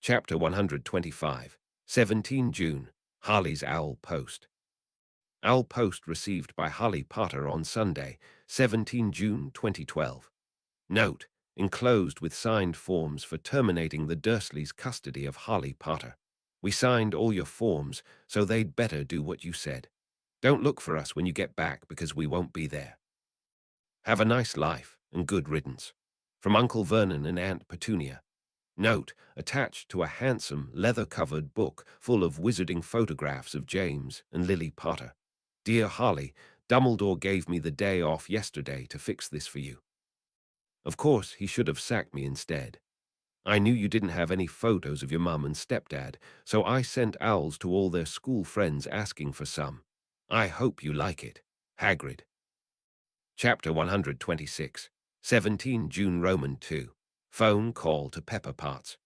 Chapter 125, 17 June, Harley's Owl Post. Owl Post received by Harley Potter on Sunday, 17 June 2012. Note, enclosed with signed forms for terminating the Dursleys' custody of Harley Potter. We signed all your forms, so they'd better do what you said. Don't look for us when you get back because we won't be there. Have a nice life and good riddance. From Uncle Vernon and Aunt Petunia. Note, attached to a handsome, leather-covered book full of wizarding photographs of James and Lily Potter. Dear Harley, Dumbledore gave me the day off yesterday to fix this for you. Of course, he should have sacked me instead. I knew you didn't have any photos of your mum and stepdad, so I sent owls to all their school friends asking for some. I hope you like it. Hagrid. Chapter 126, 17 June Roman 2. Phone call to Pepper Potts.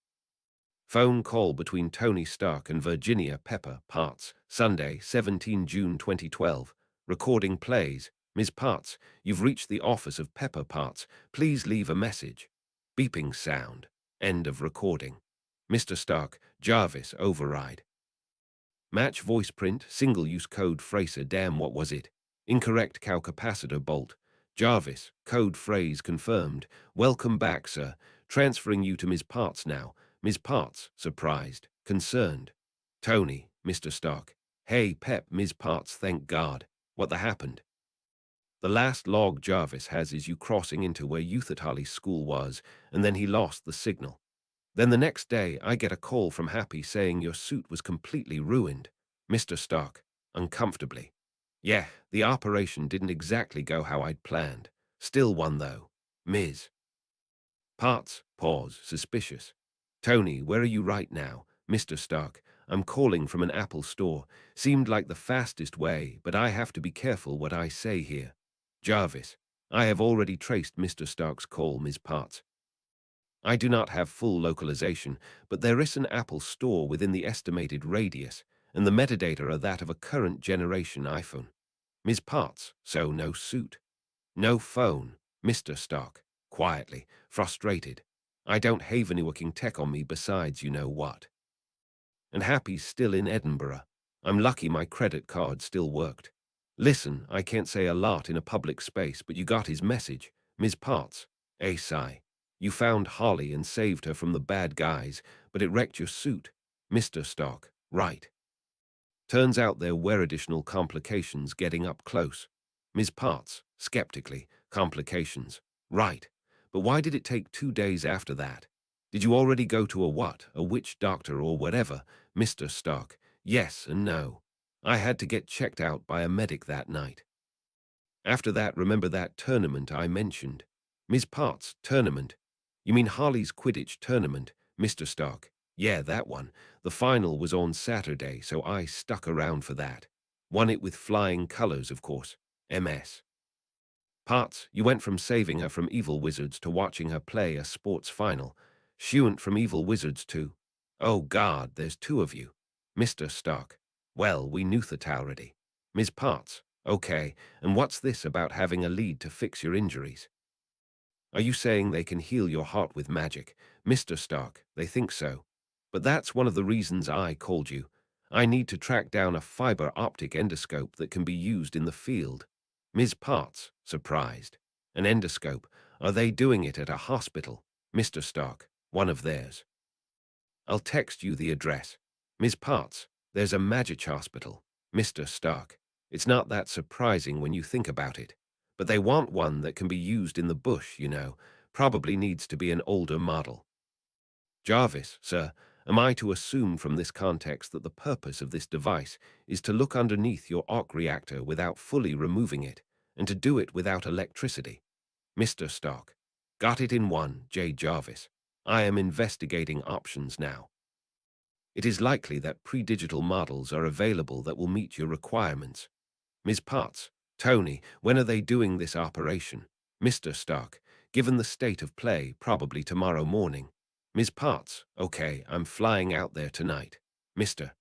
Phone call between Tony Stark and Virginia Pepper Potts, Sunday, 17 June 2012. Recording plays. Ms. Potts, you've reached the office of Pepper Potts. Please leave a message. Beeping sound. End of recording. Mr. Stark, Jarvis, override. Match voice print, single-use code Fraser. Damn, what was it? Incorrect cow capacitor bolt. Jarvis, code phrase confirmed. Welcome back, sir. Transferring you to Ms. Potts now. Ms. Potts, surprised, concerned. Tony, Mr. Stark. Hey, Pep, Ms. Potts, thank God. What the happened? The last log Jarvis has is you crossing into where Youth at Harley's school was, and then he lost the signal. Then the next day, I get a call from Happy saying your suit was completely ruined. Mr. Stark, uncomfortably. Yeah, the operation didn't exactly go how I'd planned. Still one, though. Ms. Potts, pause, suspicious. Tony, where are you right now? Mr. Stark, I'm calling from an Apple store. Seemed like the fastest way, but I have to be careful what I say here. Jarvis, I have already traced Mr. Stark's call, Ms. Potts. I do not have full localization, but there is an Apple store within the estimated radius, and the metadata are that of a current generation iPhone. Ms. Potts, so no suit. No phone, Mr. Stark, quietly, frustrated. I don't have any working tech on me besides you know what. And Happy's still in Edinburgh. I'm lucky my credit card still worked. Listen, I can't say a lot in a public space, but you got his message. Ms. Potts, a sigh. You found Harley and saved her from the bad guys, but it wrecked your suit. Mr. Stark, right. Turns out there were additional complications getting up close. Ms. Potts, skeptically, complications. Right. But why did it take 2 days after that? Did you already go to a witch doctor or whatever? Mr. Stark, yes and no. I had to get checked out by a medic that night. After that, remember that tournament I mentioned? Ms. Potts, tournament? You mean Harley's Quidditch tournament, Mr. Stark? Yeah, that one. The final was on Saturday, so I stuck around for that. Won it with flying colors, of course. MS. Potts, you went from saving her from evil wizards to watching her play a sports final. She went from evil wizards to... Oh God, there's 2 of you. Mr. Stark. Well, we knew that already. Ms. Potts. Okay, and what's this about having a lead to fix your injuries? Are you saying they can heal your heart with magic? Mr. Stark, they think so. But that's one of the reasons I called you. I need to track down a fiber optic endoscope that can be used in the field. Ms. Potts, surprised. An endoscope? Are they doing it at a hospital? Mr. Stark, one of theirs. I'll text you the address. Ms. Potts, there's a Magic hospital. Mr. Stark, it's not that surprising when you think about it. But they want one that can be used in the bush, you know. Probably needs to be an older model. Jarvis, sir, am I to assume from this context that the purpose of this device is to look underneath your arc reactor without fully removing it, and to do it without electricity? Mr. Stark, got it in one, J. Jarvis. I am investigating options now. It is likely that pre-digital models are available that will meet your requirements. Ms. Potts, Tony, when are they doing this operation? Mr. Stark, given the state of play, probably tomorrow morning. Ms. Potts, okay, I'm flying out there tonight. Mr.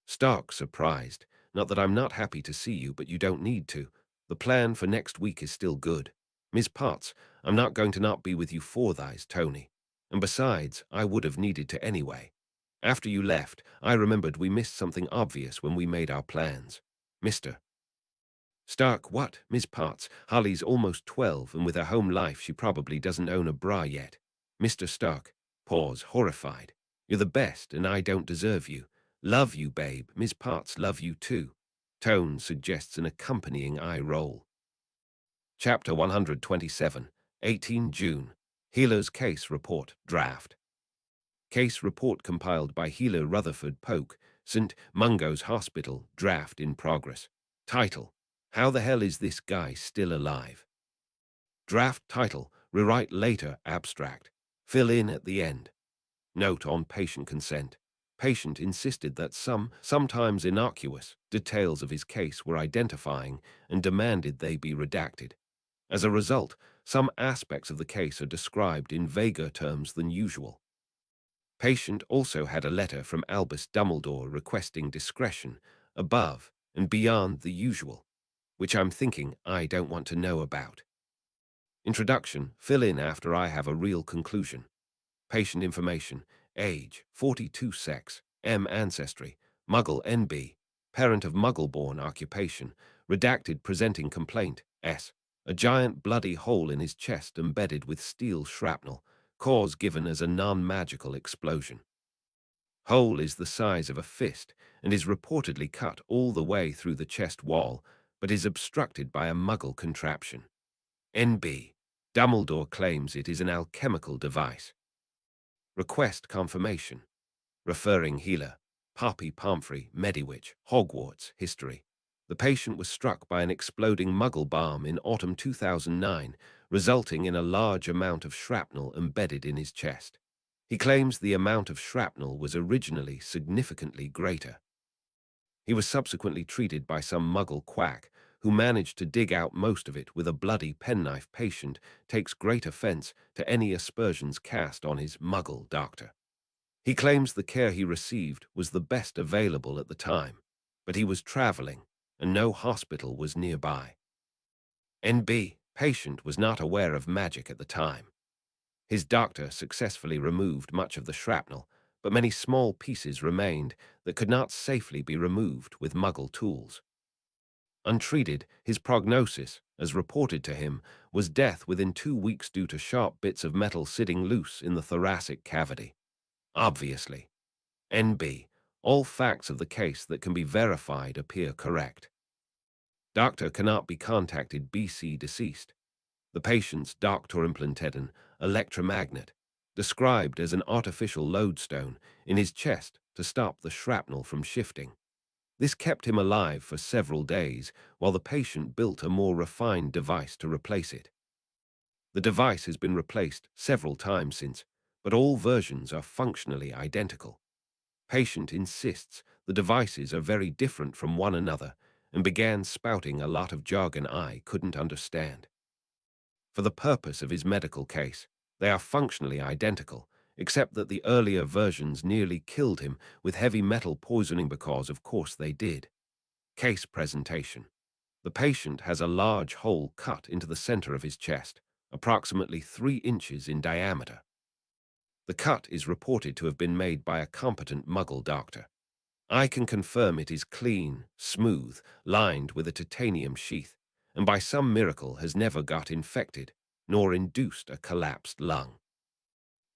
Stark, surprised. Not that I'm not happy to see you, but you don't need to. The plan for next week is still good. Ms. Potts, I'm not going to not be with you for thys, Tony. And besides, I would have needed to anyway. After you left, I remembered we missed something obvious when we made our plans. Mr. Stark, what? Miss Potts, Holly's almost 12, and with her home life she probably doesn't own a bra yet. Mr. Stark, pause, horrified. You're the best, and I don't deserve you. Love you, babe. Miss Potts, love you too. Tone suggests an accompanying eye roll. Chapter 127, 18 June. Healer's Case Report, Draft. Case report compiled by Healer Rutherford Polk, St. Mungo's Hospital, draft in progress. Title: How the hell is this guy still alive? Draft title: Rewrite later, abstract. Fill in at the end. Note on patient consent. Patient insisted that sometimes innocuous, details of his case were identifying and demanded they be redacted. As a result, some aspects of the case are described in vaguer terms than usual. Patient also had a letter from Albus Dumbledore requesting discretion above and beyond the usual, which I'm thinking I don't want to know about. Introduction: fill in after I have a real conclusion. Patient information: age, 42, sex, M ancestry, Muggle NB, parent of Muggle-born occupation, redacted presenting complaint, S. A giant bloody hole in his chest embedded with steel shrapnel, cause given as a non-magical explosion. Hole is the size of a fist and is reportedly cut all the way through the chest wall, but is obstructed by a Muggle contraption. NB. Dumbledore claims it is an alchemical device. Request confirmation. Referring healer. Poppy Pomfrey, Mediwitch, Hogwarts, history. The patient was struck by an exploding Muggle bomb in autumn 2009, resulting in a large amount of shrapnel embedded in his chest. He claims the amount of shrapnel was originally significantly greater. He was subsequently treated by some Muggle quack who managed to dig out most of it with a bloody penknife. Patient takes great offense to any aspersions cast on his Muggle doctor. He claims the care he received was the best available at the time, but he was traveling and no hospital was nearby. NB. Patient was not aware of magic at the time. His doctor successfully removed much of the shrapnel, but many small pieces remained that could not safely be removed with Muggle tools. Untreated, his prognosis, as reported to him, was death within 2 weeks due to sharp bits of metal sitting loose in the thoracic cavity. Obviously. NB. All facts of the case that can be verified appear correct. Doctor cannot be contacted. BC deceased. The patient's doctor implanted an electromagnet, described as an artificial lodestone, in his chest to stop the shrapnel from shifting. This kept him alive for several days while the patient built a more refined device to replace it. The device has been replaced several times since, but all versions are functionally identical. Patient insists the devices are very different from one another and began spouting a lot of jargon I couldn't understand. For the purpose of his medical case, they are functionally identical, except that the earlier versions nearly killed him with heavy metal poisoning because of course they did. Case presentation. The patient has a large hole cut into the center of his chest, approximately 3 inches in diameter. The cut is reported to have been made by a competent Muggle doctor. I can confirm it is clean, smooth, lined with a titanium sheath, and by some miracle has never got infected, nor induced a collapsed lung.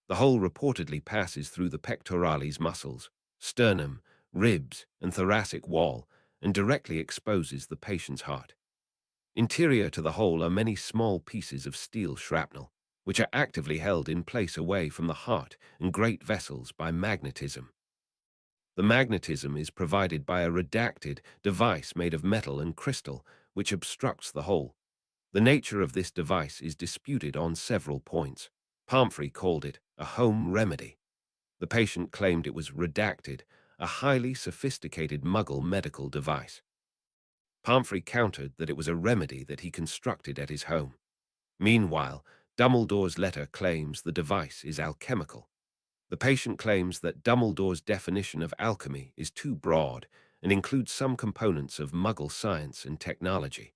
The hole reportedly passes through the pectoralis muscles, sternum, ribs, and thoracic wall, and directly exposes the patient's heart. Interior to the hole are many small pieces of steel shrapnel, which are actively held in place away from the heart and great vessels by magnetism. The magnetism is provided by a redacted device made of metal and crystal, which obstructs the hole. The nature of this device is disputed on several points. Pomfrey called it a home remedy. The patient claimed it was redacted, a highly sophisticated Muggle medical device. Pomfrey countered that it was a remedy that he constructed at his home. Meanwhile, Dumbledore's letter claims the device is alchemical. The patient claims that Dumbledore's definition of alchemy is too broad and includes some components of Muggle science and technology.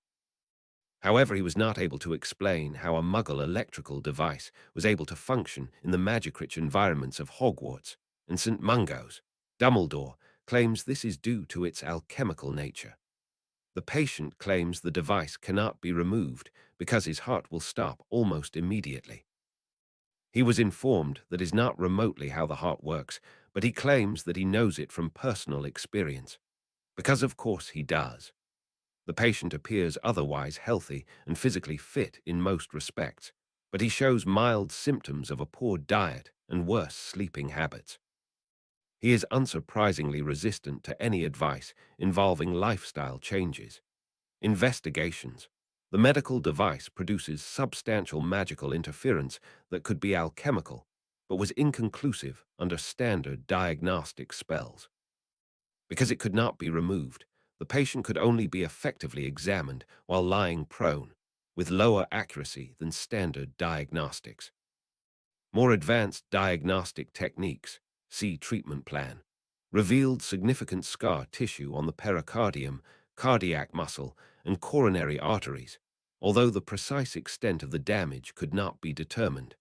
However, he was not able to explain how a Muggle electrical device was able to function in the magic-rich environments of Hogwarts and St. Mungo's. Dumbledore claims this is due to its alchemical nature. The patient claims the device cannot be removed because his heart will stop almost immediately. He was informed that is not remotely how the heart works, but he claims that he knows it from personal experience, because of course he does. The patient appears otherwise healthy and physically fit in most respects, but he shows mild symptoms of a poor diet and worse sleeping habits. He is unsurprisingly resistant to any advice involving lifestyle changes. Investigations. The medical device produces substantial magical interference that could be alchemical, but was inconclusive under standard diagnostic spells. Because it could not be removed, the patient could only be effectively examined while lying prone, with lower accuracy than standard diagnostics. More advanced diagnostic techniques, see treatment plan, revealed significant scar tissue on the pericardium, cardiac muscle, and coronary arteries, although the precise extent of the damage could not be determined.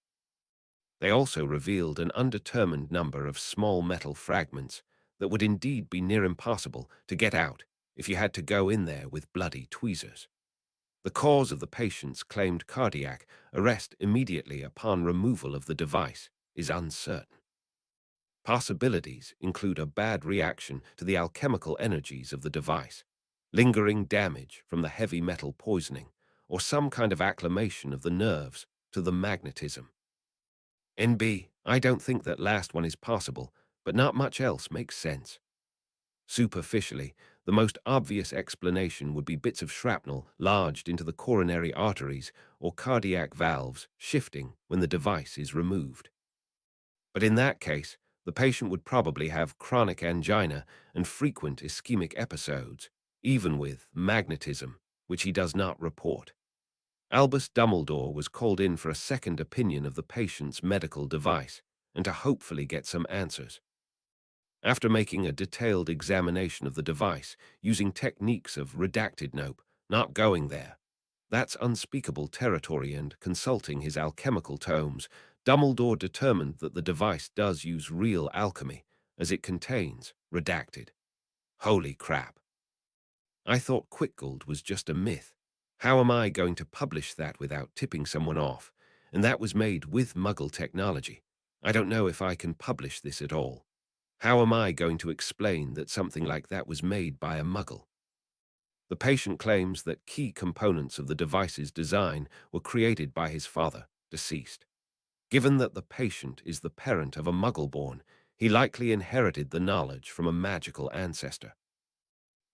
They also revealed an undetermined number of small metal fragments that would indeed be near impossible to get out if you had to go in there with bloody tweezers. The cause of the patient's claimed cardiac arrest immediately upon removal of the device is uncertain. Possibilities include a bad reaction to the alchemical energies of the device, lingering damage from the heavy metal poisoning, or some kind of acclimation of the nerves to the magnetism. NB, I don't think that last one is possible, but not much else makes sense. Superficially, the most obvious explanation would be bits of shrapnel lodged into the coronary arteries or cardiac valves shifting when the device is removed. But in that case, the patient would probably have chronic angina and frequent ischemic episodes, even with magnetism, which he does not report. Albus Dumbledore was called in for a second opinion of the patient's medical device and to hopefully get some answers. After making a detailed examination of the device using techniques of redacted nope, not going there, that's unspeakable territory, and consulting his alchemical tomes, Dumbledore determined that the device does use real alchemy, as it contains redacted. Holy crap. I thought Quickgold was just a myth. How am I going to publish that without tipping someone off? And that was made with Muggle technology. I don't know if I can publish this at all. How am I going to explain that something like that was made by a Muggle? The patient claims that key components of the device's design were created by his father, deceased. Given that the patient is the parent of a Muggle-born, he likely inherited the knowledge from a magical ancestor.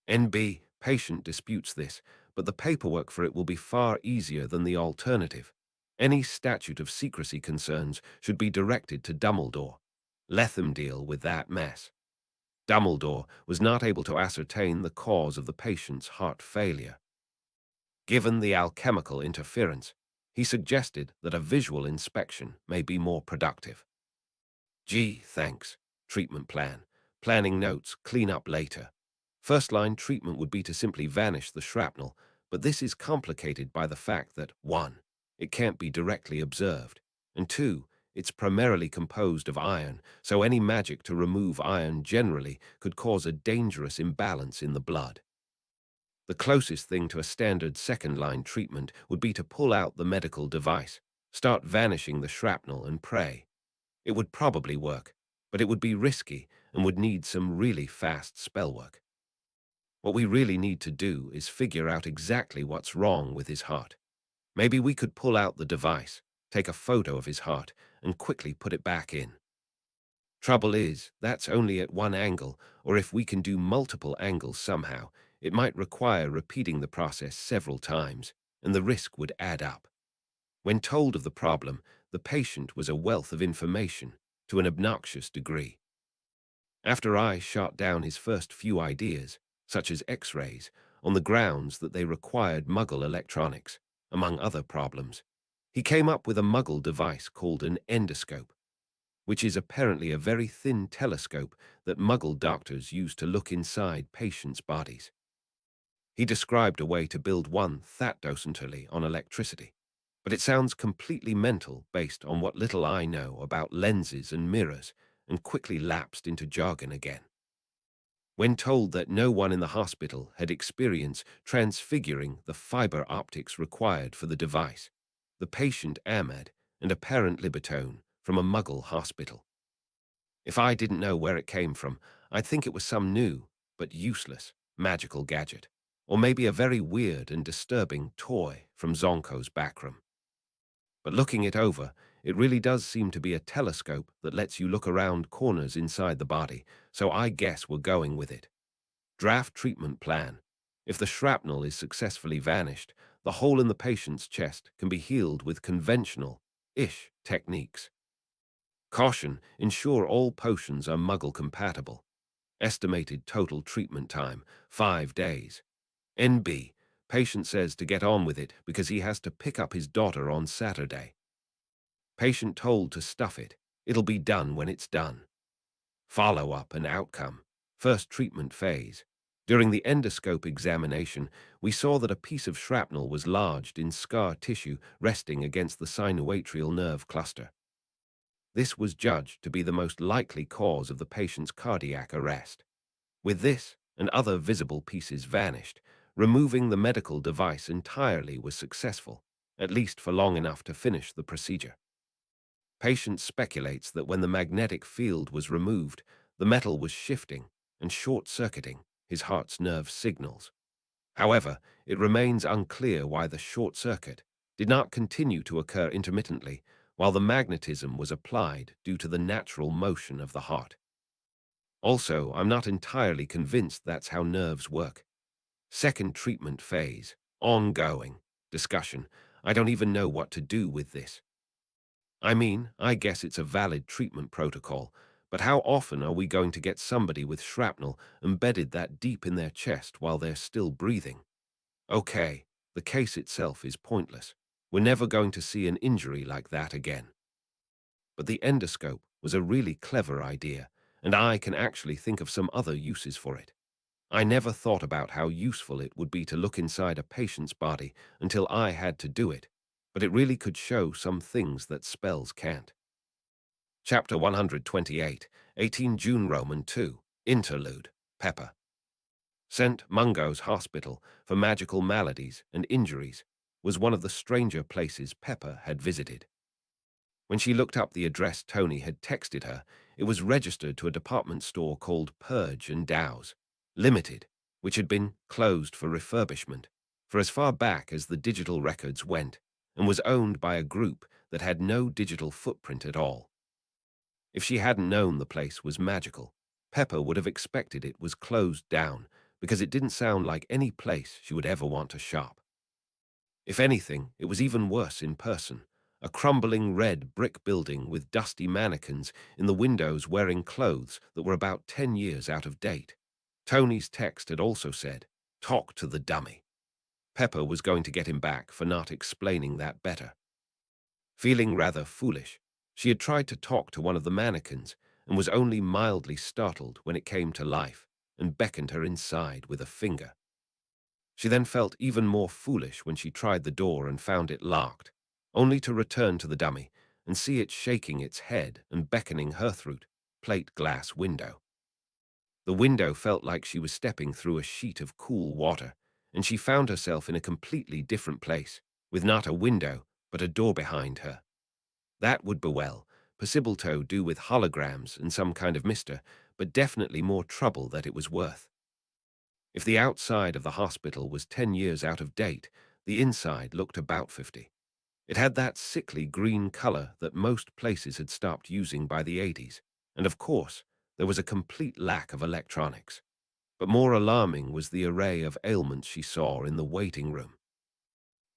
NB, patient disputes this, but the paperwork for it will be far easier than the alternative. Any statute of secrecy concerns should be directed to Dumbledore. Let them deal with that mess. Dumbledore was not able to ascertain the cause of the patient's heart failure. Given the alchemical interference, he suggested that a visual inspection may be more productive. Gee, thanks. Treatment plan. Planning notes, clean up later. First-line treatment would be to simply vanish the shrapnel, but this is complicated by the fact that 1. It can't be directly observed, and 2. It's primarily composed of iron, so any magic to remove iron generally could cause a dangerous imbalance in the blood. The closest thing to a standard second-line treatment would be to pull out the medical device, start vanishing the shrapnel, and pray. It would probably work, but it would be risky and would need some really fast spellwork. What we really need to do is figure out exactly what's wrong with his heart. Maybe we could pull out the device, take a photo of his heart, and quickly put it back in. Trouble is, that's only at one angle, or if we can do multiple angles somehow, it might require repeating the process several times, and the risk would add up. When told of the problem, the patient was a wealth of information to an obnoxious degree. After I shot down his first few ideas, such as X-rays, on the grounds that they required Muggle electronics, among other problems, he came up with a Muggle device called an endoscope, which is apparently a very thin telescope that Muggle doctors use to look inside patients' bodies. He described a way to build one that docently on electricity, but it sounds completely mental based on what little I know about lenses and mirrors, and quickly lapsed into jargon again. When told that no one in the hospital had experienced transfiguring the fiber optics required for the device, the patient Ahmed, and apparent Libertone from a Muggle hospital. If I didn't know where it came from, I'd think it was some new, but useless, magical gadget, or maybe a very weird and disturbing toy from Zonko's backroom. But looking it over, it really does seem to be a telescope that lets you look around corners inside the body, so I guess we're going with it. Draft treatment plan. If the shrapnel is successfully vanished, the hole in the patient's chest can be healed with conventional-ish techniques. Caution, ensure all potions are Muggle compatible. Estimated total treatment time, 5 days. NB, patient says to get on with it because he has to pick up his daughter on Saturday. Patient told to stuff it. It'll be done when it's done. Follow-up and outcome. First treatment phase. During the endoscope examination, we saw that a piece of shrapnel was lodged in scar tissue resting against the sinoatrial nerve cluster. This was judged to be the most likely cause of the patient's cardiac arrest. With this and other visible pieces vanished, removing the medical device entirely was successful, at least for long enough to finish the procedure. Patient speculates that when the magnetic field was removed, the metal was shifting and short-circuiting his heart's nerve signals. However, it remains unclear why the short circuit did not continue to occur intermittently while the magnetism was applied due to the natural motion of the heart. Also, I'm not entirely convinced that's how nerves work. Second treatment phase, ongoing, discussion. I don't even know what to do with this. I mean, I guess it's a valid treatment protocol, but how often are we going to get somebody with shrapnel embedded that deep in their chest while they're still breathing? Okay, the case itself is pointless. We're never going to see an injury like that again. But the endoscope was a really clever idea, and I can actually think of some other uses for it. I never thought about how useful it would be to look inside a patient's body until I had to do it, but it really could show some things that spells can't. Chapter 128, 18 June Roman 2, Interlude, Pepper. St. Mungo's Hospital for Magical Maladies and Injuries was one of the stranger places Pepper had visited. When she looked up the address Tony had texted her, it was registered to a department store called Purge and Dow's Limited, which had been closed for refurbishment for as far back as the digital records went, and was owned by a group that had no digital footprint at all. If she hadn't known the place was magical, Pepper would have expected it was closed down because it didn't sound like any place she would ever want to shop. If anything, it was even worse in person. A crumbling red brick building with dusty mannequins in the windows wearing clothes that were about 10 years out of date. Tony's text had also said, "Talk to the dummy." Pepper was going to get him back for not explaining that better. Feeling rather foolish, she had tried to talk to one of the mannequins and was only mildly startled when it came to life and beckoned her inside with a finger. She then felt even more foolish when she tried the door and found it locked, only to return to the dummy and see it shaking its head and beckoning her through plate glass window. The window felt like she was stepping through a sheet of cool water, and she found herself in a completely different place, with not a window, but a door behind her. That would Possibilito do with holograms and some kind of mister, but definitely more trouble that it was worth. If the outside of the hospital was 10 years out of date, the inside looked about 50. It had that sickly green color that most places had stopped using by the 80s, and of course, there was a complete lack of electronics. But more alarming was the array of ailments she saw in the waiting room.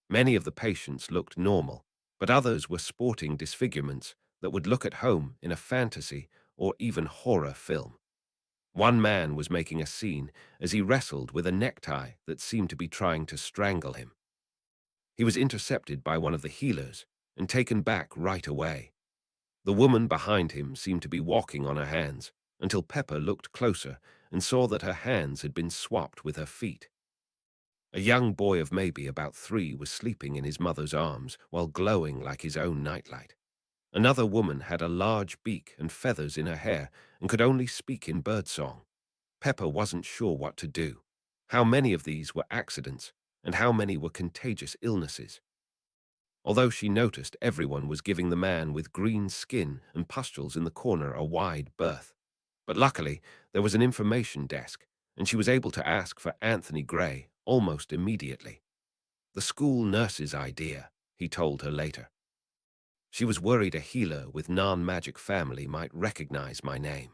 Many of the patients looked normal, but others were sporting disfigurements that would look at home in a fantasy or even horror film. One man was making a scene as he wrestled with a necktie that seemed to be trying to strangle him. He was intercepted by one of the healers and taken back right away. The woman behind him seemed to be walking on her hands until Pepper looked closer and saw that her hands had been swapped with her feet. A young boy of maybe about 3 was sleeping in his mother's arms while glowing like his own nightlight. Another woman had a large beak and feathers in her hair and could only speak in birdsong. Pepper wasn't sure what to do. How many of these were accidents, and how many were contagious illnesses? Although she noticed everyone was giving the man with green skin and pustules in the corner a wide berth. But luckily, there was an information desk, and she was able to ask for Anthony Gray almost immediately. The school nurse's idea, he told her later. She was worried a healer with non-magic family might recognize my name.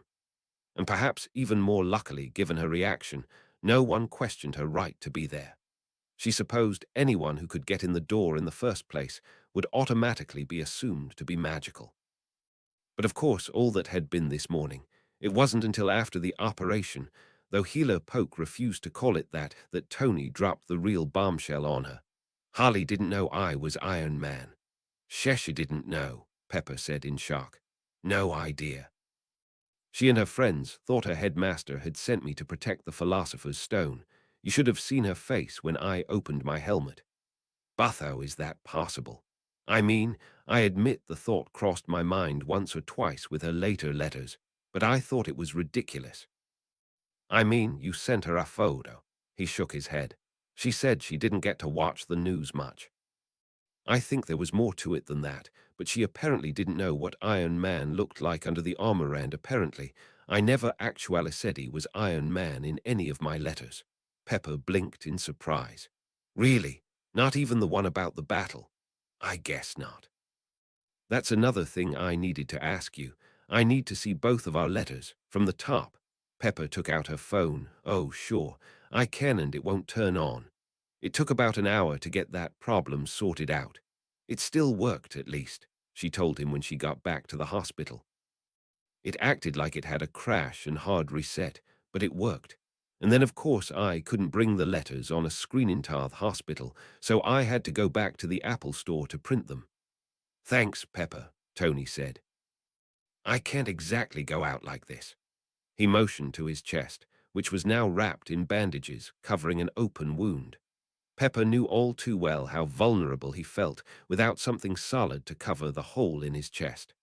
And perhaps even more luckily, given her reaction, no one questioned her right to be there. She supposed anyone who could get in the door in the first place would automatically be assumed to be magical. But of course, all that had been this morning. It wasn't until after the operation, though Healer Poke refused to call it that Tony dropped the real bombshell on her. Harley didn't know I was Iron Man. Cheshire didn't know, Pepper said in shock. No idea. She and her friends thought her headmaster had sent me to protect the Philosopher's Stone. You should have seen her face when I opened my helmet. Butho, is that possible? I mean, I admit the thought crossed my mind once or twice with her later letters, but I thought it was ridiculous. I mean, you sent her a photo. He shook his head. She said she didn't get to watch the news much. I think there was more to it than that, but she apparently didn't know what Iron Man looked like under the armor, and apparently I never actually said he was Iron Man in any of my letters. Pepper blinked in surprise. Really? Not even the one about the battle? I guess not. That's another thing I needed to ask you. I need to see both of our letters, from the top. Pepper took out her phone. Oh, sure, I can, and it won't turn on. It took about an hour to get that problem sorted out. It still worked, at least, she told him when she got back to the hospital. It acted like it had a crash and hard reset, but it worked. And then, of course, I couldn't bring the letters on a screen in Tarth Hospital, so I had to go back to the Apple store to print them. Thanks, Pepper, Tony said. I can't exactly go out like this. He motioned to his chest, which was now wrapped in bandages covering an open wound. Pepper knew all too well how vulnerable he felt without something solid to cover the hole in his chest.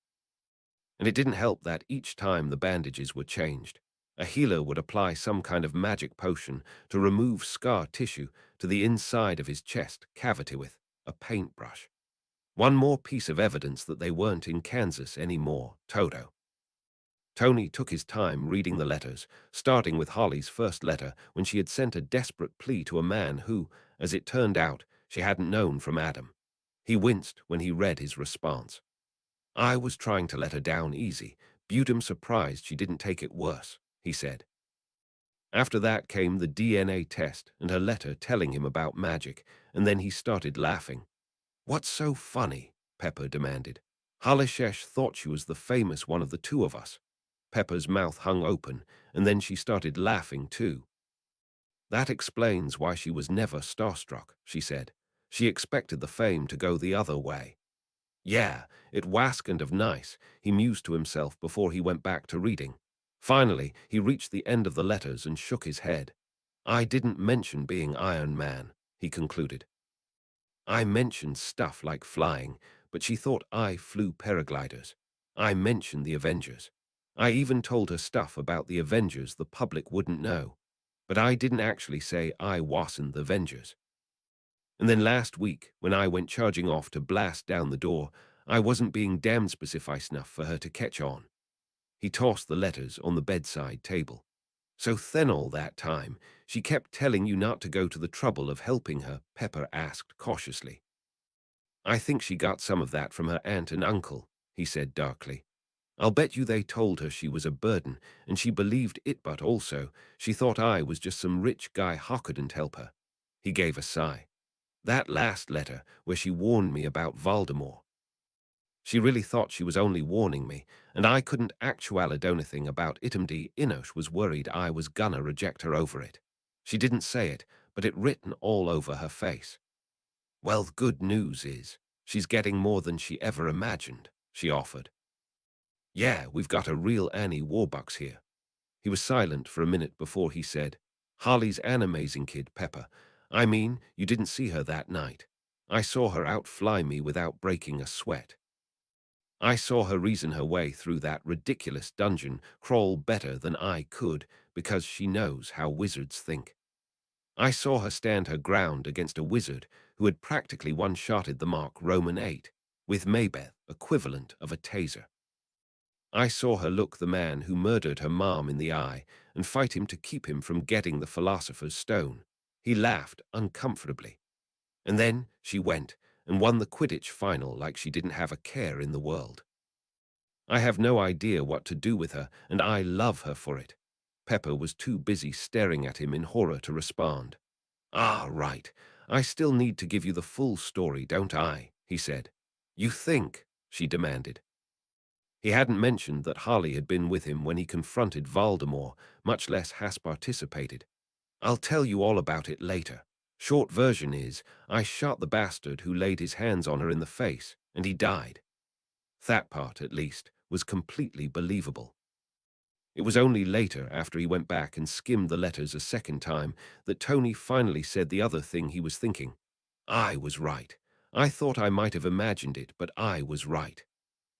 And it didn't help that each time the bandages were changed, a healer would apply some kind of magic potion to remove scar tissue to the inside of his chest cavity with a paintbrush. One more piece of evidence that they weren't in Kansas anymore, Toto. Tony took his time reading the letters, starting with Holly's first letter when she had sent a desperate plea to a man who, as it turned out, she hadn't known from Adam. He winced when he read his response. I was trying to let her down easy. Budem surprised she didn't take it worse, he said. After that came the DNA test and her letter telling him about magic, and then he started laughing. What's so funny? Pepper demanded. Halishesh thought she was the famous one of the two of us. Pepper's mouth hung open, and then she started laughing too. That explains why she was never starstruck, she said. She expected the fame to go the other way. Yeah, it was kind of nice, he mused to himself before he went back to reading. Finally, he reached the end of the letters and shook his head. I didn't mention being Iron Man, he concluded. I mentioned stuff like flying, but she thought I flew paragliders. I mentioned the Avengers. I even told her stuff about the Avengers the public wouldn't know. But I didn't actually say I wasn't the Avengers. And then last week, when I went charging off to blast down the door, I wasn't being damn specific enough for her to catch on. He tossed the letters on the bedside table. So then all that time, she kept telling you not to go to the trouble of helping her, Pepper asked cautiously. I think she got some of that from her aunt and uncle, he said darkly. I'll bet you they told her she was a burden, and she believed it, but also she thought I was just some rich guy who couldn't help her. He gave a sigh. That last letter, where she warned me about Voldemort. She really thought she was only warning me, and I couldn't actually do anything about it. MD Inosh was worried I was gonna reject her over it. She didn't say it, but it written all over her face. Well, the good news is, she's getting more than she ever imagined, she offered. Yeah, we've got a real Annie Warbucks here. He was silent for a minute before he said, Harley's an amazing kid, Pepper. I mean, you didn't see her that night. I saw her outfly me without breaking a sweat. I saw her reason her way through that ridiculous dungeon crawl better than I could because she knows how wizards think. I saw her stand her ground against a wizard who had practically one-shotted the Mark Roman 8, with Maybeth equivalent of a taser. I saw her look the man who murdered her mom in the eye and fight him to keep him from getting the Philosopher's Stone. He laughed uncomfortably. And then she went and won the Quidditch final like she didn't have a care in the world. I have no idea what to do with her, and I love her for it. Pepper was too busy staring at him in horror to respond. Ah, right. I still need to give you the full story, don't I? He said. You think? She demanded. He hadn't mentioned that Harley had been with him when he confronted Voldemort, much less has participated. I'll tell you all about it later. Short version is, I shot the bastard who laid his hands on her in the face, and he died. That part, at least, was completely believable. It was only later, after he went back and skimmed the letters a second time, that Tony finally said the other thing he was thinking. I was right. I thought I might have imagined it, but I was right.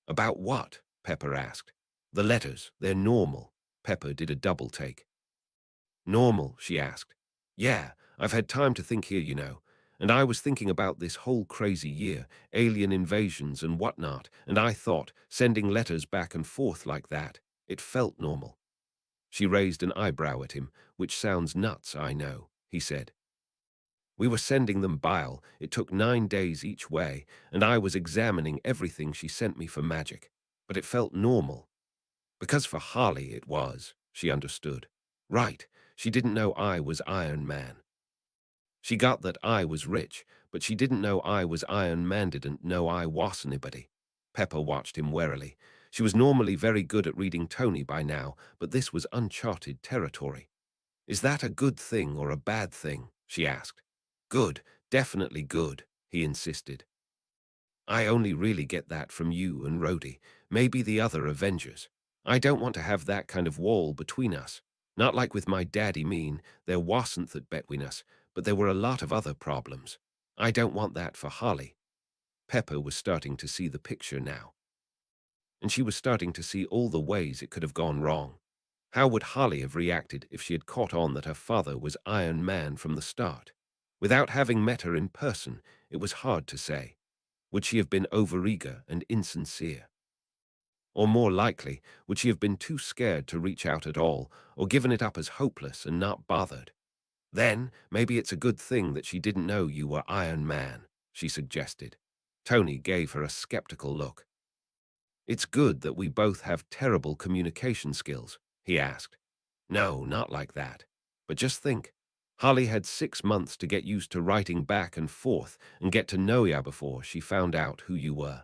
About what? Pepper asked. The letters, they're normal. Pepper did a double take. Normal, she asked. Yeah, I've had time to think here, you know. And I was thinking about this whole crazy year, alien invasions and whatnot, and I thought, sending letters back and forth like that, it felt normal. She raised an eyebrow at him, which sounds nuts, I know, he said. We were sending them bile. It took 9 days each way, and I was examining everything she sent me for magic. But it felt normal. Because for Harley it was, she understood. Right, she didn't know I was Iron Man. She got that I was rich, but she didn't know I was Iron Man, didn't know I was anybody. Pepper watched him warily. She was normally very good at reading Tony by now, but this was uncharted territory. Is that a good thing or a bad thing? She asked. Good, definitely good, he insisted. I only really get that from you and Rhodey, maybe the other Avengers. I don't want to have that kind of wall between us. Not like with my daddy mean, there wasn't that between us, but there were a lot of other problems. I don't want that for Holly. Pepper was starting to see the picture now. And she was starting to see all the ways it could have gone wrong. How would Holly have reacted if she had caught on that her father was Iron Man from the start? Without having met her in person, it was hard to say. Would she have been overeager and insincere? Or more likely, would she have been too scared to reach out at all, or given it up as hopeless and not bothered? Then, maybe it's a good thing that she didn't know you were Iron Man, she suggested. Tony gave her a skeptical look. It's good that we both have terrible communication skills, he asked. No, not like that. But just think. Holly had 6 months to get used to writing back and forth and get to know you before she found out who you were.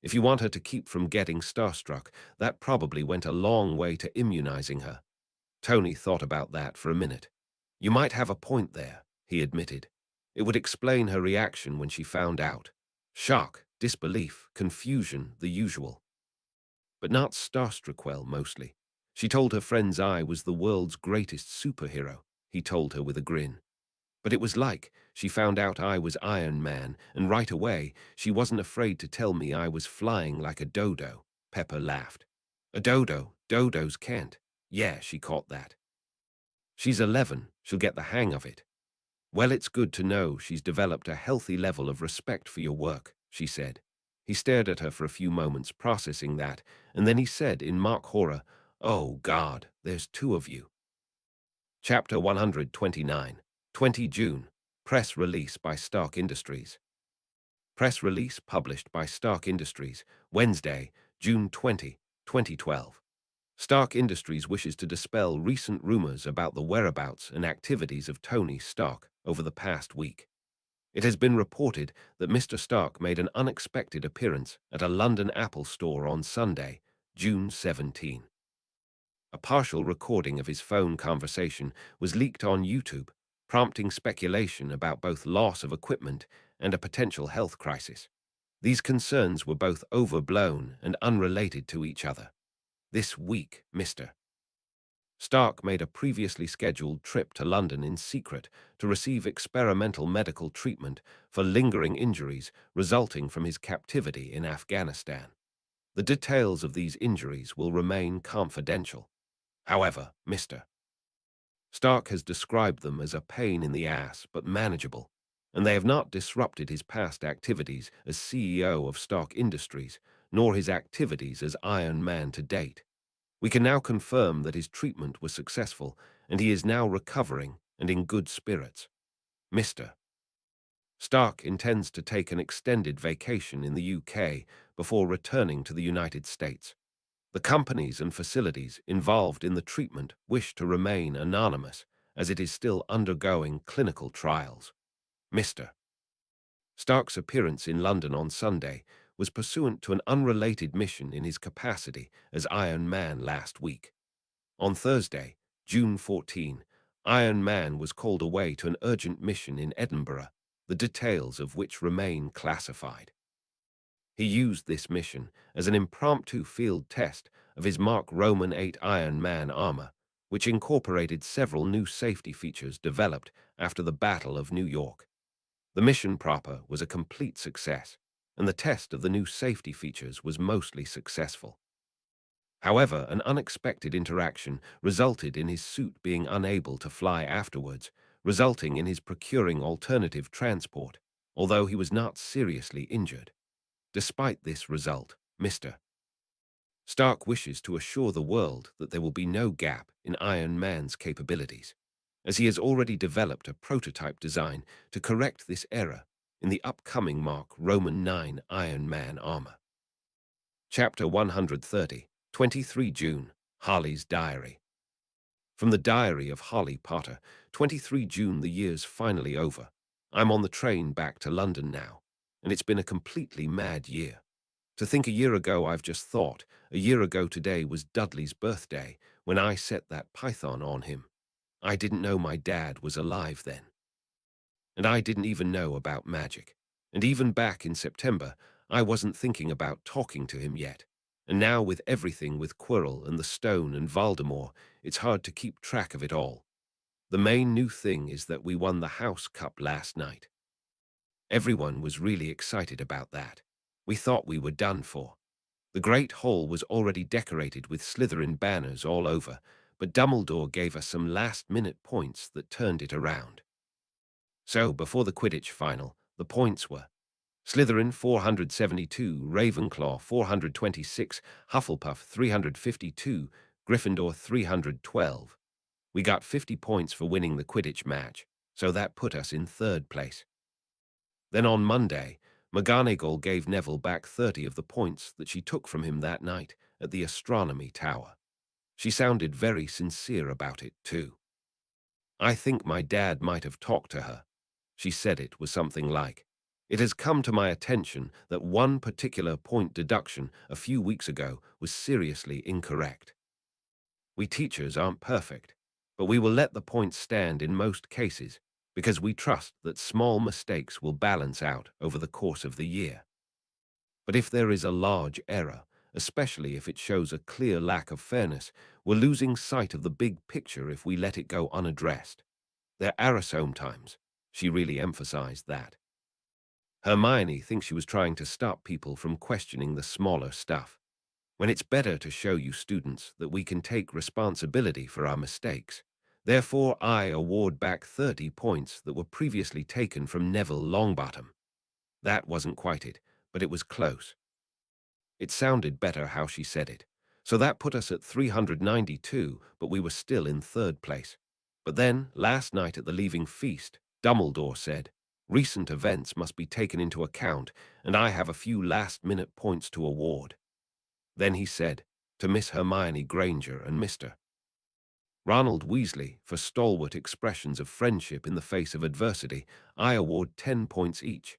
If you want her to keep from getting starstruck, that probably went a long way to immunizing her. Tony thought about that for a minute. You might have a point there, he admitted. It would explain her reaction when she found out. Shock, disbelief, confusion, the usual. But not starstruck well, mostly. She told her friends I was the world's greatest superhero, he told her with a grin. But it was like she found out I was Iron Man, and right away she wasn't afraid to tell me I was flying like a dodo. Pepper laughed. A dodo? Dodos can't. Yeah, she caught that. She's 11. She'll get the hang of it. Well, it's good to know she's developed a healthy level of respect for your work, she said. He stared at her for a few moments, processing that, and then he said in mock horror, Oh, God, there's 2 of you. Chapter 129, 20 June. Press release by Stark Industries. Press release published by Stark Industries, Wednesday, June 20, 2012. Stark Industries wishes to dispel recent rumors about the whereabouts and activities of Tony Stark over the past week. It has been reported that Mr. Stark made an unexpected appearance at a London Apple store on Sunday, June 17. A partial recording of his phone conversation was leaked on YouTube, prompting speculation about both loss of equipment and a potential health crisis. These concerns were both overblown and unrelated to each other. This week, Mr. Stark made a previously scheduled trip to London in secret to receive experimental medical treatment for lingering injuries resulting from his captivity in Afghanistan. The details of these injuries will remain confidential. However, Mr. Stark has described them as a pain in the ass but manageable, and they have not disrupted his past activities as CEO of Stark Industries, nor his activities as Iron Man to date. We can now confirm that his treatment was successful, and he is now recovering and in good spirits. Mr. Stark intends to take an extended vacation in the UK before returning to the United States. The companies and facilities involved in the treatment wish to remain anonymous, as it is still undergoing clinical trials. Mr. Stark's appearance in London on Sunday was pursuant to an unrelated mission in his capacity as Iron Man last week. On Thursday, June 14, Iron Man was called away to an urgent mission in Edinburgh, the details of which remain classified. He used this mission as an impromptu field test of his Mark Roman 8 Iron Man armor, which incorporated several new safety features developed after the Battle of New York. The mission proper was a complete success, and the test of the new safety features was mostly successful. However, an unexpected interaction resulted in his suit being unable to fly afterwards, resulting in his procuring alternative transport, although he was not seriously injured. Despite this result, Mr. Stark wishes to assure the world that there will be no gap in Iron Man's capabilities, as he has already developed a prototype design to correct this error in the upcoming Mark Roman 9 Iron Man armor. Chapter 130, 23 June, Harley's Diary. From the diary of Harley Potter, 23 June. The year's finally over. I'm on the train back to London now, and it's been a completely mad year. To think a year ago, I've just thought, a year ago today was Dudley's birthday when I set that python on him. I didn't know my dad was alive then. And I didn't even know about magic. And even back in September, I wasn't thinking about talking to him yet. And now with everything with Quirrell and the Stone and Voldemort, it's hard to keep track of it all. The main new thing is that we won the House Cup last night. Everyone was really excited about that. We thought we were done for. The Great Hall was already decorated with Slytherin banners all over, but Dumbledore gave us some last-minute points that turned it around. So, before the Quidditch final, the points were Slytherin 472, Ravenclaw 426, Hufflepuff 352, Gryffindor 312. We got 50 points for winning the Quidditch match, so that put us in third place. Then on Monday, McGonagall gave Neville back 30 of the points that she took from him that night at the Astronomy Tower. She sounded very sincere about it, too. I think my dad might have talked to her. She said it was something like, "It has come to my attention that one particular point deduction a few weeks ago was seriously incorrect. We teachers aren't perfect, but we will let the points stand in most cases because we trust that small mistakes will balance out over the course of the year. But if there is a large error, especially if it shows a clear lack of fairness, we're losing sight of the big picture if we let it go unaddressed. There are sometimes." She really emphasized that. Hermione thinks she was trying to stop people from questioning the smaller stuff, when it's better to show you students that we can take responsibility for our mistakes. Therefore, I award back 30 points that were previously taken from Neville Longbottom. That wasn't quite it, but it was close. It sounded better how she said it. So that put us at 392, but we were still in third place. But then, last night at the leaving feast, Dumbledore said, "Recent events must be taken into account, and I have a few last-minute points to award." Then he said, to Miss Hermione Granger and Mr. Ronald Weasley, for stalwart expressions of friendship in the face of adversity, I award 10 points each.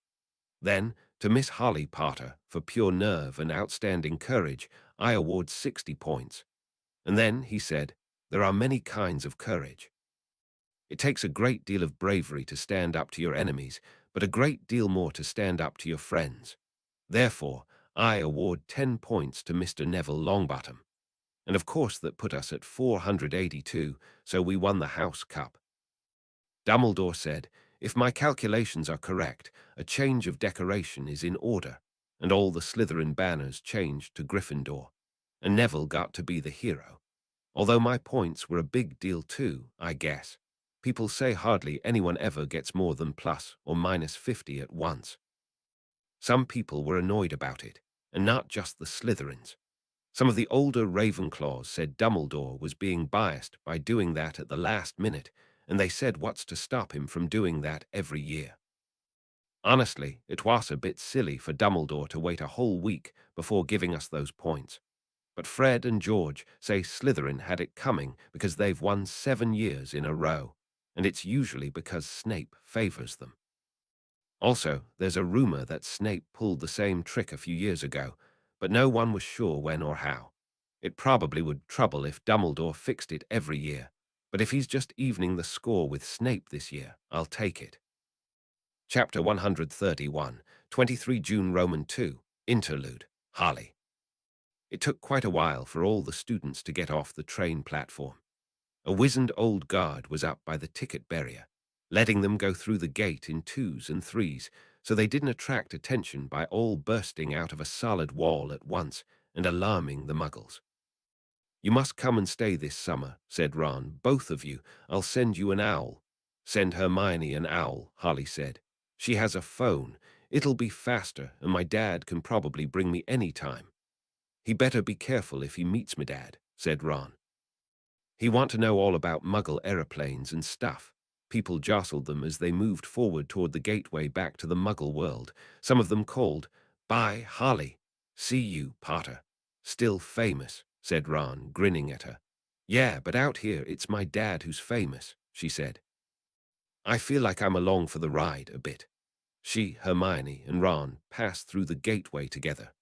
Then, to Miss Harley Potter, for pure nerve and outstanding courage, I award 60 points. And then, he said, there are many kinds of courage. It takes a great deal of bravery to stand up to your enemies, but a great deal more to stand up to your friends. Therefore, I award 10 points to Mr. Neville Longbottom. And of course that put us at 482, so we won the House Cup. Dumbledore said, "If my calculations are correct, a change of decoration is in order," and all the Slytherin banners changed to Gryffindor, and Neville got to be the hero. Although my points were a big deal too, I guess. People say hardly anyone ever gets more than plus or minus 50 at once. Some people were annoyed about it, and not just the Slytherins. Some of the older Ravenclaws said Dumbledore was being biased by doing that at the last minute, and they said what's to stop him from doing that every year. Honestly, it was a bit silly for Dumbledore to wait a whole week before giving us those points. But Fred and George say Slytherin had it coming because they've won 7 years in a row, and it's usually because Snape favors them. Also, there's a rumor that Snape pulled the same trick a few years ago, but no one was sure when or how. It probably would trouble if Dumbledore fixed it every year, but if he's just evening the score with Snape this year, I'll take it. Chapter 131, 23 June Roman 2, Interlude, Harley. It took quite a while for all the students to get off the train platform. A wizened old guard was up by the ticket barrier, letting them go through the gate in 2s and 3s, so they didn't attract attention by all bursting out of a solid wall at once and alarming the muggles. "You must come and stay this summer," said Ron. "Both of you. I'll send you an owl." "Send Hermione an owl," Harley said. "She has a phone. It'll be faster, and my dad can probably bring me any time." "He better be careful if he meets me dad," said Ron. "He want to know all about Muggle aeroplanes and stuff." People jostled them as they moved forward toward the gateway back to the Muggle world. Some of them called, "Bye, Harley. See you, Potter." "Still famous," said Ron, grinning at her. "Yeah, but out here it's my dad who's famous," she said. "I feel like I'm along for the ride a bit." She, Hermione, and Ron passed through the gateway together.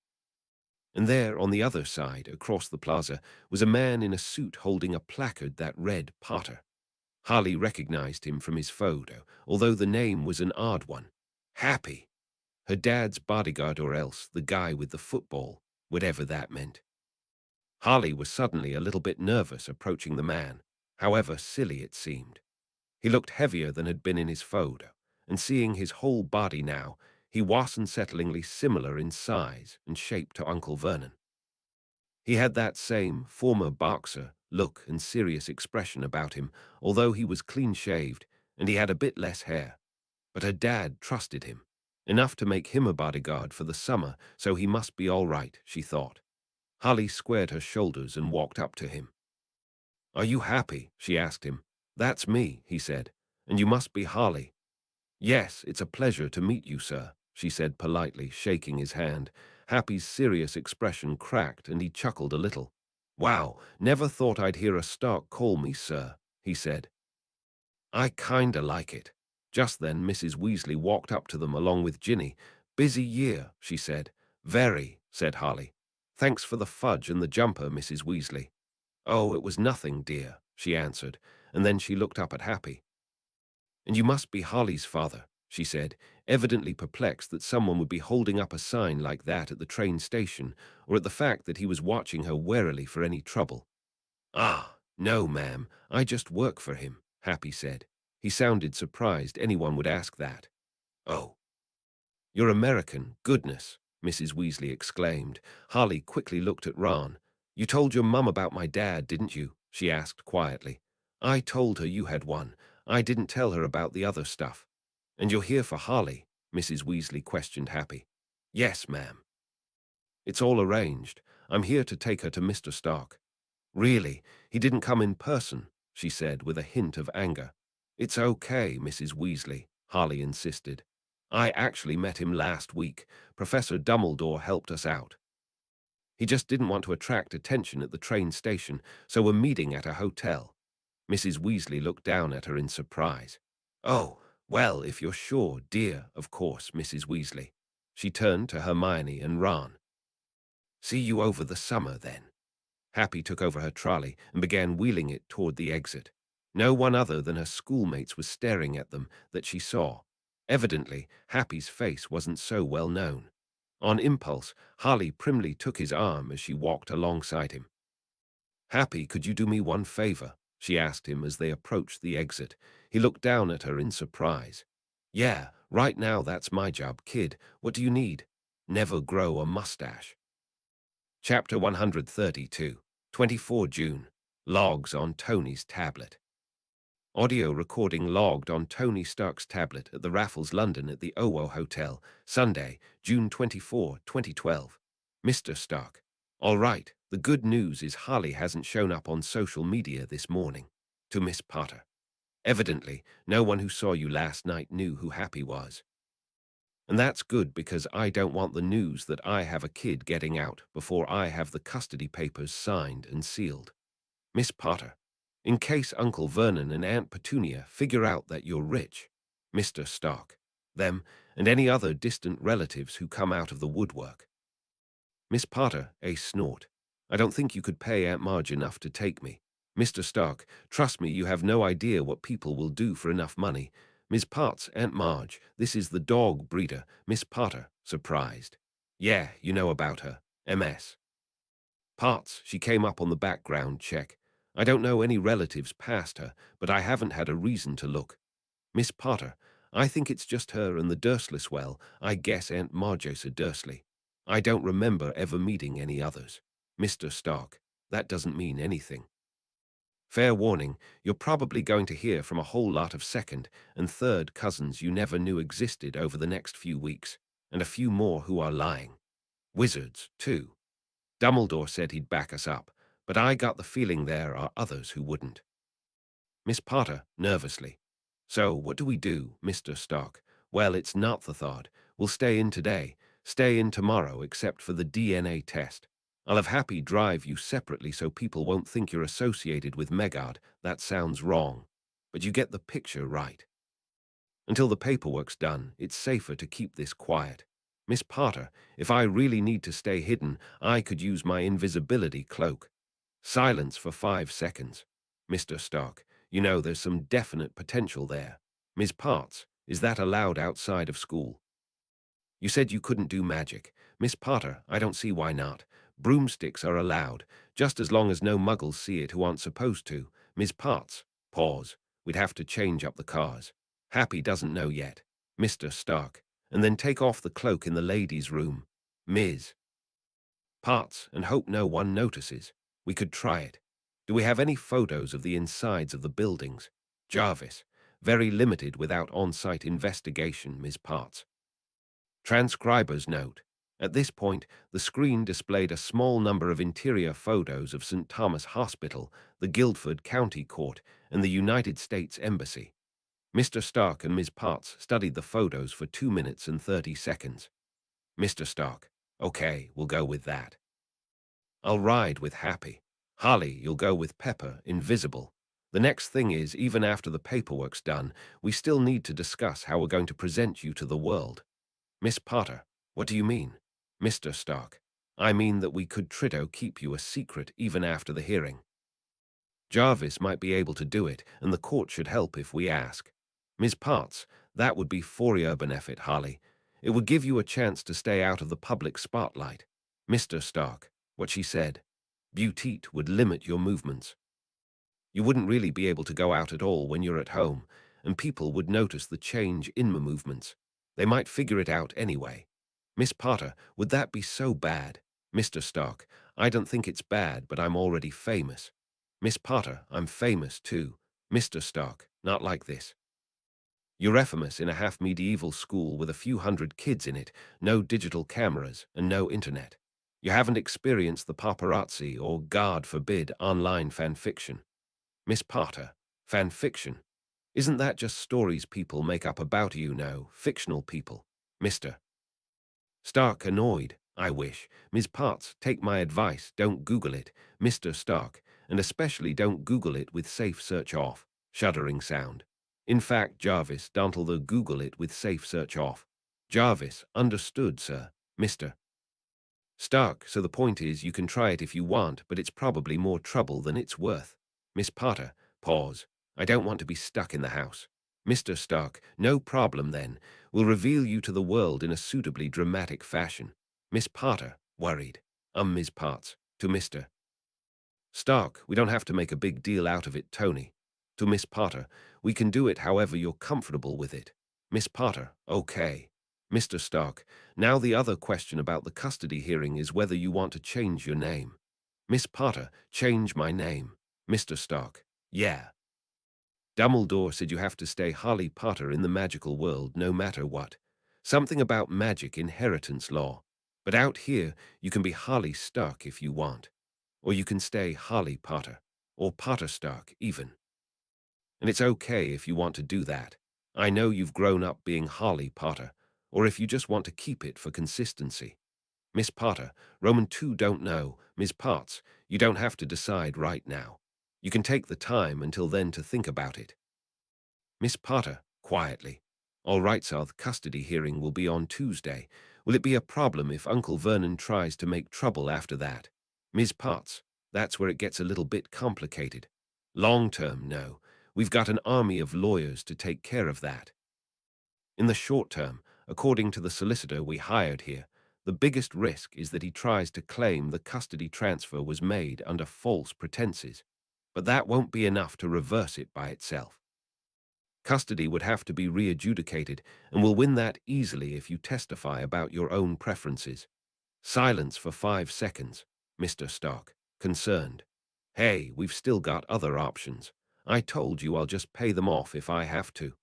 And there, on the other side, across the plaza, was a man in a suit holding a placard that read Potter. Harley recognized him from his photo, although the name was an odd one. Happy. Her dad's bodyguard, or else the guy with the football, whatever that meant. Harley was suddenly a little bit nervous approaching the man, however silly it seemed. He looked heavier than had been in his photo, and seeing his whole body now, he wasn't settlingly similar in size and shape to Uncle Vernon. He had that same former boxer look and serious expression about him, although he was clean-shaved and he had a bit less hair. But her dad trusted him, enough to make him a bodyguard for the summer, so he must be all right, she thought. Holly squared her shoulders and walked up to him. "Are you happy?" she asked him. "That's me," he said, "and you must be Harley." "Yes, it's a pleasure to meet you, sir," she said politely, shaking his hand. Happy's serious expression cracked, and he chuckled a little. "Wow, never thought I'd hear a Stark call me sir," he said. "I kinda like it." Just then Mrs. Weasley walked up to them along with Ginny. "Busy year," she said. "Very," said Harley. "Thanks for the fudge and the jumper, Mrs. Weasley." "Oh, it was nothing, dear," she answered, and then she looked up at Happy. "And you must be Harley's father," she said, evidently perplexed that someone would be holding up a sign like that at the train station, or at the fact that he was watching her warily for any trouble. "Ah, no, ma'am, I just work for him," Happy said. He sounded surprised anyone would ask that. "Oh, you're American, goodness," Mrs. Weasley exclaimed. Harley quickly looked at Ron. "You told your mum about my dad, didn't you?" she asked quietly. "I told her you had one. I didn't tell her about the other stuff." "And you're here for Harley?" Mrs. Weasley questioned Happy. "Yes, ma'am." "It's all arranged. I'm here to take her to Mr. Stark." "Really? He didn't come in person?" she said with a hint of anger. "It's okay, Mrs. Weasley," Harley insisted. "I actually met him last week. Professor Dumbledore helped us out. He just didn't want to attract attention at the train station, so we're meeting at a hotel." Mrs. Weasley looked down at her in surprise. "Oh, well, if you're sure, dear, of course, Mrs. Weasley." She turned to Hermione and Ron. "See you over the summer, then." Happy took over her trolley and began wheeling it toward the exit. No one other than her schoolmates was staring at them that she saw. Evidently, Happy's face wasn't so well known. On impulse, Harley primly took his arm as she walked alongside him. Happy, could you do me one favor? She asked him as they approached the exit. He looked down at her in surprise. Yeah, right now that's my job, kid. What do you need? Never grow a mustache. Chapter 132, 24 June. Logs on Tony's tablet. Audio recording logged on Tony Stark's tablet at the Raffles London at the Owo Hotel, Sunday, June 24, 2012. Mr. Stark. All right, the good news is Harley hasn't shown up on social media this morning. To Miss Potter. Evidently, no one who saw you last night knew who Happy was. And that's good because I don't want the news that I have a kid getting out before I have the custody papers signed and sealed. Miss Potter, in case Uncle Vernon and Aunt Petunia figure out that you're rich. Mr. Stark, them, and any other distant relatives who come out of the woodwork. Miss Potter, a snort. I don't think you could pay Aunt Marge enough to take me. Mr. Stark, trust me, you have no idea what people will do for enough money. Miss Potts, Aunt Marge, this is the dog breeder. Miss Potter, surprised. Yeah, you know about her. MS. Potts, she came up on the background check. I don't know any relatives past her, but I haven't had a reason to look. Miss Potter, I think it's just her and the Dursleys. Well, I guess Aunt Marjosa Dursley. I don't remember ever meeting any others. Mr. Stark, that doesn't mean anything. Fair warning, you're probably going to hear from a whole lot of second and third cousins you never knew existed over the next few weeks, and a few more who are lying. Wizards, too. Dumbledore said he'd back us up, but I got the feeling there are others who wouldn't. Miss Potter, nervously. So, what do we do, Mr. Stark? Well, it's not the thought. We'll stay in today, stay in tomorrow, except for the DNA test. I'll have Happy drive you separately so people won't think you're associated with Megard. That sounds wrong. But you get the picture, right? Until the paperwork's done, it's safer to keep this quiet. Miss Potter, if I really need to stay hidden, I could use my invisibility cloak. Silence for 5 seconds. Mr. Stark, you know there's some definite potential there. Ms. Potts, is that allowed outside of school? You said you couldn't do magic. Miss Potter, I don't see why not. Broomsticks are allowed, just as long as no muggles see it who aren't supposed to. Ms. Potts, pause. We'd have to change up the cars. Happy doesn't know yet. Mr. Stark, and then take off the cloak in the ladies' room. Ms. Potts, and hope no one notices. We could try it. Do we have any photos of the insides of the buildings? Jarvis, very limited without on-site investigation, Ms. Potts. Transcriber's note. At this point, the screen displayed a small number of interior photos of St. Thomas Hospital, the Guildford County Court, and the United States Embassy. Mr. Stark and Ms. Potts studied the photos for 2 minutes and 30 seconds. Mr. Stark, okay, we'll go with that. I'll ride with Happy. Holly, you'll go with Pepper, invisible. The next thing is, even after the paperwork's done, we still need to discuss how we're going to present you to the world. Miss Potter, what do you mean? Mr. Stark, I mean that we could keep you a secret even after the hearing. Jarvis might be able to do it, and the court should help if we ask. Ms. Potts, that would be for your benefit, Holly. It would give you a chance to stay out of the public spotlight. Mr. Stark, what she said. Buteet would limit your movements. You wouldn't really be able to go out at all when you're at home, and people would notice the change in my movements. They might figure it out anyway. Miss Potter, would that be so bad? Mr. Stark, I don't think it's bad, but I'm already famous. Miss Potter, I'm famous too. Mr. Stark, not like this. You're infamous in a half-medieval school with a few hundred kids in it, no digital cameras, and no internet. You haven't experienced the paparazzi or, God forbid, online fanfiction. Miss Potter, fanfiction. Isn't that just stories people make up about you, no, fictional people? Mr. Stark, annoyed. I wish. Ms. Potts, take my advice, don't Google it. Mr. Stark, and especially don't Google it with safe search off. Shuddering sound. In fact, Jarvis, don't Google it with safe search off. Jarvis, understood, sir. Mr. Stark, so the point is you can try it if you want, but it's probably more trouble than it's worth. Miss Potter, pause. I don't want to be stuck in the house. Mr. Stark, no problem then. We'll reveal you to the world in a suitably dramatic fashion. Miss Potter, worried. Ms. Potts, to Mr. Stark, we don't have to make a big deal out of it, Tony. To Miss Potter, we can do it however you're comfortable with it. Miss Potter, okay. Mr. Stark, now the other question about the custody hearing is whether you want to change your name. Miss Potter, change my name. Mr. Stark, yeah. Dumbledore said you have to stay Harley Potter in the magical world no matter what. Something about magic inheritance law. But out here, you can be Harley Stark if you want. Or you can stay Harley Potter. Or Potter Stark, even. And it's okay if you want to do that. I know you've grown up being Harley Potter. Or if you just want to keep it for consistency. Miss Potter, Roman 2 don't know. Ms. Potts, you don't have to decide right now. You can take the time until then to think about it. Miss Potter, quietly. All right, sir, the custody hearing will be on Tuesday. Will it be a problem if Uncle Vernon tries to make trouble after that? Ms. Potts, that's where it gets a little bit complicated. Long term, no. We've got an army of lawyers to take care of that. In the short term, according to the solicitor we hired here, the biggest risk is that he tries to claim the custody transfer was made under false pretenses. But that won't be enough to reverse it by itself. Custody would have to be re-adjudicated, and will win that easily if you testify about your own preferences. Silence for 5 seconds, Mr. Stark, concerned. Hey, we've still got other options. I told you I'll just pay them off if I have to.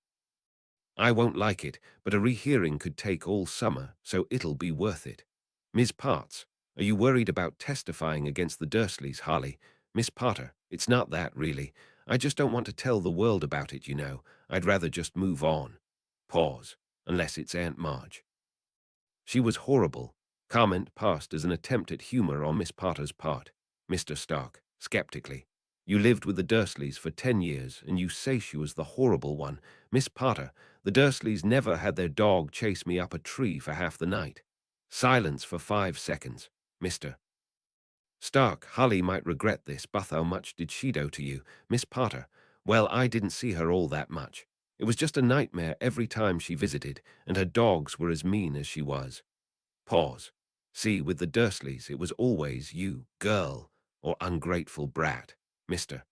I won't like it, but a rehearing could take all summer, so it'll be worth it. Ms. Potts, are you worried about testifying against the Dursleys, Harley? Miss Potter, it's not that, really. I just don't want to tell the world about it, you know. I'd rather just move on. Pause. Unless it's Aunt Marge. She was horrible. Comment passed as an attempt at humor on Miss Potter's part. Mr. Stark, skeptically. You lived with the Dursleys for 10 years, and you say she was the horrible one. Miss Potter, the Dursleys never had their dog chase me up a tree for half the night. Silence for 5 seconds. Mr. Stark, Holly might regret this, but how much did she do to you? Miss Potter, well, I didn't see her all that much. It was just a nightmare every time she visited, and her dogs were as mean as she was. Pause. See, with the Dursleys, it was always you, girl, or ungrateful brat. Mr.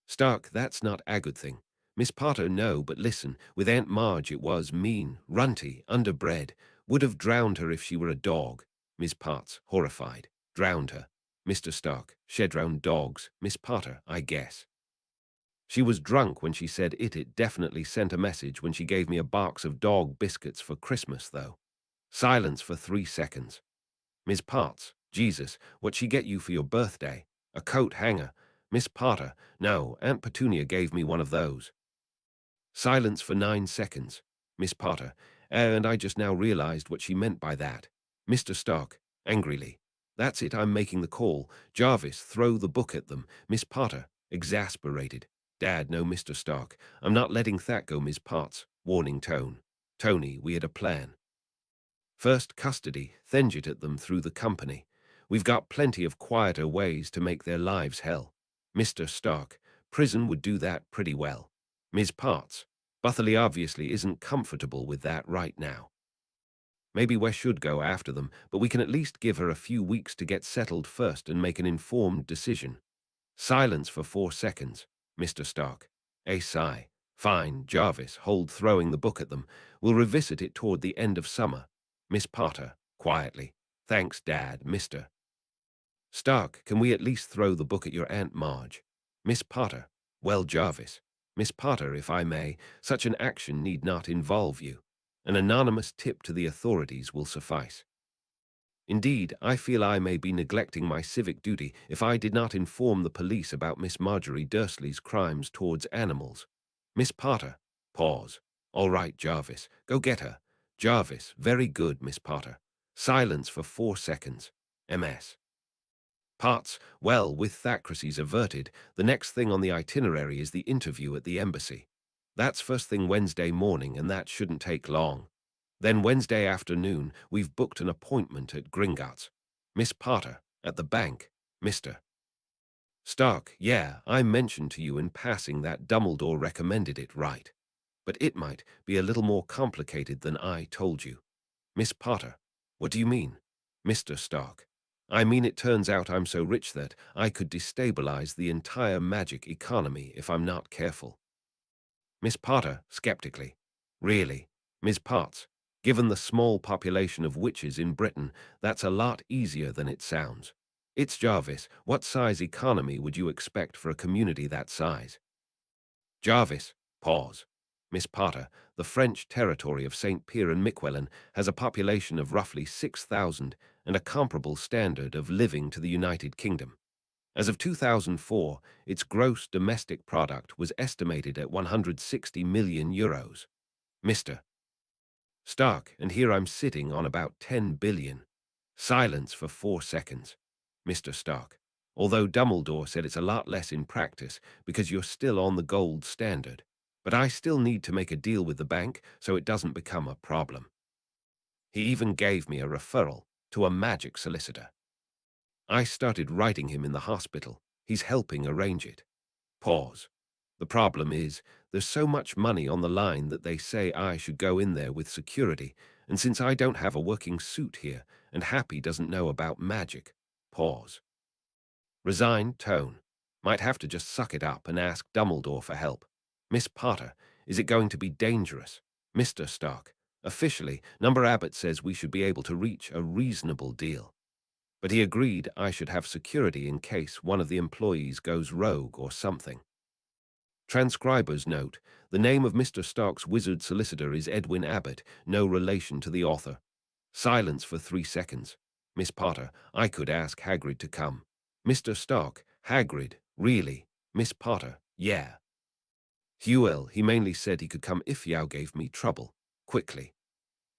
Stark, that's not a good thing. Miss Potter, no, but listen, with Aunt Marge it was mean, runty, underbred, would have drowned her if she were a dog. Miss Potts, horrified, drowned her. Mr. Stark, shed drowned dogs. Miss Potter, I guess. She was drunk when she said it definitely sent a message when she gave me a box of dog biscuits for Christmas, though. Silence for 3 seconds. Miss Potts, Jesus, what'd she get you for your birthday? A coat hanger. Miss Potter, no, Aunt Petunia gave me one of those. Silence for 9 seconds. Miss Potter, and I just now realized what she meant by that. Mr. Stark, angrily. That's it, I'm making the call. Jarvis, throw the book at them. Miss Potter, exasperated. Dad, no, Mr. Stark. I'm not letting that go, Miss Potts. Warning tone. Tony, we had a plan. First custody, then jet at them through the company. We've got plenty of quieter ways to make their lives hell. Mr. Stark, prison would do that pretty well. Ms. Potts, Butterly obviously isn't comfortable with that right now. Maybe we should go after them, but we can at least give her a few weeks to get settled first and make an informed decision. Silence for 4 seconds. Mr. Stark. A sigh. Fine, Jarvis, hold throwing the book at them. We'll revisit it toward the end of summer. Miss Potter, quietly. Thanks, Dad, Mr. Stark, can we at least throw the book at your Aunt Marge? Miss Potter, well, Jarvis. Miss Potter, if I may, such an action need not involve you. An anonymous tip to the authorities will suffice. Indeed, I feel I may be neglecting my civic duty if I did not inform the police about Miss Marjorie Dursley's crimes towards animals. Miss Potter, pause. All right, Jarvis, go get her. Jarvis, very good, Miss Potter. Silence for 4 seconds. MS. Potts, well, with Thackrassy's averted, the next thing on the itinerary is the interview at the embassy. That's first thing Wednesday morning, and that shouldn't take long. Then Wednesday afternoon, we've booked an appointment at Gringotts. Miss Potter, at the bank. Mr. Stark, yeah, I mentioned to you in passing that Dumbledore recommended it, right? But it might be a little more complicated than I told you. Miss Potter, what do you mean? Mr. Stark, I mean, it turns out I'm so rich that I could destabilize the entire magic economy if I'm not careful. Miss Potter, skeptically. Really, Miss Potts, given the small population of witches in Britain, that's a lot easier than it sounds. It's Jarvis. What size economy would you expect for a community that size? Jarvis, pause. Miss Potter, the French territory of St. Pierre and Miquelon has a population of roughly 6,000 and a comparable standard of living to the United Kingdom. As of 2004, its gross domestic product was estimated at 160 million euros. Mr. Stark, and here I'm sitting on about 10 billion. Silence for 4 seconds. Mr. Stark, although Dumbledore said it's a lot less in practice because you're still on the gold standard, but I still need to make a deal with the bank so it doesn't become a problem. He even gave me a referral to a magic solicitor. I started writing him in the hospital. He's helping arrange it. Pause. The problem is, there's so much money on the line that they say I should go in there with security, and since I don't have a working suit here, and Happy doesn't know about magic. Pause. Resigned tone. Might have to just suck it up and ask Dumbledore for help. Miss Potter, is it going to be dangerous? Mr. Stark, officially, Number Abbott says we should be able to reach a reasonable deal. But he agreed I should have security in case one of the employees goes rogue or something. Transcriber's note, the name of Mr. Stark's wizard solicitor is Edwin Abbott, no relation to the author. Silence for 3 seconds. Miss Potter, I could ask Hagrid to come. Mr. Stark, Hagrid, really? Miss Potter, yeah. Hewell, he mainly said he could come if Yao gave me trouble. Quickly.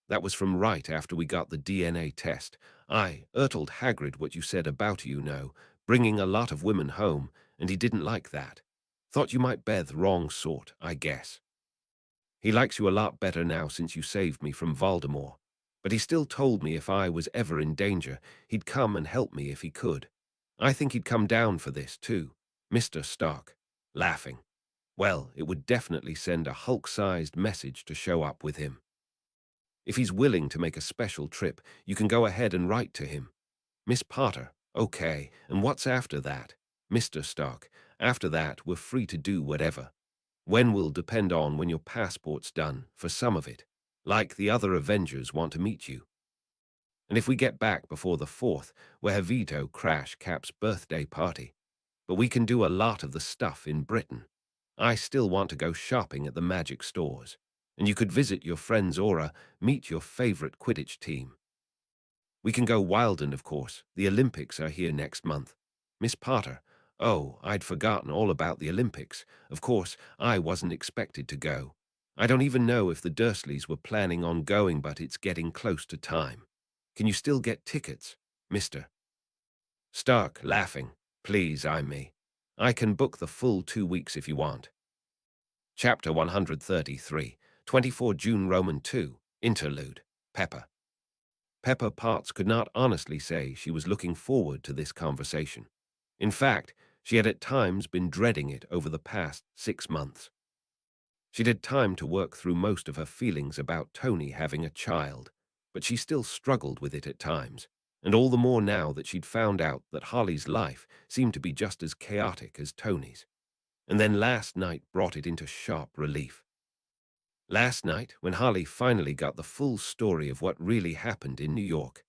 That was from right after we got the DNA test. Told Hagrid what you said about bringing a lot of women home, and he didn't like that. Thought you might bear the wrong sort, I guess. He likes you a lot better now since you saved me from Voldemort. But he still told me if I was ever in danger, he'd come and help me if he could. I think he'd come down for this, too. Mr. Stark, laughing. Well, it would definitely send a Hulk-sized message to show up with him. If he's willing to make a special trip, you can go ahead and write to him. Miss Potter, okay, and what's after that? Mr. Stark, after that, we're free to do whatever. When will depend on when your passport's done, for some of it. Like the other Avengers want to meet you. And if we get back before the 4th, we're Havito Crash Cap's birthday party. But we can do a lot of the stuff in Britain. I still want to go shopping at the magic stores. And you could visit your friend's aura, meet your favorite Quidditch team. We can go Wilden, of course. The Olympics are here next month. Miss Potter, oh, I'd forgotten all about the Olympics. Of course, I wasn't expected to go. I don't even know if the Dursleys were planning on going, but it's getting close to time. Can you still get tickets, Mr. Stark, laughing. Please, I'm me. I can book the full 2 weeks if you want. Chapter 133, 24 June Roman 2, Interlude, Pepper. Pepper Potts could not honestly say she was looking forward to this conversation. In fact, she had at times been dreading it over the past 6 months. She'd had time to work through most of her feelings about Tony having a child, but she still struggled with it at times, and all the more now that she'd found out that Holly's life seemed to be just as chaotic as Tony's. And then last night brought it into sharp relief. Last night, when Holly finally got the full story of what really happened in New York,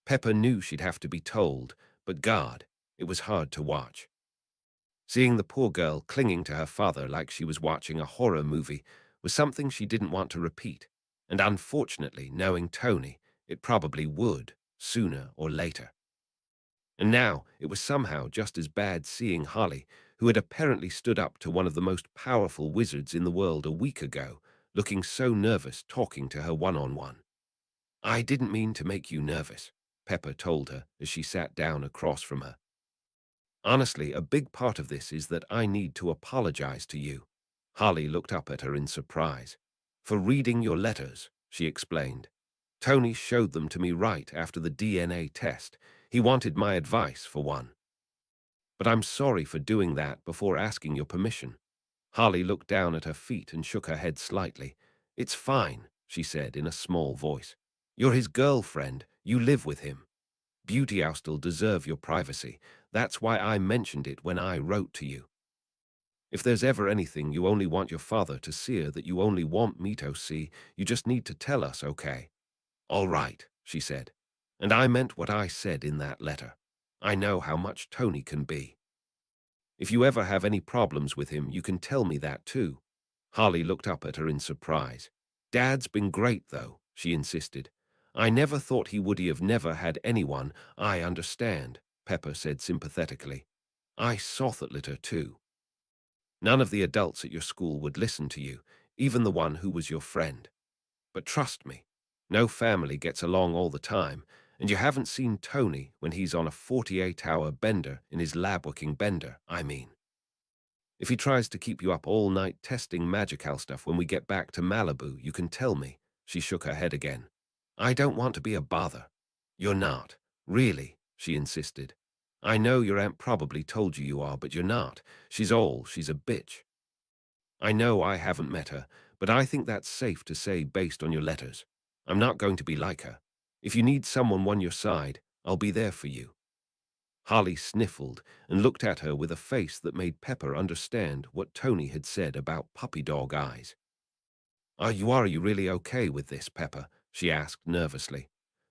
Pepper knew she'd have to be told, but God, it was hard to watch. Seeing the poor girl clinging to her father like she was watching a horror movie was something she didn't want to repeat, and unfortunately, knowing Tony, it probably would, sooner or later. And now it was somehow just as bad seeing Holly, who had apparently stood up to one of the most powerful wizards in the world a week ago, looking so nervous talking to her one-on-one. I didn't mean to make you nervous, Pepper told her as she sat down across from her. Honestly, a big part of this is that I need to apologize to you. Holly looked up at her in surprise. For reading your letters, she explained. Tony showed them to me right after the DNA test. He wanted my advice for one. But I'm sorry for doing that before asking your permission. Holly looked down at her feet and shook her head slightly. It's fine, she said in a small voice. You're his girlfriend. You live with him. Beauty Ous'll deserve your privacy. That's why I mentioned it when I wrote to you. If there's ever anything you only want your father to see or that you only want me to see, you just need to tell us, okay? All right, she said. And I meant what I said in that letter. I know how much Tony can be. If you ever have any problems with him, you can tell me that too. Harley looked up at her in surprise. Dad's been great, though, she insisted. I never thought he would have never had anyone. I understand, Pepper said sympathetically. I saw that letter too. None of the adults at your school would listen to you, even the one who was your friend. But trust me, no family gets along all the time, and you haven't seen Tony when he's on a 48-hour bender in his lab-working bender, I mean. If he tries to keep you up all night testing magical stuff when we get back to Malibu, you can tell me. She shook her head again. I don't want to be a bother. You're not. Really, she insisted. I know your aunt probably told you are, but you're not. She's a bitch. I know I haven't met her, but I think that's safe to say based on your letters. I'm not going to be like her. If you need someone on your side, I'll be there for you. Harley sniffled and looked at her with a face that made Pepper understand what Tony had said about puppy dog eyes. Are you really okay with this, Pepper? She asked nervously.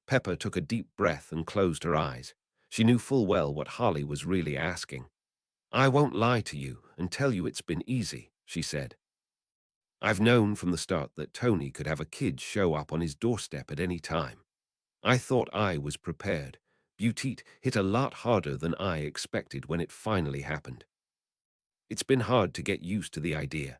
Pepper took a deep breath and closed her eyes. She knew full well what Harley was really asking. I won't lie to you and tell you it's been easy, she said. I've known from the start that Tony could have a kid show up on his doorstep at any time. I thought I was prepared. Butit hit a lot harder than I expected when it finally happened. It's been hard to get used to the idea.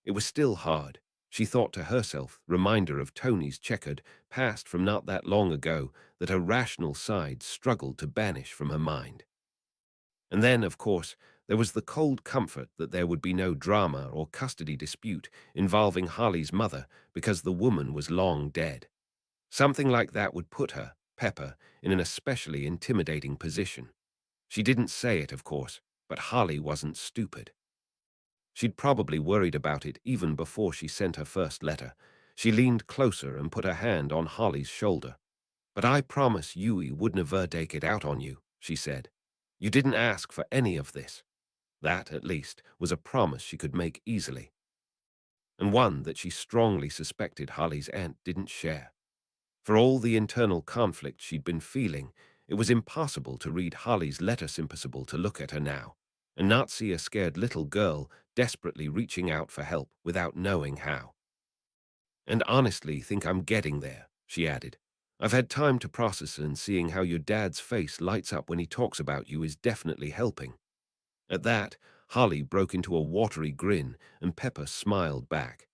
It was still hard, she thought to herself, reminder of Tony's checkered past from not that long ago that her rational side struggled to banish from her mind. And then, of course, there was the cold comfort that there would be no drama or custody dispute involving Harley's mother because the woman was long dead. Something like that would put her, Pepper, in an especially intimidating position. She didn't say it, of course, but Harley wasn't stupid. She'd probably worried about it even before she sent her first letter. She leaned closer and put her hand on Harley's shoulder. But I promise Yui would never take it out on you, she said. You didn't ask for any of this. That, at least, was a promise she could make easily, and one that she strongly suspected Harley's aunt didn't share. For all the internal conflict she'd been feeling, it was impossible to read Harley's letter impossible to look at her now, and not see a scared little girl desperately reaching out for help without knowing how. And honestly think I'm getting there, she added. I've had time to process and seeing how your dad's face lights up when he talks about you is definitely helping. At that, Harley broke into a watery grin, and Pepper smiled back.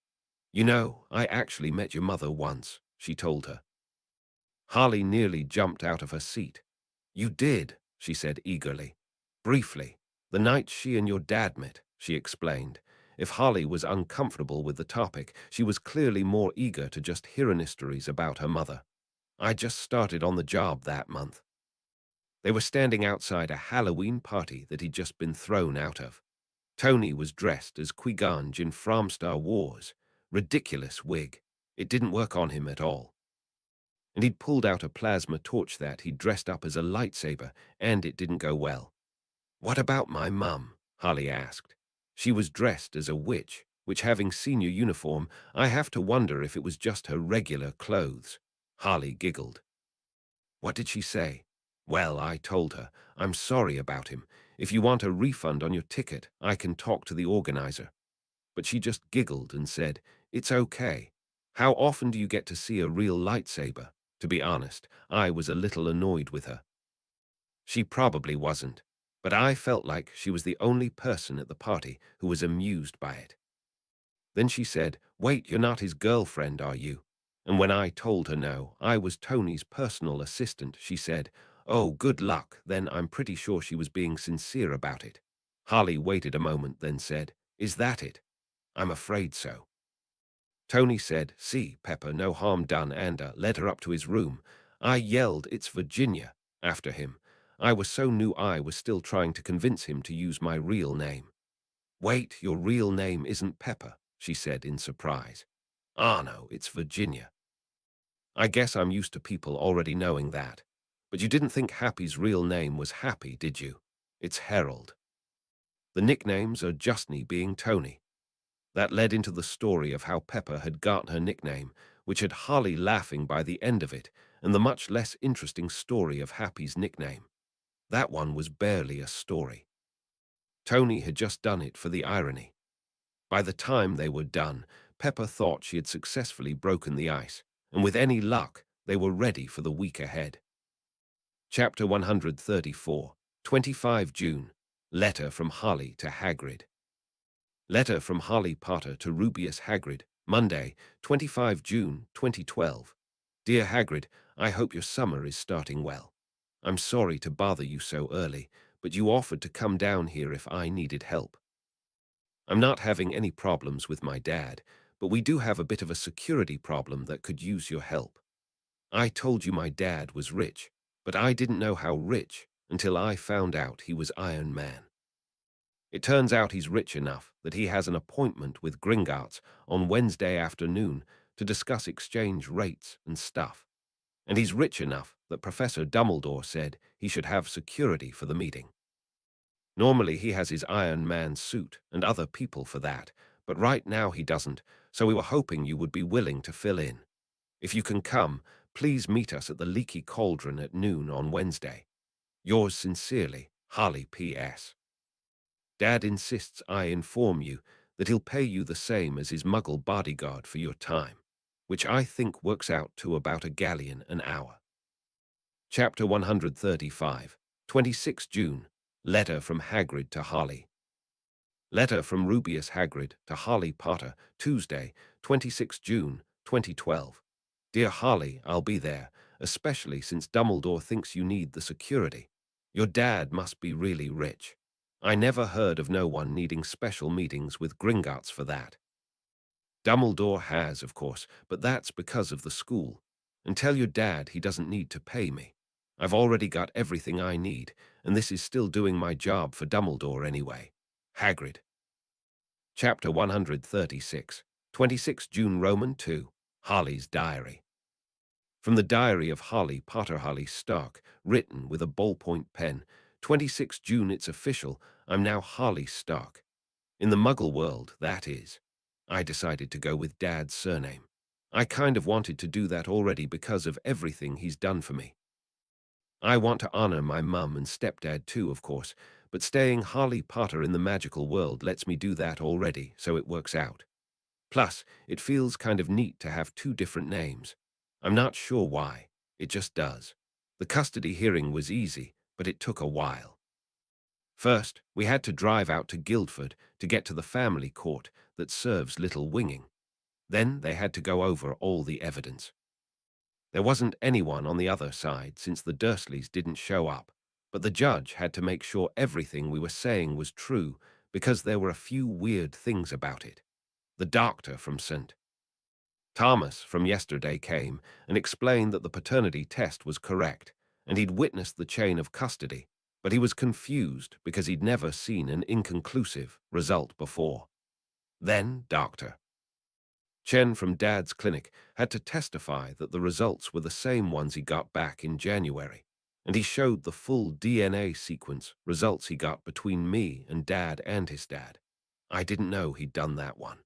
You know, I actually met your mother once, she told her. Harley nearly jumped out of her seat. You did, she said eagerly. Briefly, the night she and your dad met, she explained. If Harley was uncomfortable with the topic, she was clearly more eager to just hear stories about her mother. I just started on the job that month. They were standing outside a Halloween party that he'd just been thrown out of. Tony was dressed as Qui-Gon Jinn from Star Wars. Ridiculous wig. It didn't work on him at all. And he'd pulled out a plasma torch that he'd dressed up as a lightsaber, and it didn't go well. What about my mum? Harley asked. She was dressed as a witch, which having seen your uniform, I have to wonder if it was just her regular clothes. Harley giggled. What did she say? Well, I told her, I'm sorry about him. If you want a refund on your ticket, I can talk to the organizer. But she just giggled and said, it's okay. How often do you get to see a real lightsaber? To be honest, I was a little annoyed with her. She probably wasn't, but I felt like she was the only person at the party who was amused by it. Then she said, wait, you're not his girlfriend, are you? And when I told her no, I was Tony's personal assistant, she said, oh, good luck. Then I'm pretty sure she was being sincere about it. Harley waited a moment, then said, is that it? I'm afraid so. Tony said, see, Pepper, no harm done, and led her up to his room. I yelled, it's Virginia, after him. I was so new I was still trying to convince him to use my real name. Wait, your real name isn't Pepper, she said in surprise. Ah, no, it's Virginia. I guess I'm used to people already knowing that. But you didn't think Happy's real name was Happy, did you? It's Harold. The nicknames are Justney being Tony. That led into the story of how Pepper had got her nickname, which had Harley laughing by the end of it, and the much less interesting story of Happy's nickname. That one was barely a story. Tony had just done it for the irony. By the time they were done, Pepper thought she had successfully broken the ice, and with any luck, they were ready for the week ahead. Chapter 134, 25 June. Letter from Harley to Hagrid. Letter from Harley Potter to Rubeus Hagrid, Monday, 25 June 2012. Dear Hagrid, I hope your summer is starting well. I'm sorry to bother you so early, but you offered to come down here if I needed help. I'm not having any problems with my dad, but we do have a bit of a security problem that could use your help. I told you my dad was rich, but I didn't know how rich until I found out he was Iron Man. It turns out he's rich enough that he has an appointment with Gringotts on Wednesday afternoon to discuss exchange rates and stuff. And he's rich enough that Professor Dumbledore said he should have security for the meeting. Normally he has his Iron Man suit and other people for that, but right now he doesn't, so we were hoping you would be willing to fill in. If you can come, please meet us at the Leaky Cauldron at noon on Wednesday. Yours sincerely, Harley P.S. Dad insists I inform you that he'll pay you the same as his Muggle bodyguard for your time, which I think works out to about a galleon an hour. Chapter 135, 26 June. Letter from Hagrid to Harley. Letter from Rubeus Hagrid to Harley Potter, Tuesday, 26 June, 2012. Dear Harley, I'll be there, especially since Dumbledore thinks you need the security. Your dad must be really rich. I never heard of no one needing special meetings with Gringotts for that. Dumbledore has, of course, but that's because of the school. And tell your dad he doesn't need to pay me. I've already got everything I need, and this is still doing my job for Dumbledore anyway. Hagrid. Chapter 136, 26 June Roman 2, Harley's Diary. From the Diary of Harley Potter Harley Stark, written with a ballpoint pen, 26 June it's official, I'm now Harley Stark. In the Muggle world, that is. I decided to go with Dad's surname. I kind of wanted to do that already because of everything he's done for me. I want to honor my mum and stepdad too, of course, but staying Harley Potter in the magical world lets me do that already, so it works out. Plus, it feels kind of neat to have two different names. I'm not sure why. It just does. The custody hearing was easy, but it took a while. First, we had to drive out to Guildford to get to the family court that serves Little Winging. Then they had to go over all the evidence. There wasn't anyone on the other side since the Dursleys didn't show up, but the judge had to make sure everything we were saying was true because there were a few weird things about it. The doctor from St. Thomas from yesterday came and explained that the paternity test was correct, and he'd witnessed the chain of custody, but he was confused because he'd never seen an inconclusive result before. Then Dr. Chen from Dad's clinic had to testify that the results were the same ones he got back in January, and he showed the full DNA sequence results he got between me and Dad and his dad. I didn't know he'd done that one.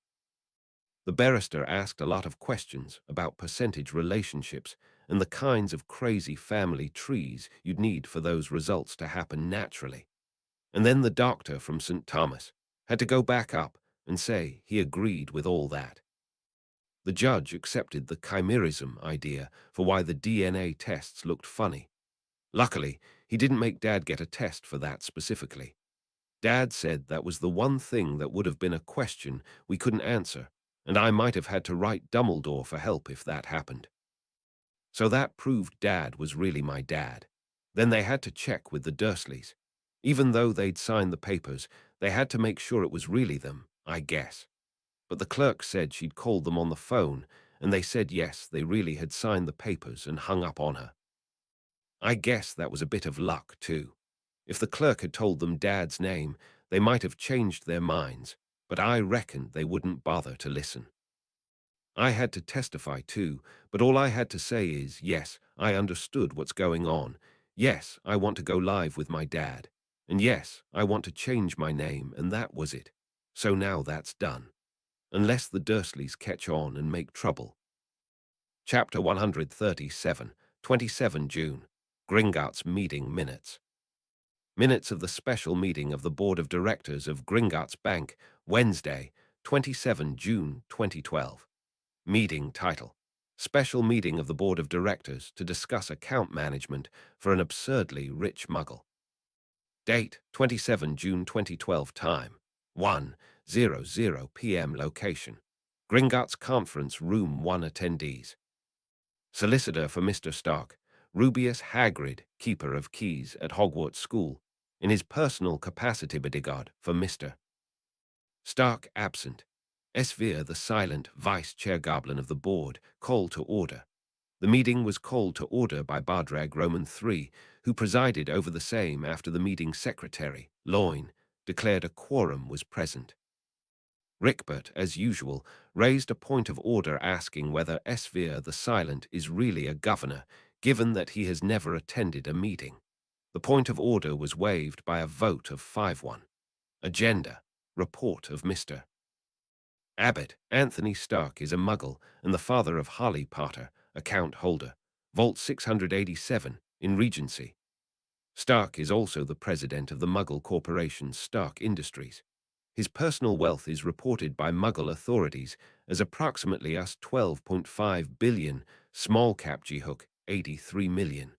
The barrister asked a lot of questions about percentage relationships and the kinds of crazy family trees you'd need for those results to happen naturally. And then the doctor from St. Thomas had to go back up and say he agreed with all that. The judge accepted the chimerism idea for why the DNA tests looked funny. Luckily, he didn't make Dad get a test for that specifically. Dad said that was the one thing that would have been a question we couldn't answer, and I might have had to write Dumbledore for help if that happened. So that proved Dad was really my dad. Then they had to check with the Dursleys. Even though they'd signed the papers, they had to make sure it was really them, I guess. But the clerk said she'd called them on the phone, and they said yes, they really had signed the papers and hung up on her. I guess that was a bit of luck, too. If the clerk had told them Dad's name, they might have changed their minds, but I reckoned they wouldn't bother to listen. I had to testify, too, but all I had to say is, yes, I understood what's going on. Yes, I want to go live with my dad. And yes, I want to change my name, and that was it. So now that's done. Unless the Dursleys catch on and make trouble. Chapter 137, 27 June. Gringotts Meeting Minutes. Minutes of the special meeting of the Board of Directors of Gringotts Bank, Wednesday, 27 June 2012. Meeting title: Special Meeting of the Board of Directors to discuss account management for an absurdly rich muggle. Date: 27 June 2012. Time: 1:00 p.m. Location: Gringotts Conference Room 1. Attendees: Solicitor for Mr. Stark, Rubius Hagrid, Keeper of Keys at Hogwarts School, in his personal capacity bodyguard for Mr. Stark absent. Svir, the silent vice-chair goblin of the board, called to order. The meeting was called to order by Bardrag Roman III, who presided over the same after the meeting secretary, Loin, declared a quorum was present. Rickbert, as usual, raised a point of order asking whether Svir the Silent is really a governor, given that he has never attended a meeting. The point of order was waived by a vote of 5-1. Agenda: Report of Mr. Abbot Anthony Stark is a muggle and the father of Harley Potter, account holder, Vault 687, in Regency. Stark is also the president of the Muggle corporation Stark Industries. His personal wealth is reported by Muggle authorities as approximately US 12.5 billion, small cap G-Hook 83 million.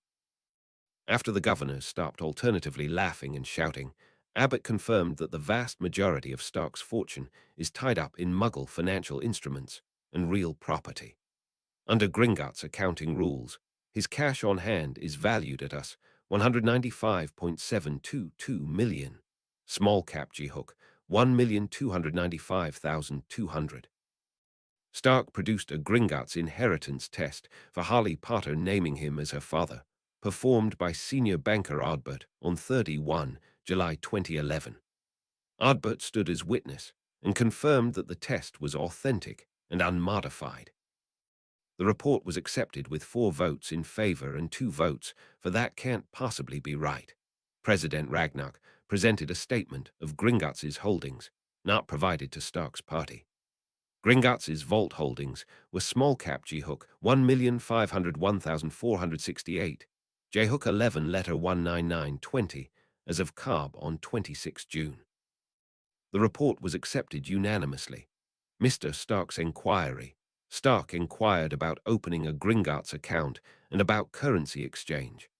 After the governors stopped alternatively laughing and shouting, Abbott confirmed that the vast majority of Stark's fortune is tied up in Muggle financial instruments and real property. Under Gringotts accounting rules, his cash on hand is valued at US 195.722 million, small cap G-Hook 1,295,200. Stark produced a Gringotts inheritance test for Harley Potter, naming him as her father, performed by senior banker Ardbert on 31 July 2011. Ardbert stood as witness and confirmed that the test was authentic and unmodified. The report was accepted with 4 votes in favor and 2 votes for that can't possibly be right. President Ragnarok presented a statement of Gringotts' holdings, not provided to Stark's party. Gringotts' vault holdings were small cap G-Hook 1,501,468, J-Hook 11 letter 19920, as of Cobb on 26 June. The report was accepted unanimously. Mr. Stark's inquiry. Stark inquired about opening a Gringotts account and about currency exchange.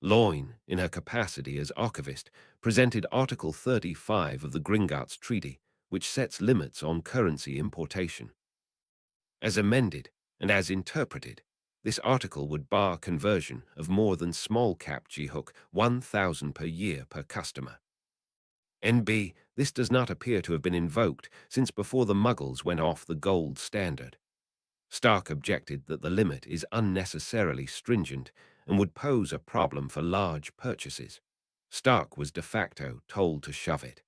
Loin, in her capacity as archivist, presented Article 35 of the Gringotts Treaty, which sets limits on currency importation. As amended and as interpreted, this article would bar conversion of more than small cap G-Hook 1,000 per year per customer. NB, this does not appear to have been invoked since before the Muggles went off the gold standard. Stark objected that the limit is unnecessarily stringent and would pose a problem for large purchases. Stark was de facto told to shove it.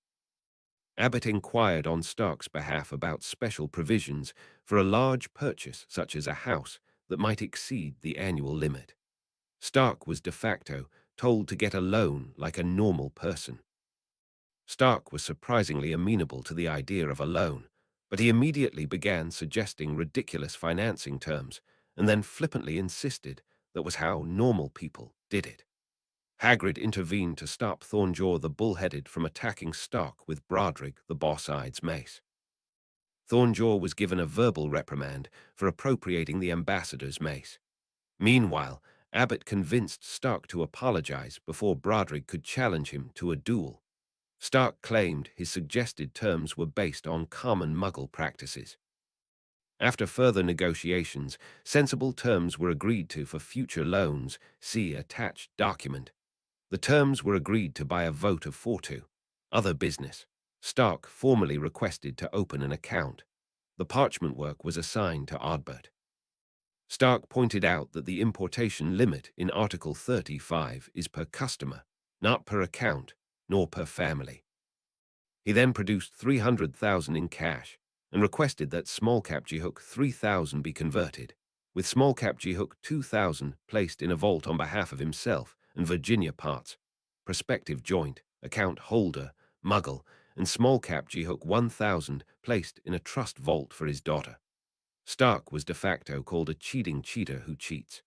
Abbott inquired on Stark's behalf about special provisions for a large purchase such as a house that might exceed the annual limit. Stark was de facto told to get a loan like a normal person. Stark was surprisingly amenable to the idea of a loan, but he immediately began suggesting ridiculous financing terms and then flippantly insisted that was how normal people did it. Hagrid intervened to stop Thornjaw the Bullheaded from attacking Stark with Broderick the Boss-Eyed's mace. Thornjaw was given a verbal reprimand for appropriating the ambassador's mace. Meanwhile, Abbott convinced Stark to apologize before Broderick could challenge him to a duel. Stark claimed his suggested terms were based on common Muggle practices. After further negotiations, sensible terms were agreed to for future loans, see attached document. The terms were agreed to by a vote of 4-2. Other business. Stark formally requested to open an account. The parchment work was assigned to Ardbert. Stark pointed out that the importation limit in Article 35 is per customer, not per account, nor per family. He then produced 300,000 in cash and requested that small cap G-Hook 3,000 be converted, with small cap G-Hook 2,000 placed in a vault on behalf of himself and Virginia parts, prospective joint, account holder, muggle, and small-cap G-Hook 1000 placed in a trust vault for his daughter. Stark was de facto called a cheating cheater who cheats.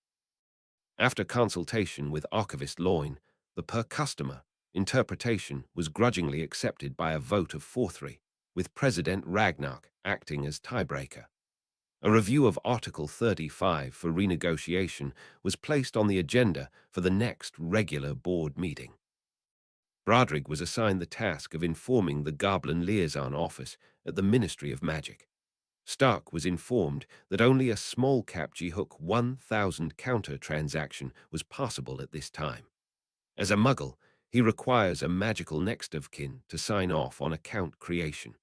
After consultation with archivist Loin, the per-customer interpretation was grudgingly accepted by a vote of 4-3, with President Ragnarok acting as tiebreaker. A review of Article 35 for renegotiation was placed on the agenda for the next regular board meeting. Broderick was assigned the task of informing the Goblin Liaison Office at the Ministry of Magic. Stark was informed that only a small-cap G-Hook 1000 counter transaction was possible at this time. As a muggle, he requires a magical next of kin to sign off on account creation.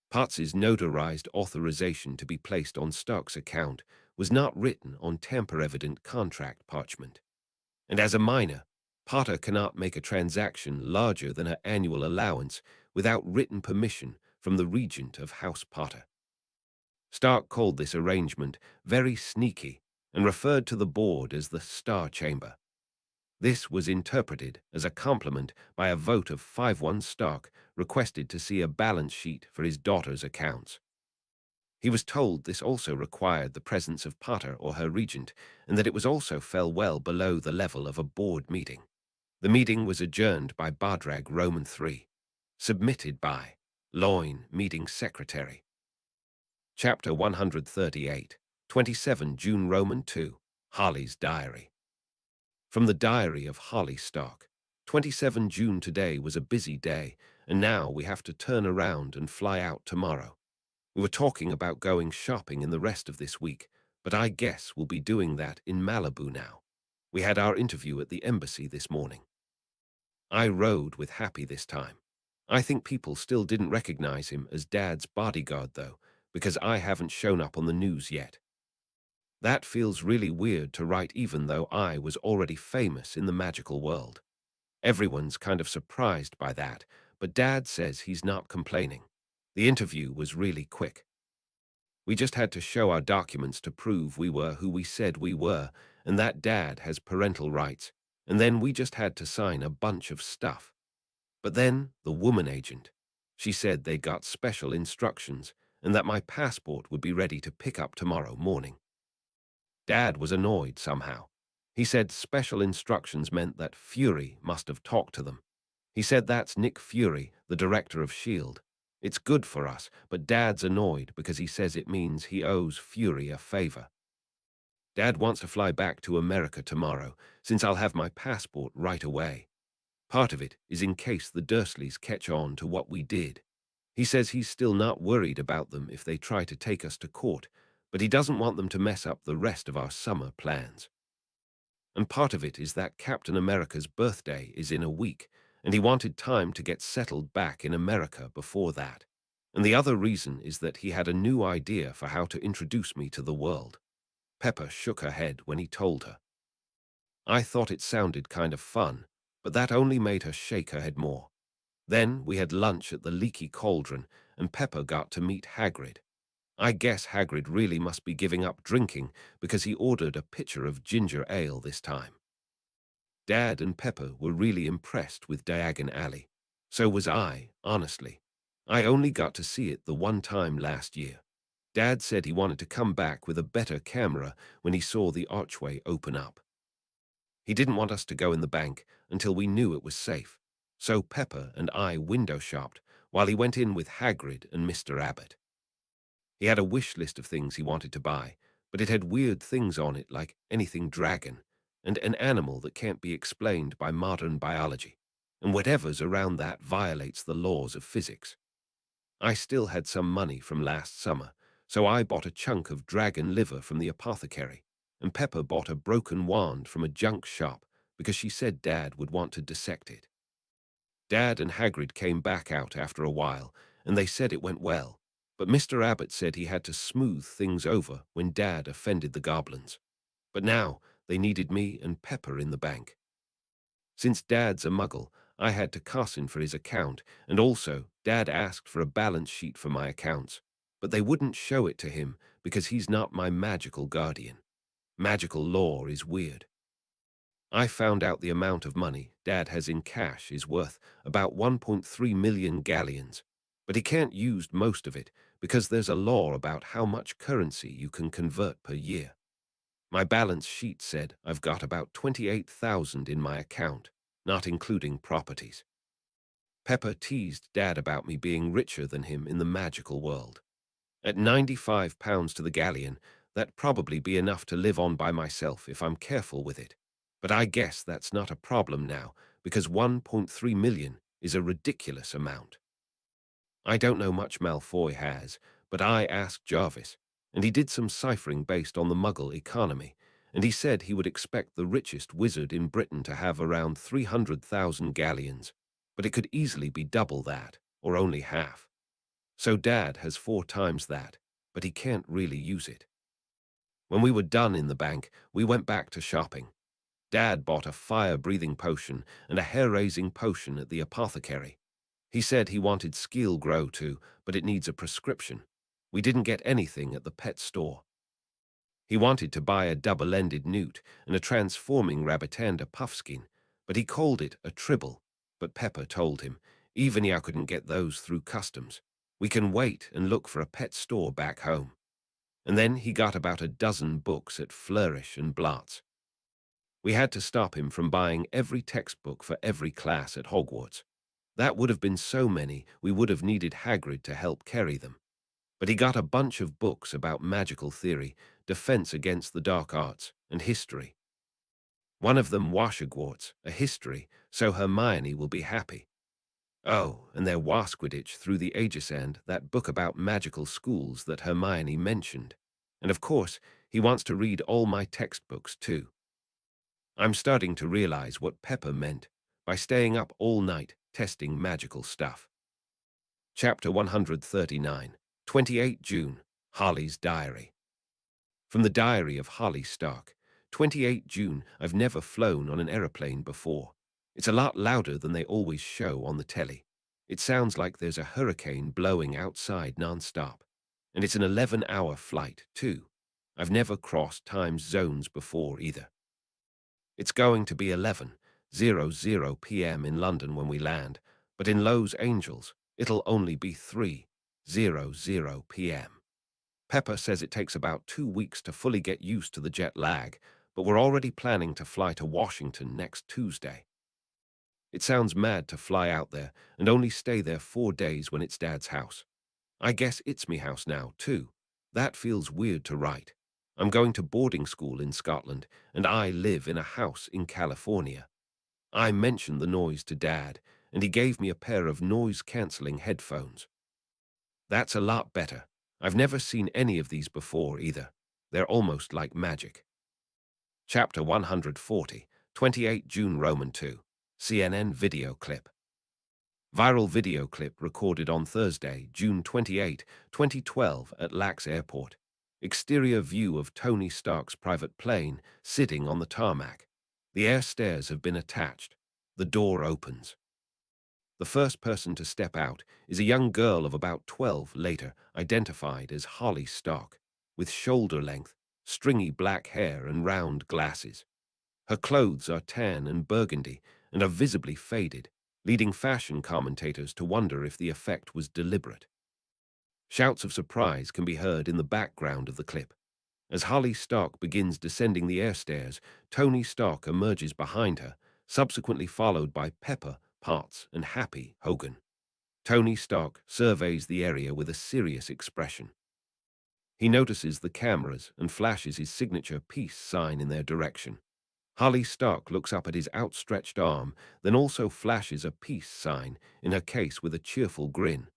Potts's notarized authorization to be placed on Stark's account was not written on tamper-evident contract parchment. And as a minor, Potter cannot make a transaction larger than her annual allowance without written permission from the regent of House Potter. Stark called this arrangement very sneaky and referred to the board as the Star Chamber. This was interpreted as a compliment by a vote of 5-1. Stark requested to see a balance sheet for his daughter's accounts. He was told this also required the presence of Potter or her regent, and that it was also fell well below the level of a board meeting. The meeting was adjourned by Bardrag Roman III. Submitted by Loin, meeting secretary. Chapter 138, 27 June Roman II, Harley's Diary. From the Diary of Harley Stark. 27 June today was a busy day, and now we have to turn around and fly out tomorrow. We were talking about going shopping in the rest of this week, but I guess we'll be doing that in Malibu now. We had our interview at the embassy this morning. I rode with Happy this time. I think people still didn't recognize him as Dad's bodyguard, though, because I haven't shown up on the news yet. That feels really weird to write, even though I was already famous in the magical world. Everyone's kind of surprised by that, but Dad says he's not complaining. The interview was really quick. We just had to show our documents to prove we were who we said we were, and that Dad has parental rights, and then we just had to sign a bunch of stuff. But then the woman agent, she said they got special instructions and that my passport would be ready to pick up tomorrow morning. Dad was annoyed somehow. He said special instructions meant that Fury must have talked to them. He said that's Nick Fury, the director of S.H.I.E.L.D. It's good for us, but Dad's annoyed because he says it means he owes Fury a favor. Dad wants to fly back to America tomorrow, since I'll have my passport right away. Part of it is in case the Dursleys catch on to what we did. He says he's still not worried about them if they try to take us to court, but he doesn't want them to mess up the rest of our summer plans. And part of it is that Captain America's birthday is in a week, and he wanted time to get settled back in America before that. And the other reason is that he had a new idea for how to introduce me to the world. Pepper shook her head when he told her. I thought it sounded kind of fun, but that only made her shake her head more. Then we had lunch at the Leaky Cauldron, and Pepper got to meet Hagrid. I guess Hagrid really must be giving up drinking because he ordered a pitcher of ginger ale this time. Dad and Pepper were really impressed with Diagon Alley. So was I, honestly. I only got to see it the one time last year. Dad said he wanted to come back with a better camera when he saw the archway open up. He didn't want us to go in the bank until we knew it was safe, so Pepper and I window shopped while he went in with Hagrid and Mr. Abbott. He had a wish list of things he wanted to buy, but it had weird things on it like anything dragon, and an animal that can't be explained by modern biology, and whatever's around that violates the laws of physics. I still had some money from last summer, so I bought a chunk of dragon liver from the apothecary, and Pepper bought a broken wand from a junk shop because she said Dad would want to dissect it. Dad and Hagrid came back out after a while, and they said it went well, but Mr. Abbott said he had to smooth things over when Dad offended the goblins. But now they needed me and Pepper in the bank. Since Dad's a muggle, I had to cuss in for his account, and also Dad asked for a balance sheet for my accounts, but they wouldn't show it to him because he's not my magical guardian. Magical law is weird. I found out the amount of money Dad has in cash is worth about 1.3 million galleons, but he can't use most of it because there's a law about how much currency you can convert per year. My balance sheet said I've got about 28,000 in my account, not including properties. Pepper teased Dad about me being richer than him in the magical world. At £95 to the galleon, that'd probably be enough to live on by myself if I'm careful with it. But I guess that's not a problem now, because 1.3 million is a ridiculous amount. I don't know much Malfoy has, but I asked Jarvis, and he did some ciphering based on the Muggle economy, and he said he would expect the richest wizard in Britain to have around 300,000 galleons, but it could easily be double that, or only half. So Dad has 4 times that, but he can't really use it. When we were done in the bank, we went back to shopping. Dad bought a fire-breathing potion and a hair-raising potion at the apothecary. He said he wanted Skeel Grow too, but it needs a prescription. We didn't get anything at the pet store. He wanted to buy a double-ended newt and a transforming rabbitander puffskin, but he called it a tribble. But Pepper told him, even I couldn't get those through customs. We can wait and look for a pet store back home. And then he got about a dozen books at Flourish and Blatt's. We had to stop him from buying every textbook for every class at Hogwarts. That would have been so many we would have needed Hagrid to help carry them. But he got a bunch of books about magical theory, defense against the dark arts, and history. One of them Washagwarts, a history, so Hermione will be happy. Oh, and their Wasquidditch through the Aegis and that book about magical schools that Hermione mentioned. And of course, he wants to read all my textbooks too. I'm starting to realize what Pepper meant by staying up all night testing magical stuff. Chapter 139, 28 June, Harley's Diary. From the Diary of Harley Stark, 28 June. I've never flown on an aeroplane before. It's a lot louder than they always show on the telly. It sounds like there's a hurricane blowing outside nonstop. And it's an 11-hour flight, too. I've never crossed time zones before either. It's going to be 11:00 p.m. in London when we land, but in Los Angeles, it'll only be 3:00 p.m. Pepper says it takes about 2 weeks to fully get used to the jet lag, but we're already planning to fly to Washington next Tuesday. It sounds mad to fly out there and only stay there 4 days when it's Dad's house. I guess it's me house now, too. That feels weird to write. I'm going to boarding school in Scotland, and I live in a house in California. I mentioned the noise to Dad, and he gave me a pair of noise-canceling headphones. That's a lot better. I've never seen any of these before either. They're almost like magic. Chapter 140, 28 June Roman 2, CNN video clip. Viral video clip recorded on Thursday, June 28, 2012 at Lax Airport. Exterior view of Tony Stark's private plane sitting on the tarmac. The air stairs have been attached. The door opens. The first person to step out is a young girl of about 12, later identified as Harley Stark, with shoulder-length, stringy black hair and round glasses. Her clothes are tan and burgundy and are visibly faded, leading fashion commentators to wonder if the effect was deliberate. Shouts of surprise can be heard in the background of the clip. As Harley Stark begins descending the air stairs, Tony Stark emerges behind her, subsequently followed by Pepper, Potts, and Happy Hogan. Tony Stark surveys the area with a serious expression. He notices the cameras and flashes his signature peace sign in their direction. Harley Stark looks up at his outstretched arm, then also flashes a peace sign in her case with a cheerful grin.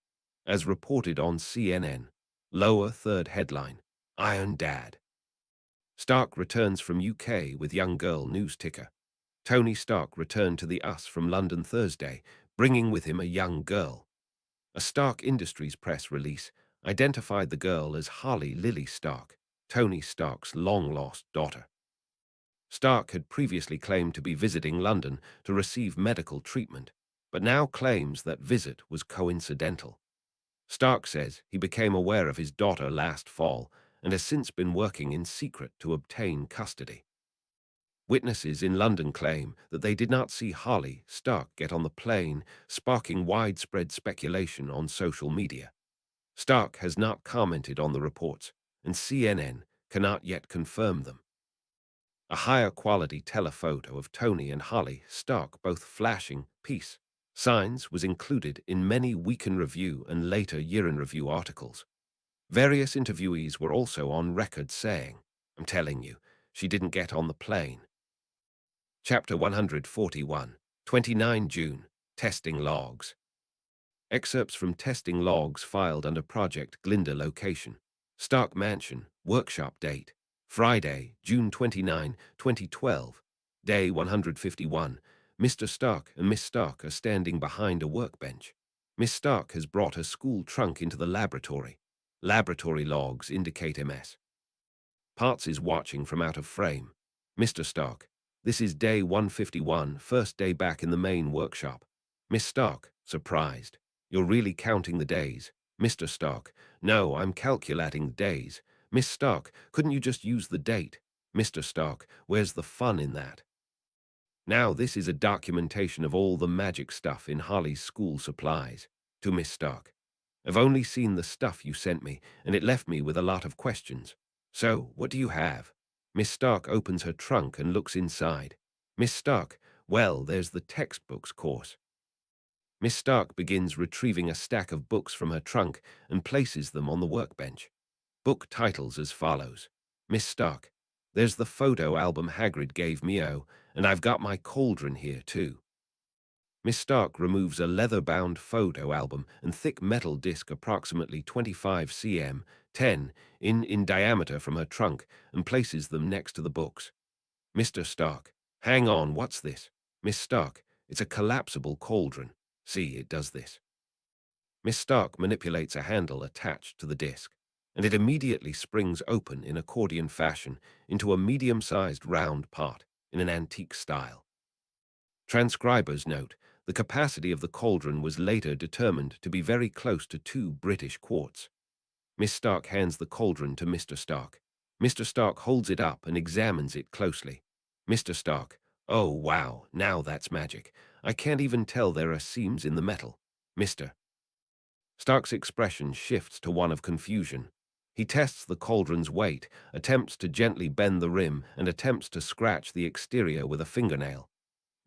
As reported on CNN, lower third headline, Iron Dad. Stark returns from UK with young girl news ticker. Tony Stark returned to the US from London Thursday, bringing with him a young girl. A Stark Industries press release identified the girl as Harley Lily Stark, Tony Stark's long-lost daughter. Stark had previously claimed to be visiting London to receive medical treatment, but now claims that visit was coincidental. Stark says he became aware of his daughter last fall and has since been working in secret to obtain custody. Witnesses in London claim that they did not see Holly Stark get on the plane, sparking widespread speculation on social media. Stark has not commented on the reports, and CNN cannot yet confirm them. A higher quality telephoto of Tony and Holly Stark both flashing peace signs was included in many Week in Review and later Year in Review articles. Various interviewees were also on record saying, "I'm telling you, she didn't get on the plane." Chapter 141, 29 June, Testing Logs. Excerpts from testing logs filed under Project Glinda location. Stark Mansion, workshop date. Friday, June 29, 2012. Day 151. Mr. Stark and Miss Stark are standing behind a workbench. Miss Stark has brought her school trunk into the laboratory. Laboratory logs indicate MS. Parts is watching from out of frame. Mr. Stark, this is day 151, first day back in the main workshop. Miss Stark, surprised. You're really counting the days. Mr. Stark, no, I'm calculating the days. Miss Stark, couldn't you just use the date? Mr. Stark, where's the fun in that? Now this is a documentation of all the magic stuff in Holly's school supplies. To Miss Stark, I've only seen the stuff you sent me, and it left me with a lot of questions. So, what do you have? Miss Stark opens her trunk and looks inside. Miss Stark, well, there's the textbooks course. Miss Stark begins retrieving a stack of books from her trunk and places them on the workbench. Book titles as follows. Miss Stark, there's the photo album Hagrid gave me, oh, and I've got my cauldron here too. Miss Stark removes a leather-bound photo album and thick metal disc approximately 25 cm, 10 in diameter from her trunk and places them next to the books. Mr. Stark, hang on, what's this? Miss Stark, it's a collapsible cauldron. See, it does this. Miss Stark manipulates a handle attached to the disc, and it immediately springs open in accordion fashion into a medium-sized round pot in an antique style. Transcriber's note, the capacity of the cauldron was later determined to be very close to 2 British quarts. Miss Stark hands the cauldron to Mr. Stark. Mr. Stark holds it up and examines it closely. Mr. Stark, oh wow, now that's magic. I can't even tell there are seams in the metal. Mr. Stark's expression shifts to one of confusion. He tests the cauldron's weight, attempts to gently bend the rim, and attempts to scratch the exterior with a fingernail.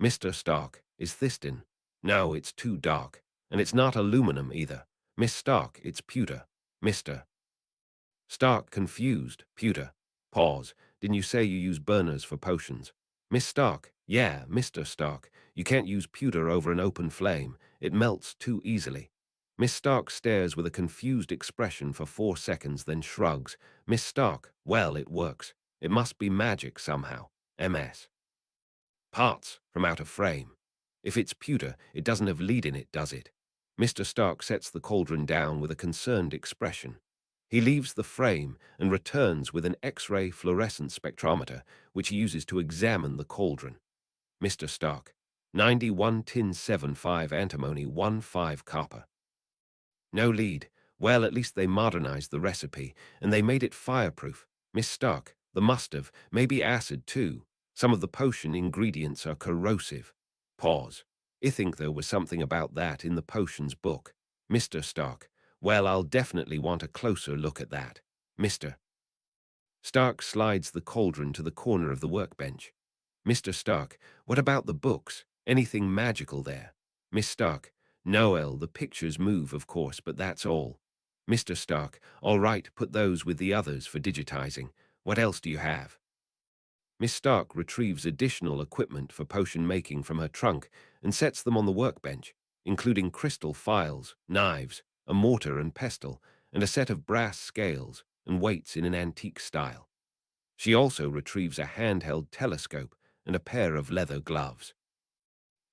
Mr. Stark, is this tin? No, it's too dark. And it's not aluminum either. Miss Stark, it's pewter. Mr. Stark, confused. Pewter. Pause. Didn't you say you use burners for potions? Miss Stark, yeah, Mr. Stark. You can't use pewter over an open flame. It melts too easily. Miss Stark stares with a confused expression for 4 seconds, then shrugs. Miss Stark, well, it works. It must be magic somehow. MS. Parts from out of frame. If it's pewter, it doesn't have lead in it, does it? Mr. Stark sets the cauldron down with a concerned expression. He leaves the frame and returns with an X-ray fluorescent spectrometer, which he uses to examine the cauldron. Mr. Stark, 91 tin 75 antimony 15 copper. No lead. Well, at least they modernized the recipe, and they made it fireproof. Miss Stark, the must-have, maybe acid too. Some of the potion ingredients are corrosive. Pause. I think there was something about that in the potions book. Mr. Stark, well, I'll definitely want a closer look at that. Mr. Stark slides the cauldron to the corner of the workbench. Mr. Stark, what about the books? Anything magical there? Miss Stark, Noel, the pictures move, of course, but that's all. Mr. Stark, all right, put those with the others for digitizing. What else do you have? Miss Stark retrieves additional equipment for potion making from her trunk and sets them on the workbench, including crystal files, knives, a mortar and pestle, and a set of brass scales and weights in an antique style. She also retrieves a handheld telescope and a pair of leather gloves.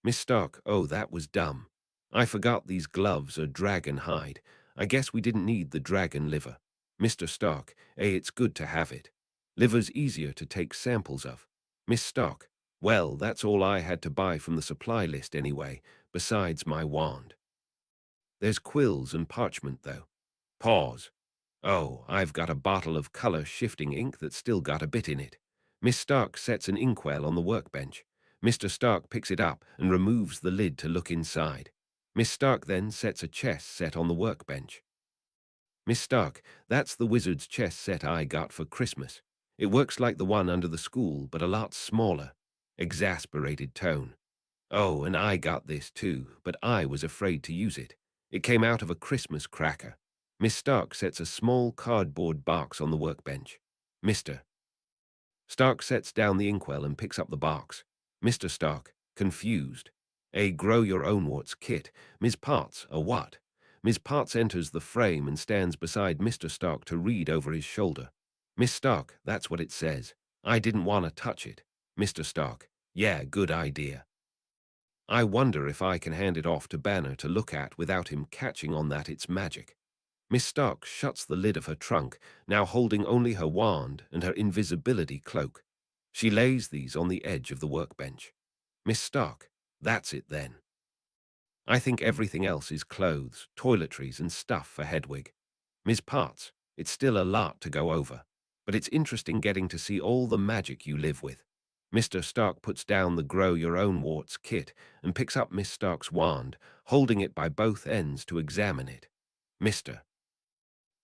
Miss Stark, oh, that was dumb. I forgot these gloves are dragon hide. I guess we didn't need the dragon liver. Mr. Stark, it's good to have it. Liver's easier to take samples of. Miss Stark, well, that's all I had to buy from the supply list anyway, besides my wand. There's quills and parchment, though. Pause. Oh, I've got a bottle of color-shifting ink that's still got a bit in it. Miss Stark sets an inkwell on the workbench. Mr. Stark picks it up and removes the lid to look inside. Miss Stark then sets a chess set on the workbench. Miss Stark, that's the wizard's chess set I got for Christmas. It works like the one under the school, but a lot smaller. Exasperated tone. Oh, and I got this too, but I was afraid to use it. It came out of a Christmas cracker. Miss Stark sets a small cardboard box on the workbench. Mr. Stark sets down the inkwell and picks up the box. Mr. Stark, confused. A grow-your-own-warts kit. Ms. Potts, a what? Ms. Potts enters the frame and stands beside Mr. Stark to read over his shoulder. Miss Stark, that's what it says. I didn't want to touch it. Mr. Stark, yeah, good idea. I wonder if I can hand it off to Banner to look at without him catching on that it's magic. Miss Stark shuts the lid of her trunk, now holding only her wand and her invisibility cloak. She lays these on the edge of the workbench. Miss Stark, that's it then. I think everything else is clothes, toiletries, and stuff for Hedwig. Ms. Potts, it's still a lot to go over, but it's interesting getting to see all the magic you live with. Mr. Stark puts down the grow-your-own-warts kit and picks up Miss Stark's wand, holding it by both ends to examine it. Mr.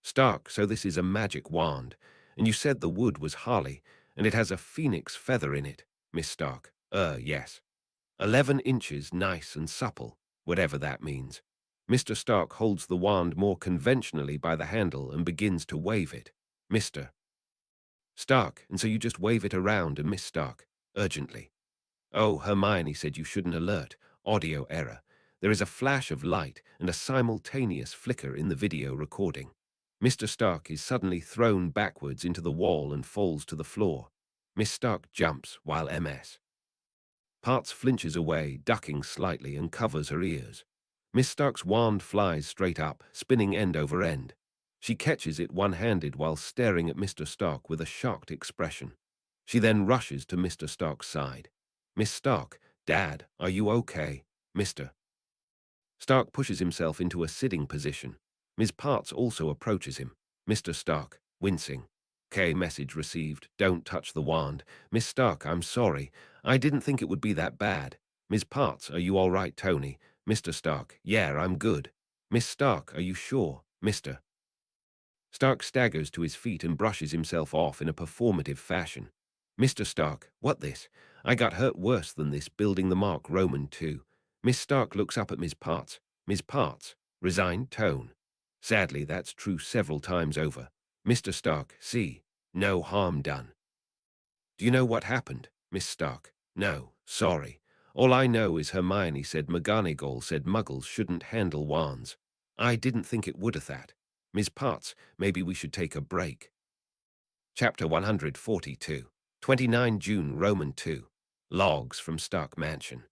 Stark, so this is a magic wand, and you said the wood was holly, and it has a phoenix feather in it, Miss Stark. Yes. 11 inches, nice and supple, whatever that means. Mr. Stark holds the wand more conventionally by the handle and begins to wave it. Mr. Stark, and so you just wave it around and Miss Stark, urgently. Oh, Hermione said you shouldn't alert. Audio error. There is a flash of light and a simultaneous flicker in the video recording. Mr. Stark is suddenly thrown backwards into the wall and falls to the floor. Miss Stark jumps while Ms. Potts flinches away, ducking slightly, and covers her ears. Miss Stark's wand flies straight up, spinning end over end. She catches it one-handed while staring at Mr. Stark with a shocked expression. She then rushes to Mr. Stark's side. Miss Stark, Dad, are you okay? Mr. Stark pushes himself into a sitting position. Ms. Potts also approaches him. Mr. Stark, wincing. Okay, message received. Don't touch the wand. Miss Stark, I'm sorry. I didn't think it would be that bad. Ms. Potts, are you all right, Tony? Mr. Stark, yeah, I'm good. Miss Stark, are you sure? Mr. Stark staggers to his feet and brushes himself off in a performative fashion. Mr. Stark, what this? I got hurt worse than this building the Mark Roman too. Miss Stark looks up at Ms. Potts. Ms. Potts, resigned tone. Sadly, that's true several times over. Mr. Stark, see, no harm done. Do you know what happened, Miss Stark? No, sorry. All I know is Hermione said McGonagall said muggles shouldn't handle wands. I didn't think it would have that. Ms. Potts, maybe we should take a break. Chapter 142, 29 June Roman 2. Logs from Stark Mansion.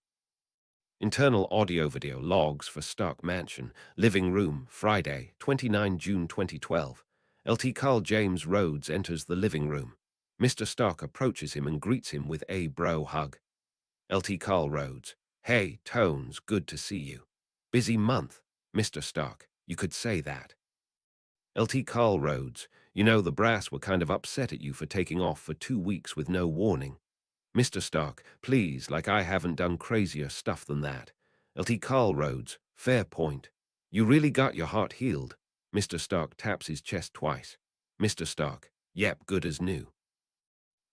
Internal audio-video logs for Stark Mansion. Living room, Friday, 29 June 2012. Lt. Carl James Rhodes enters the living room. Mr. Stark approaches him and greets him with a bro hug. Lt. Carl Rhodes. Hey, Tones, good to see you. Busy month, Mr. Stark. You could say that. Lt. Carl Rhodes. You know, the brass were kind of upset at you for taking off for 2 weeks with no warning. Mr. Stark, please, like I haven't done crazier stuff than that. Lt. Carl Rhodes, fair point. You really got your heart healed. Mr. Stark taps his chest twice. Mr. Stark, yep, good as new.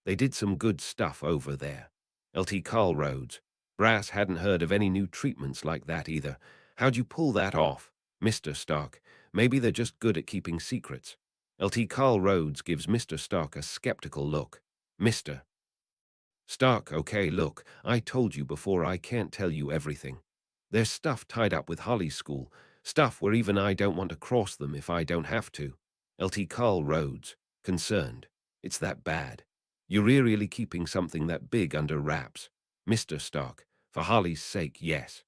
They did some good stuff over there. Lt. Carl Rhodes, brass hadn't heard of any new treatments like that either. How'd you pull that off? Mr. Stark, maybe they're just good at keeping secrets. Lt. Carl Rhodes gives Mr. Stark a skeptical look. Mr. Stark, okay, look, I told you before I can't tell you everything. There's stuff tied up with Holly's school, stuff where even I don't want to cross them if I don't have to. Lt. Carl Rhodes, concerned. It's that bad. You're really keeping something that big under wraps. Mr. Stark, for Holly's sake, yes.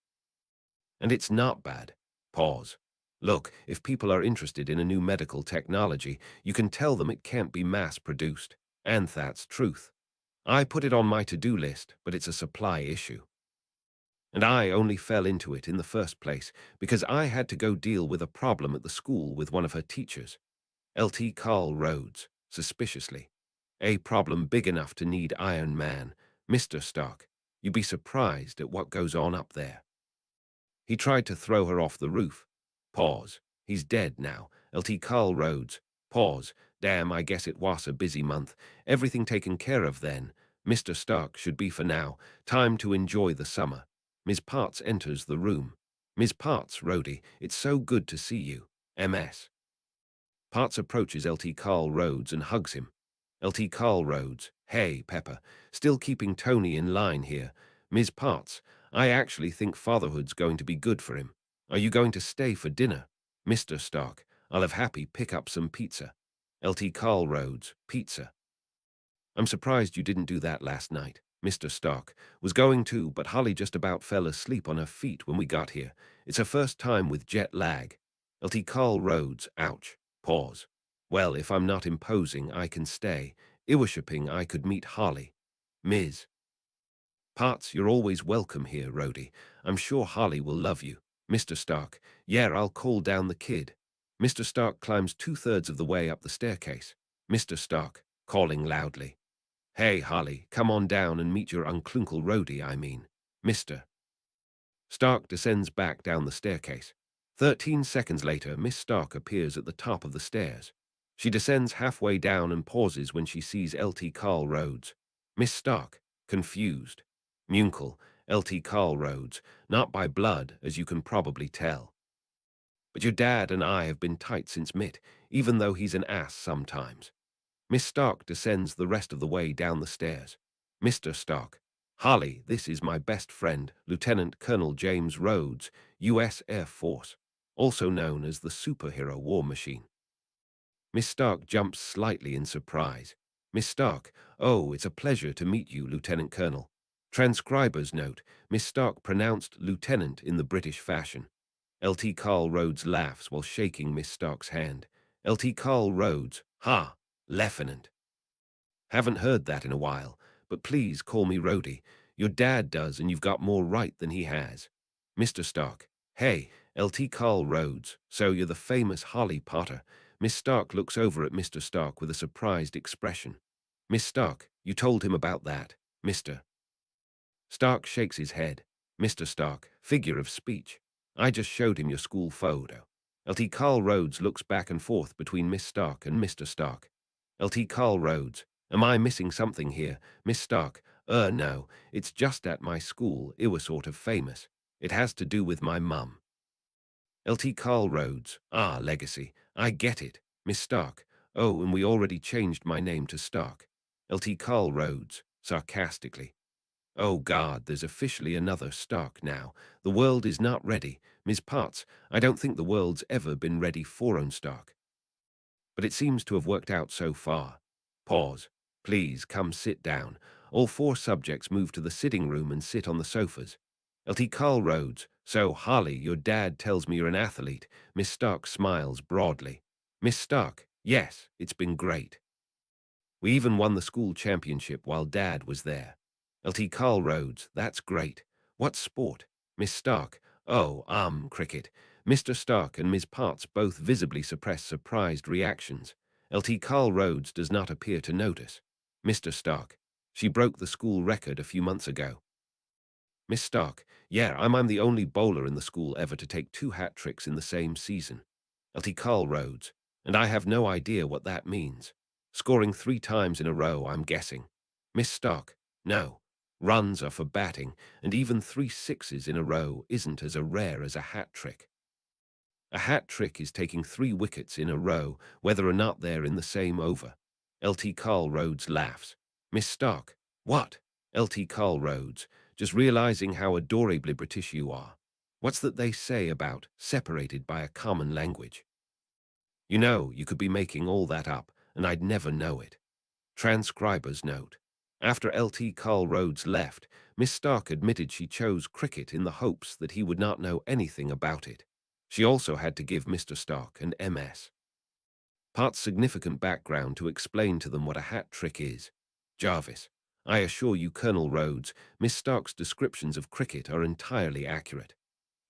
And it's not bad. Pause. Look, if people are interested in a new medical technology, you can tell them it can't be mass-produced. And that's truth. I put it on my to-do list, but it's a supply issue. And I only fell into it in the first place because I had to go deal with a problem at the school with one of her teachers. Lt. Carl Rhodes, suspiciously. A problem big enough to need Iron Man. Mr. Stark, you'd be surprised at what goes on up there. He tried to throw her off the roof. Pause. He's dead now. Lt. Carl Rhodes. Pause. Damn, I guess it was a busy month. Everything taken care of then. Mr. Stark should be for now. Time to enjoy the summer. Ms. Parts enters the room. Ms. Parts, Rhodey, it's so good to see you. MS. Parts approaches Lt. Carl Rhodes and hugs him. Lt. Carl Rhodes, hey, Pepper, still keeping Tony in line here. Ms. Parts, I actually think fatherhood's going to be good for him. Are you going to stay for dinner? Mr. Stark, I'll have Happy pick up some pizza. Lt. Carl Rhodes, pizza. I'm surprised you didn't do that last night. Mr. Stark was going to, but Holly just about fell asleep on her feet when we got here. It's her first time with jet lag. Lt. Carl Rhodes, ouch. Pause. Well, if I'm not imposing, I can stay. Worshipping, I could meet Holly. Ms. Parts, you're always welcome here, Rhodey. I'm sure Holly will love you. Mr. Stark, yeah, I'll call down the kid. Mr. Stark climbs 2/3 of the way up the staircase. Mr. Stark, calling loudly. Hey, Holly, come on down and meet your Unclunkle Rhodey, I mean. Mr. Stark descends back down the staircase. 13 seconds later, Miss Stark appears at the top of the stairs. She descends halfway down and pauses when she sees Lt. Carl Rhodes. Miss Stark, confused. Muncle, Lt. Carl Rhodes, not by blood, as you can probably tell. But your dad and I have been tight since Mitt, even though he's an ass sometimes. Miss Stark descends the rest of the way down the stairs. Mr. Stark, Holly, this is my best friend, Lieutenant Colonel James Rhodes, U.S. Air Force, also known as the superhero war machine. Miss Stark jumps slightly in surprise. Miss Stark, oh, it's a pleasure to meet you, Lieutenant Colonel. Transcriber's note, Miss Stark pronounced lieutenant in the British fashion. Lt. Carl Rhodes laughs while shaking Miss Stark's hand. Lt. Carl Rhodes, ha, Lieutenant. Haven't heard that in a while, but please call me Rhodey. Your dad does, and you've got more right than he has. Mr. Stark, hey, Lt. Carl Rhodes, so you're the famous Holly Potter. Miss Stark looks over at Mr. Stark with a surprised expression. Miss Stark, you told him about that, Mr. Stark shakes his head. Mr. Stark, figure of speech. I just showed him your school photo. Lt. Carl Rhodes looks back and forth between Miss Stark and Mr. Stark. Lt. Carl Rhodes, am I missing something here? Miss Stark, no, it's just at my school, it was sort of famous. It has to do with my mum. Lt. Carl Rhodes, legacy, I get it. Miss Stark, oh, and we already changed my name to Stark. Lt. Carl Rhodes, sarcastically. Oh God, there's officially another Stark now. The world is not ready. Ms. Potts, I don't think the world's ever been ready for own Stark. But it seems to have worked out so far. Pause. Please, come sit down. All 4 subjects move to the sitting room and sit on the sofas. Lt. Carl Rhodes, so Holly, your dad tells me you're an athlete. Miss Stark smiles broadly. Miss Stark, yes, it's been great. We even won the school championship while Dad was there. Lt. Carl Rhodes, that's great. What sport? Miss Stark, oh, cricket. Mr. Stark and Ms. Potts both visibly suppress surprised reactions. Lt. Carl Rhodes does not appear to notice. Mr. Stark, she broke the school record a few months ago. Miss Stark, yeah, I'm the only bowler in the school ever to take 2 hat tricks in the same season. Lt. Carl Rhodes, and I have no idea what that means. Scoring 3 times in a row, I'm guessing. Miss Stark, no. Runs are for batting, and even 3 sixes in a row isn't as rare as a hat trick. A hat trick is taking 3 wickets in a row, whether or not they're in the same over. Lt. Carl Rhodes laughs. Miss Stark, what? Lt. Carl Rhodes, just realizing how adorably British you are. What's that they say about separated by a common language? You know, you could be making all that up, and I'd never know it. Transcriber's note. After Lt. Carl Rhodes left, Miss Stark admitted she chose cricket in the hopes that he would not know anything about it. She also had to give Mr. Stark an MS. Part's significant background to explain to them what a hat trick is. Jarvis, I assure you, Colonel Rhodes, Miss Stark's descriptions of cricket are entirely accurate.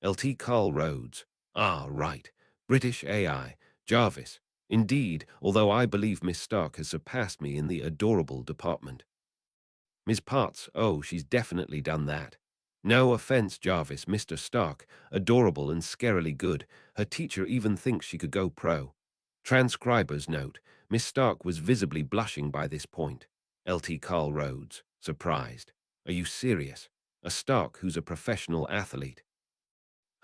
Lt. Carl Rhodes, right. British AI. Jarvis, Indeed, although I believe Miss Stark has surpassed me in the adorable department. Miss Potts, oh, she's definitely done that. No offense, Jarvis, Mr. Stark, adorable and scarily good. Her teacher even thinks she could go pro. Transcriber's note, Miss Stark was visibly blushing by this point. Lt. Carl Rhodes, surprised. Are you serious? A Stark who's a professional athlete.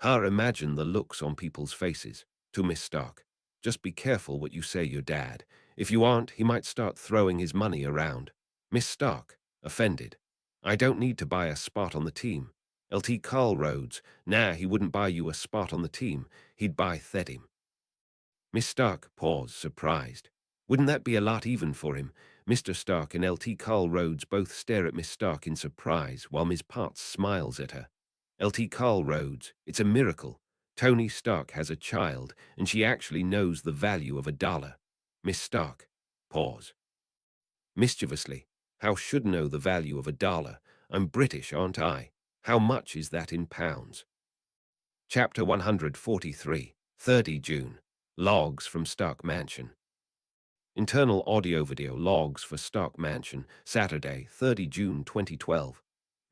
Imagine the looks on people's faces. To Miss Stark, just be careful what you say your dad. If you aren't, he might start throwing his money around. Miss Stark, offended. I don't need to buy a spot on the team. Lt. Carl Rhodes, nah, he wouldn't buy you a spot on the team. He'd buy Thedim. Miss Stark paused, surprised. Wouldn't that be a lot even for him? Mr. Stark and Lt. Carl Rhodes both stare at Miss Stark in surprise, while Miss Potts smiles at her. Lt. Carl Rhodes, it's a miracle. Tony Stark has a child, and she actually knows the value of $1. Miss Stark, pause. Mischievously, how should know the value of $1? I'm British, aren't I? How much is that in pounds? Chapter 143, 30 June. Logs from Stark Mansion. Internal audio-video logs for Stark Mansion, Saturday, 30 June 2012.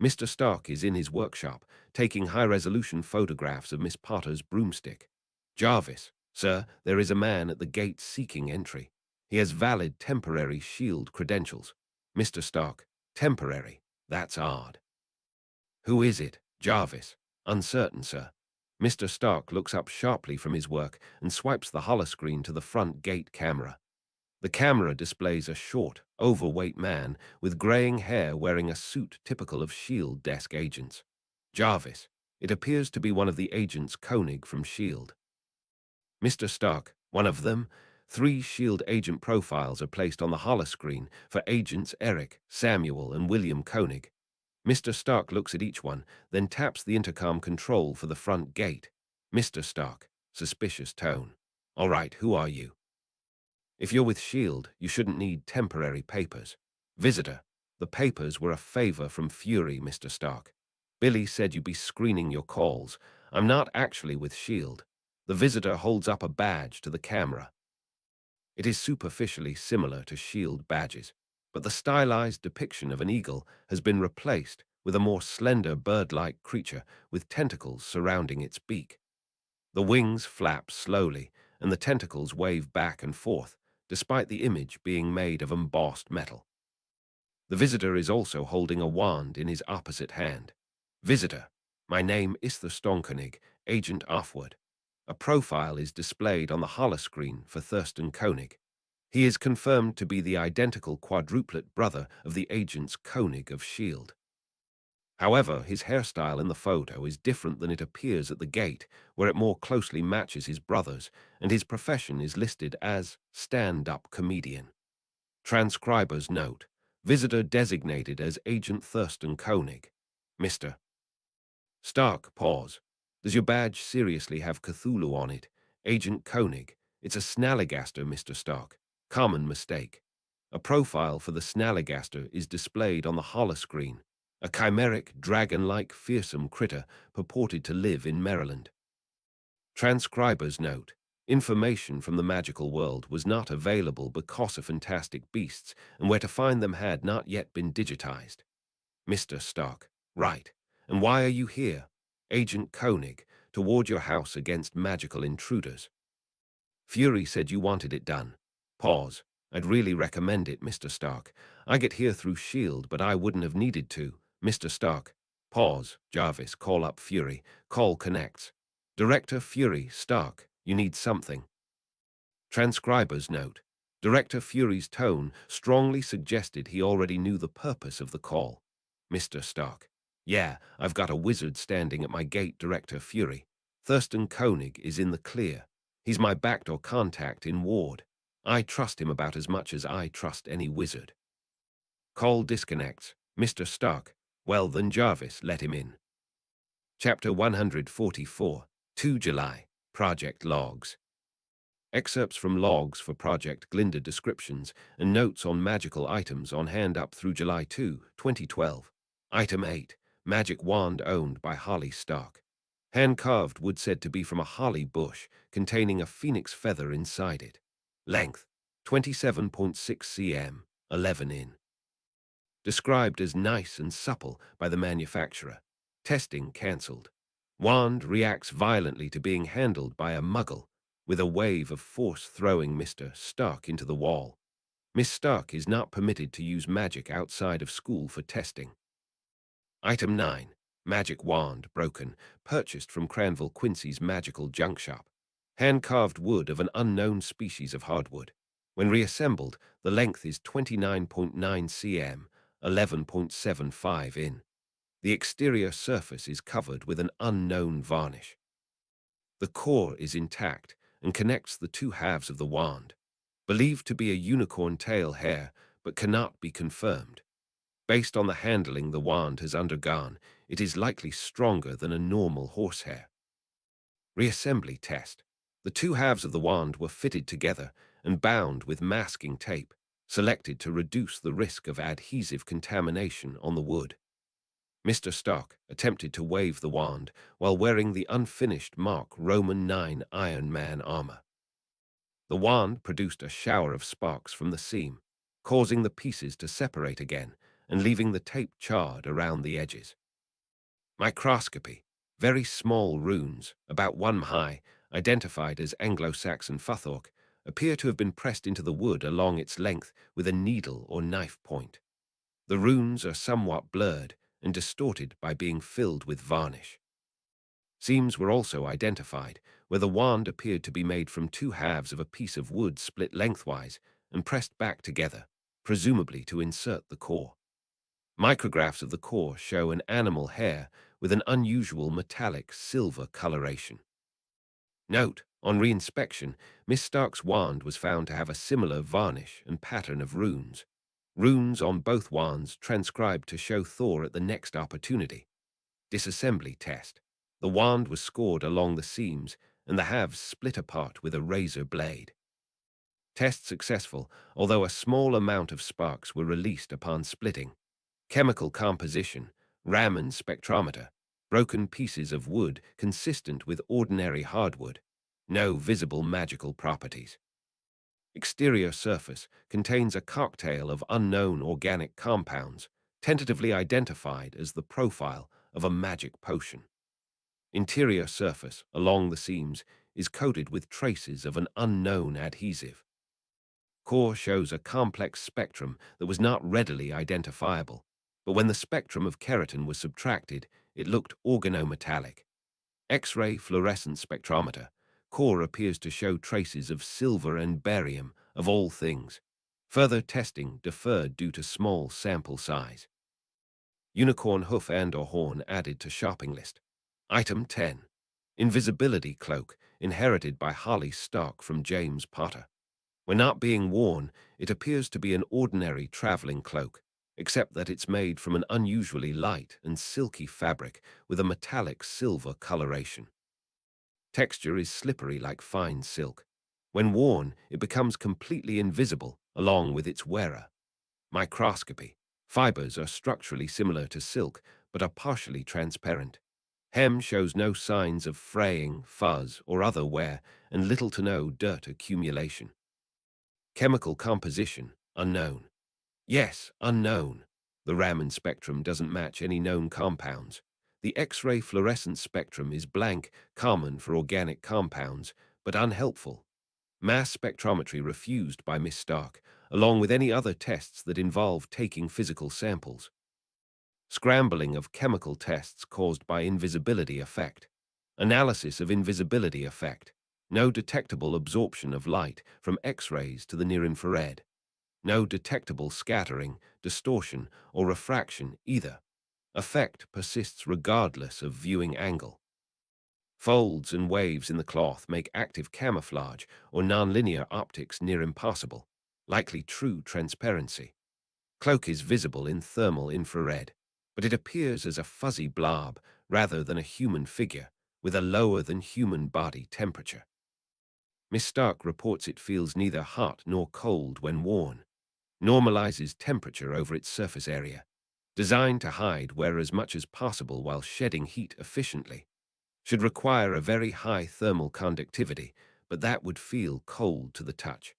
Mr. Stark is in his workshop, taking high-resolution photographs of Miss Potter's broomstick. Jarvis, sir, there is a man at the gate seeking entry. He has valid temporary shield credentials. Mr. Stark, temporary. That's odd. Who is it? Jarvis. Uncertain, sir. Mr. Stark looks up sharply from his work and swipes the holoscreen to the front gate camera. The camera displays a short, overweight man with graying hair wearing a suit typical of S.H.I.E.L.D. desk agents. Jarvis. It appears to be one of the agents Koenig from S.H.I.E.L.D. Mr. Stark, one of them. 3 S.H.I.E.L.D. agent profiles are placed on the holoscreen for agents Eric, Samuel, and William Koenig. Mr. Stark looks at each one, then taps the intercom control for the front gate. Mr. Stark, suspicious tone. All right, who are you? If you're with S.H.I.E.L.D., you shouldn't need temporary papers. Visitor, the papers were a favor from Fury, Mr. Stark. Billy said you'd be screening your calls. I'm not actually with S.H.I.E.L.D. The visitor holds up a badge to the camera. It is superficially similar to S.H.I.E.L.D. badges, but the stylized depiction of an eagle has been replaced with a more slender bird-like creature with tentacles surrounding its beak. The wings flap slowly, and the tentacles wave back and forth, despite the image being made of embossed metal. The visitor is also holding a wand in his opposite hand. Visitor, my name is the Stonkonig, Agent Offward. A profile is displayed on the holoscreen for Thurston Koenig. He is confirmed to be the identical quadruplet brother of the agents Koenig of S.H.I.E.L.D. However, his hairstyle in the photo is different than it appears at the gate, where it more closely matches his brother's, and his profession is listed as stand-up comedian. Transcriber's note. Visitor designated as Agent Thurston Koenig. Mr. Stark, pause. Does your badge seriously have Cthulhu on it? Agent Koenig. It's a Snallygaster, Mr. Stark. Common mistake. A profile for the Snallygaster is displayed on the holoscreen. A chimeric, dragon-like, fearsome critter purported to live in Maryland. Transcriber's note. Information from the magical world was not available because of fantastic beasts, and where to find them had not yet been digitized. Mr. Stark. Right. And why are you here? Agent Koenig, to ward your house against magical intruders. Fury said you wanted it done. Pause. I'd really recommend it, Mr. Stark. I get here through S.H.I.E.L.D., but I wouldn't have needed to. Mr. Stark. Pause. Jarvis, call up Fury. Call connects. Director Fury, Stark, you need something. Transcriber's note. Director Fury's tone strongly suggested he already knew the purpose of the call. Mr. Stark. Yeah, I've got a wizard standing at my gate, Director Fury. Thurston Koenig is in the clear. He's my backdoor contact in Ward. I trust him about as much as I trust any wizard. Call disconnects. Mr. Stark. Well then, Jarvis, let him in. Chapter 144, 2 July. Project Logs. Excerpts from logs for Project Glinda descriptions and notes on magical items on hand up through July 2, 2012. Item 8. Magic wand owned by Holly Stark. Hand-carved wood said to be from a holly bush containing a phoenix feather inside it. Length 27.6 cm, 11 in. Described as nice and supple by the manufacturer. Testing cancelled. Wand reacts violently to being handled by a muggle, with a wave of force throwing Mr. Stark into the wall. Miss Stark is not permitted to use magic outside of school for testing. Item 9. Magic wand broken, purchased from Cranville Quincy's magical junk shop. Hand-carved wood of an unknown species of hardwood. When reassembled, the length is 29.9 cm, 11.75 in. The exterior surface is covered with an unknown varnish. The core is intact and connects the two halves of the wand, believed to be a unicorn tail hair, but cannot be confirmed. Based on the handling the wand has undergone, it is likely stronger than a normal horsehair. Reassembly test. The two halves of the wand were fitted together and bound with masking tape, selected to reduce the risk of adhesive contamination on the wood. Mr. Stark attempted to wave the wand while wearing the unfinished Mark Roman 9 Iron Man armor. The wand produced a shower of sparks from the seam, causing the pieces to separate again and leaving the tape charred around the edges. Microscopy. Very small runes, about 1 high, identified as Anglo-Saxon Futhork, appear to have been pressed into the wood along its length with a needle or knife point. The runes are somewhat blurred and distorted by being filled with varnish. Seams were also identified, where the wand appeared to be made from two halves of a piece of wood split lengthwise and pressed back together, presumably to insert the core. Micrographs of the core show an animal hair with an unusual metallic silver coloration. Note, on reinspection, Miss Stark's wand was found to have a similar varnish and pattern of runes. Runes on both wands transcribed to show Thor at the next opportunity. Disassembly test. The wand was scored along the seams and the halves split apart with a razor blade. Test successful, although a small amount of sparks were released upon splitting. Chemical composition, Raman spectrometer, broken pieces of wood consistent with ordinary hardwood. No visible magical properties. Exterior surface contains a cocktail of unknown organic compounds, tentatively identified as the profile of a magic potion. Interior surface, along the seams, is coated with traces of an unknown adhesive. Core shows a complex spectrum that was not readily identifiable, but when the spectrum of keratin was subtracted, it looked organometallic. X-ray fluorescence spectrometer. Core appears to show traces of silver and barium, of all things. Further testing deferred due to small sample size. Unicorn hoof and/or horn added to shopping list. Item 10. Invisibility cloak, inherited by Holly Stark from James Potter. When not being worn, it appears to be an ordinary traveling cloak, except that it's made from an unusually light and silky fabric with a metallic silver coloration. Texture is slippery like fine silk. When worn, it becomes completely invisible along with its wearer. Microscopy. Fibers are structurally similar to silk, but are partially transparent. Hem shows no signs of fraying, fuzz, or other wear, and little to no dirt accumulation. Chemical composition, unknown. Yes, unknown. The Raman spectrum doesn't match any known compounds. The X-ray fluorescence spectrum is blank, common for organic compounds, but unhelpful. Mass spectrometry refused by Miss Stark, along with any other tests that involve taking physical samples. Scrambling of chemical tests caused by invisibility effect. Analysis of invisibility effect. No detectable absorption of light from X-rays to the near-infrared. No detectable scattering, distortion, or refraction either. Effect persists regardless of viewing angle. Folds and waves in the cloth make active camouflage or nonlinear optics near impossible, likely true transparency. Cloak is visible in thermal infrared, but it appears as a fuzzy blob rather than a human figure with a lower than human body temperature. Miss Stark reports it feels neither hot nor cold when worn. Normalizes temperature over its surface area. Designed to hide wear as much as possible while shedding heat efficiently. Should require a very high thermal conductivity, but that would feel cold to the touch.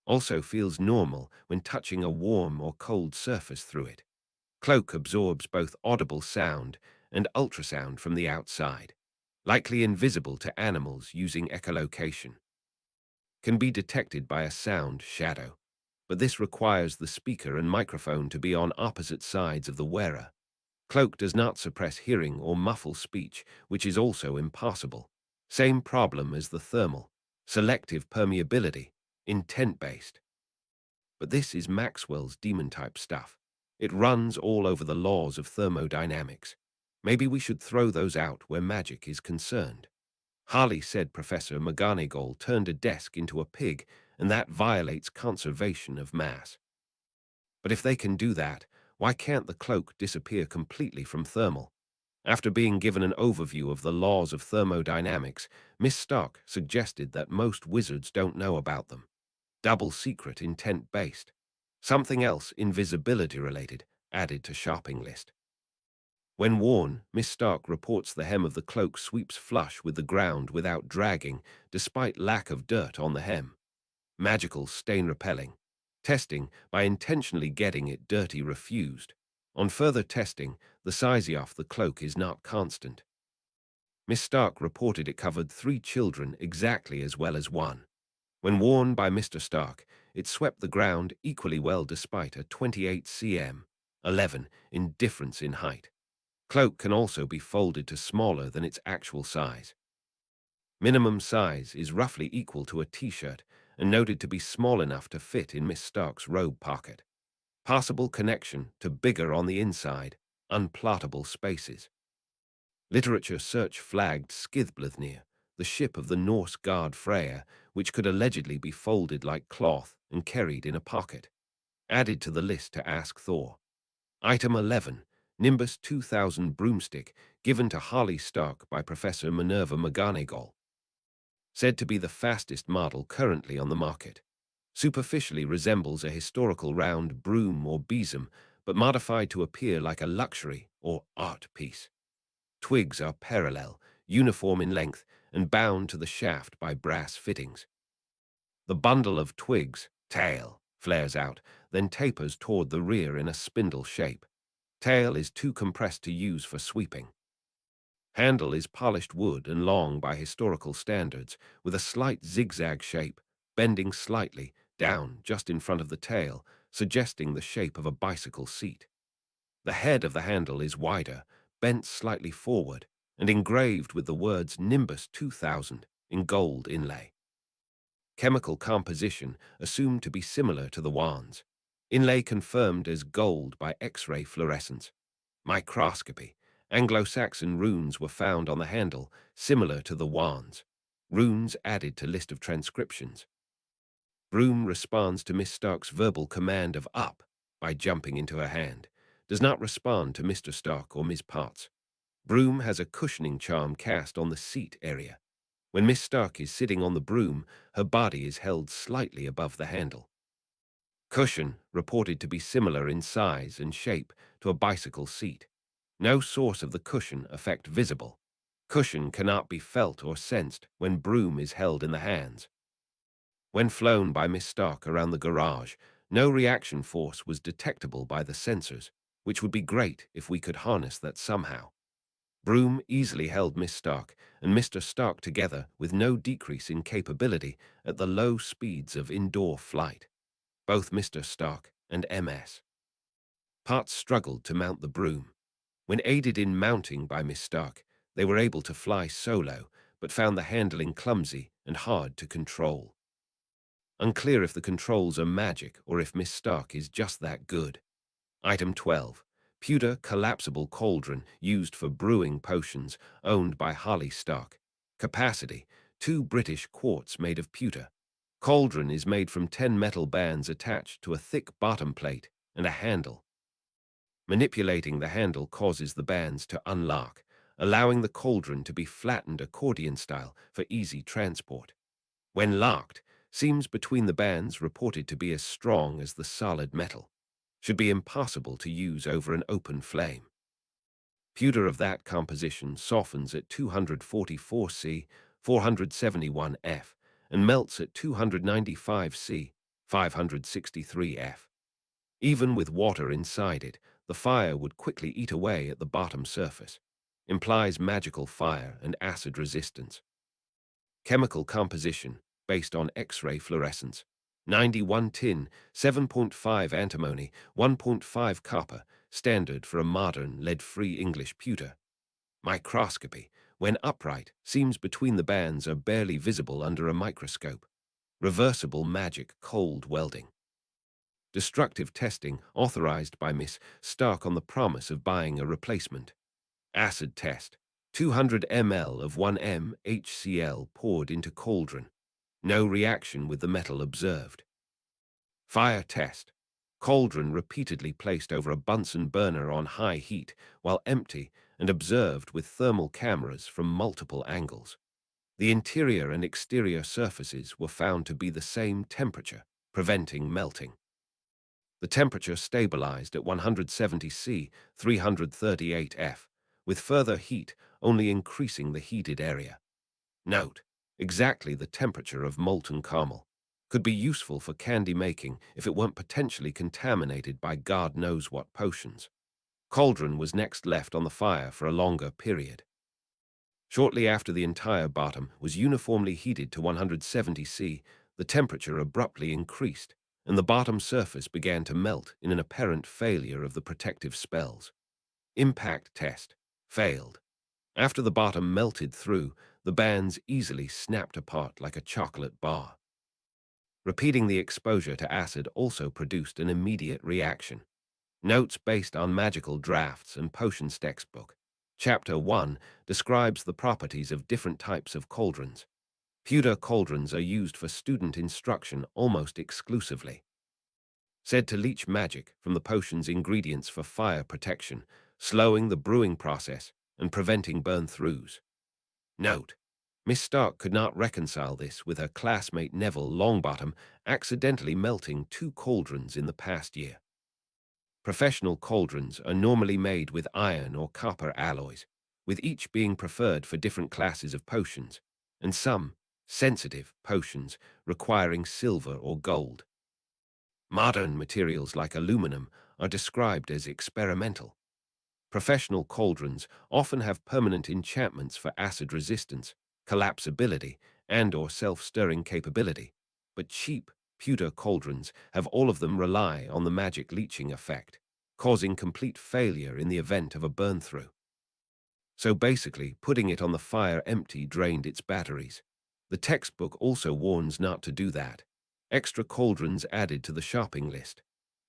Also feels normal when touching a warm or cold surface through it. Cloak absorbs both audible sound and ultrasound from the outside, likely invisible to animals using echolocation. Can be detected by a sound shadow, but this requires the speaker and microphone to be on opposite sides of the wearer. Cloak does not suppress hearing or muffle speech, which is also impossible. Same problem as the thermal. Selective permeability, intent-based. But this is Maxwell's demon-type stuff. It runs all over the laws of thermodynamics. Maybe we should throw those out where magic is concerned. Harley said Professor McGonagall turned a desk into a pig, and that violates conservation of mass. But if they can do that, why can't the cloak disappear completely from thermal? After being given an overview of the laws of thermodynamics, Miss Stark suggested that most wizards don't know about them. Double secret, intent-based. Something else invisibility-related, added to shopping list. When worn, Miss Stark reports the hem of the cloak sweeps flush with the ground without dragging, despite lack of dirt on the hem. Magical stain-repelling. Testing by intentionally getting it dirty refused. On further testing, the size of the cloak is not constant. Miss Stark reported it covered 3 children exactly as well as one. When worn by Mr. Stark, it swept the ground equally well despite a 28 cm, 11 in difference in height. Cloak can also be folded to smaller than its actual size. Minimum size is roughly equal to a t-shirt and noted to be small enough to fit in Miss Stark's robe pocket. Possible connection to bigger on the inside, unplottable spaces. Literature search flagged Skithblathnir, the ship of the Norse god Freyr, which could allegedly be folded like cloth and carried in a pocket. Added to the list to ask Thor. Item 11. Nimbus 2000 broomstick, given to Harley Stark by Professor Minerva McGonagall. Said to be the fastest model currently on the market. Superficially resembles a historical round broom or besom, but modified to appear like a luxury or art piece. Twigs are parallel, uniform in length, and bound to the shaft by brass fittings. The bundle of twigs, tail, flares out, then tapers toward the rear in a spindle shape. Tail is too compressed to use for sweeping. Handle is polished wood and long by historical standards, with a slight zigzag shape, bending slightly down just in front of the tail, suggesting the shape of a bicycle seat. The head of the handle is wider, bent slightly forward, and engraved with the words Nimbus 2000 in gold inlay. Chemical composition assumed to be similar to the wands. Inlay confirmed as gold by X-ray fluorescence. Microscopy. Anglo-Saxon runes were found on the handle, similar to the wands. Runes added to list of transcriptions. Broom responds to Miss Stark's verbal command of up by jumping into her hand. Does not respond to Mr. Stark or Ms. Potts. Broom has a cushioning charm cast on the seat area. When Miss Stark is sitting on the broom, her body is held slightly above the handle. Cushion reported to be similar in size and shape to a bicycle seat. No source of the cushion effect visible. Cushion cannot be felt or sensed when broom is held in the hands. When flown by Miss Stark around the garage, no reaction force was detectable by the sensors, which would be great if we could harness that somehow. Broom easily held Miss Stark and Mr. Stark together with no decrease in capability at the low speeds of indoor flight. Both Mr. Stark and MS. Potts struggled to mount the broom. When aided in mounting by Miss Stark, they were able to fly solo, but found the handling clumsy and hard to control. Unclear if the controls are magic or if Miss Stark is just that good. Item 12. Pewter collapsible cauldron used for brewing potions, owned by Harley Stark. Capacity: 2 British quarts made of pewter. Cauldron is made from 10 metal bands attached to a thick bottom plate and a handle. Manipulating the handle causes the bands to unlock, allowing the cauldron to be flattened accordion style for easy transport. When locked, seams between the bands reported to be as strong as the solid metal. Should be impossible to use over an open flame. Pewter of that composition softens at 244 C, 471 F, and melts at 295 C, 563F. Even with water inside it, the fire would quickly eat away at the bottom surface. Implies magical fire and acid resistance. Chemical composition, based on X-ray fluorescence. 91 tin, 7.5 antimony, 1.5 copper, standard for a modern lead-free English pewter. Microscopy, when upright, seams between the bands are barely visible under a microscope. Reversible magic cold welding. Destructive testing authorized by Miss Stark on the promise of buying a replacement. Acid test. 200 ml of 1M HCl poured into cauldron. No reaction with the metal observed. Fire test. Cauldron repeatedly placed over a Bunsen burner on high heat while empty and observed with thermal cameras from multiple angles. The interior and exterior surfaces were found to be the same temperature, preventing melting. The temperature stabilized at 170 C, 338 F, with further heat only increasing the heated area. Note, exactly the temperature of molten caramel. Could be useful for candy making if it weren't potentially contaminated by God knows what potions. Cauldron was next left on the fire for a longer period. Shortly after the entire bottom was uniformly heated to 170 C, the temperature abruptly increased, and the bottom surface began to melt in an apparent failure of the protective spells. Impact test. Failed. After the bottom melted through, the bands easily snapped apart like a chocolate bar. Repeating the exposure to acid also produced an immediate reaction. Notes based on magical drafts and potions textbook. Chapter 1 describes the properties of different types of cauldrons. Pewter cauldrons are used for student instruction almost exclusively. Said to leach magic from the potion's ingredients for fire protection, slowing the brewing process and preventing burn-throughs. Note: Miss Stark could not reconcile this with her classmate Neville Longbottom accidentally melting 2 cauldrons in the past year. Professional cauldrons are normally made with iron or copper alloys, with each being preferred for different classes of potions, and some sensitive potions requiring silver or gold. Modern materials like aluminum are described as experimental. Professional cauldrons often have permanent enchantments for acid resistance, collapsibility, and/or self-stirring capability, but cheap pewter cauldrons have all of them rely on the magic leaching effect, causing complete failure in the event of a burn-through. So basically, putting it on the fire empty drained its batteries. The textbook also warns not to do that. Extra cauldrons added to the shopping list.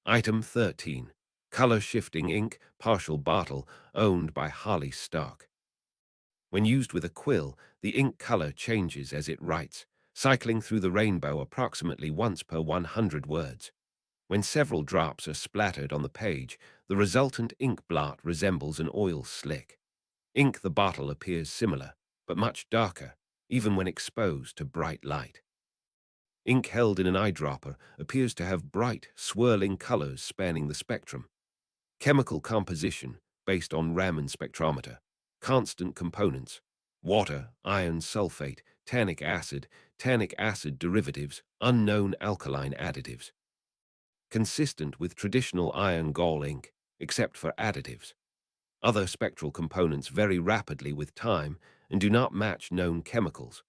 Item 13. Color-shifting ink, partial bottle, owned by Holly Stark. When used with a quill, the ink color changes as it writes, cycling through the rainbow approximately once per 100 words. When several drops are splattered on the page, the resultant ink blot resembles an oil slick. Ink the bottle appears similar, but much darker, even when exposed to bright light. Ink held in an eyedropper appears to have bright, swirling colors spanning the spectrum. Chemical composition, based on Raman spectrometer. Constant components: water, iron sulfate, tannic acid derivatives, unknown alkaline additives. Consistent with traditional iron gall ink, except for additives. Other spectral components vary rapidly with time and do not match known chemicals.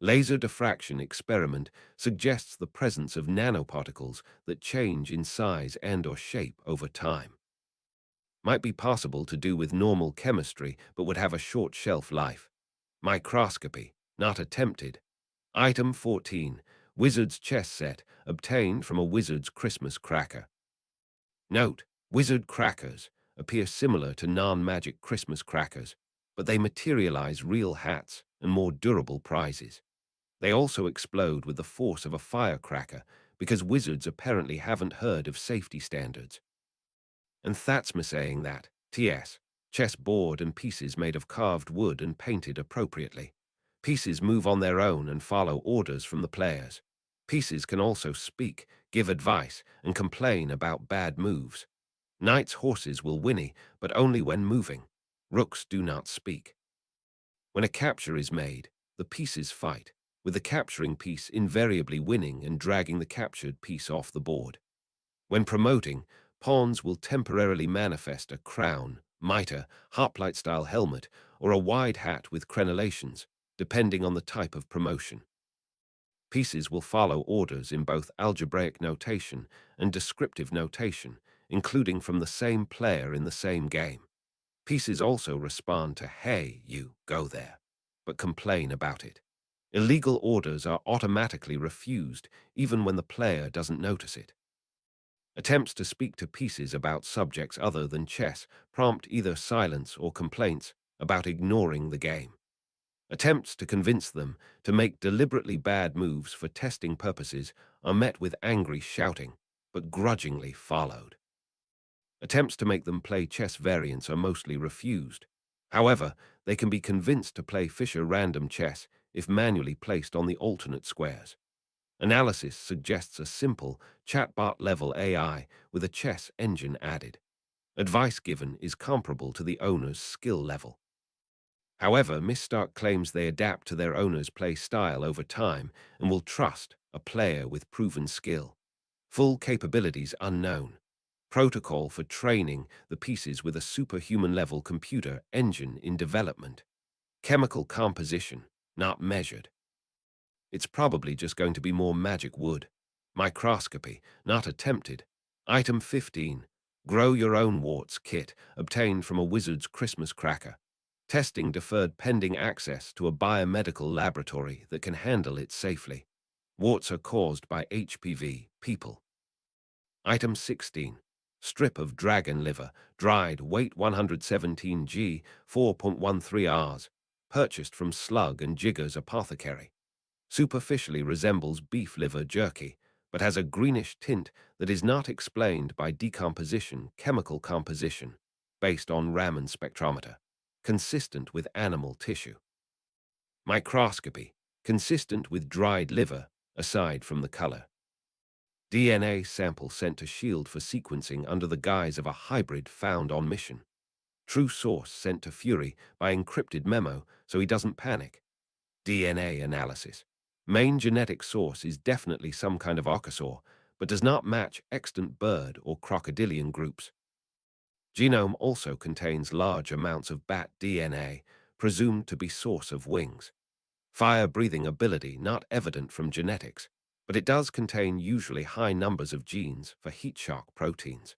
Laser diffraction experiment suggests the presence of nanoparticles that change in size and/or shape over time. Might be possible to do with normal chemistry, but would have a short shelf life. Microscopy, not attempted. Item 14. Wizard's chess set, obtained from a wizard's Christmas cracker. Note: wizard crackers appear similar to non-magic Christmas crackers, but they materialize real hats and more durable prizes. They also explode with the force of a firecracker because wizards apparently haven't heard of safety standards. And that's me saying that, TS, chess board and pieces made of carved wood and painted appropriately. Pieces move on their own and follow orders from the players. Pieces can also speak, give advice, and complain about bad moves. Knights' horses will whinny, but only when moving. Rooks do not speak. When a capture is made, the pieces fight. with the capturing piece invariably winning and dragging the captured piece off the board. When promoting, pawns will temporarily manifest a crown, mitre, hoplite-style helmet, or a wide hat with crenellations, depending on the type of promotion. Pieces will follow orders in both algebraic notation and descriptive notation, including from the same player in the same game. Pieces also respond to "Hey, you, go there," but complain about it. Illegal orders are automatically refused even when the player doesn't notice it. Attempts to speak to pieces about subjects other than chess prompt either silence or complaints about ignoring the game. Attempts to convince them to make deliberately bad moves for testing purposes are met with angry shouting, but grudgingly followed. Attempts to make them play chess variants are mostly refused. However, they can be convinced to play Fischer random chess if manually placed on the alternate squares. Analysis suggests a simple, chatbot-level AI with a chess engine added. Advice given is comparable to the owner's skill level. However, Miss Stark claims they adapt to their owner's play style over time and will trust a player with proven skill. Full capabilities unknown. Protocol for training the pieces with a superhuman-level computer engine in development. Chemical composition, not measured. It's probably just going to be more magic wood. Microscopy, not attempted. Item 15. Grow your own warts kit, obtained from a wizard's Christmas cracker. Testing deferred pending access to a biomedical laboratory that can handle it safely. Warts are caused by HPV, people. Item 16. Strip of dragon liver, dried, weight 117 g, 4.13 Rs. Purchased from Slug and Jigger's apothecary. Superficially resembles beef liver jerky, but has a greenish tint that is not explained by decomposition, chemical composition, based on Raman spectrometer, consistent with animal tissue. Microscopy, consistent with dried liver, aside from the color. DNA sample sent to SHIELD for sequencing under the guise of a hybrid found on mission. True source sent to Fury by encrypted memo so he doesn't panic. DNA analysis. Main genetic source is definitely some kind of archosaur, but does not match extant bird or crocodilian groups. Genome also contains large amounts of bat DNA, presumed to be source of wings. Fire-breathing ability not evident from genetics, but it does contain usually high numbers of genes for heat shock proteins.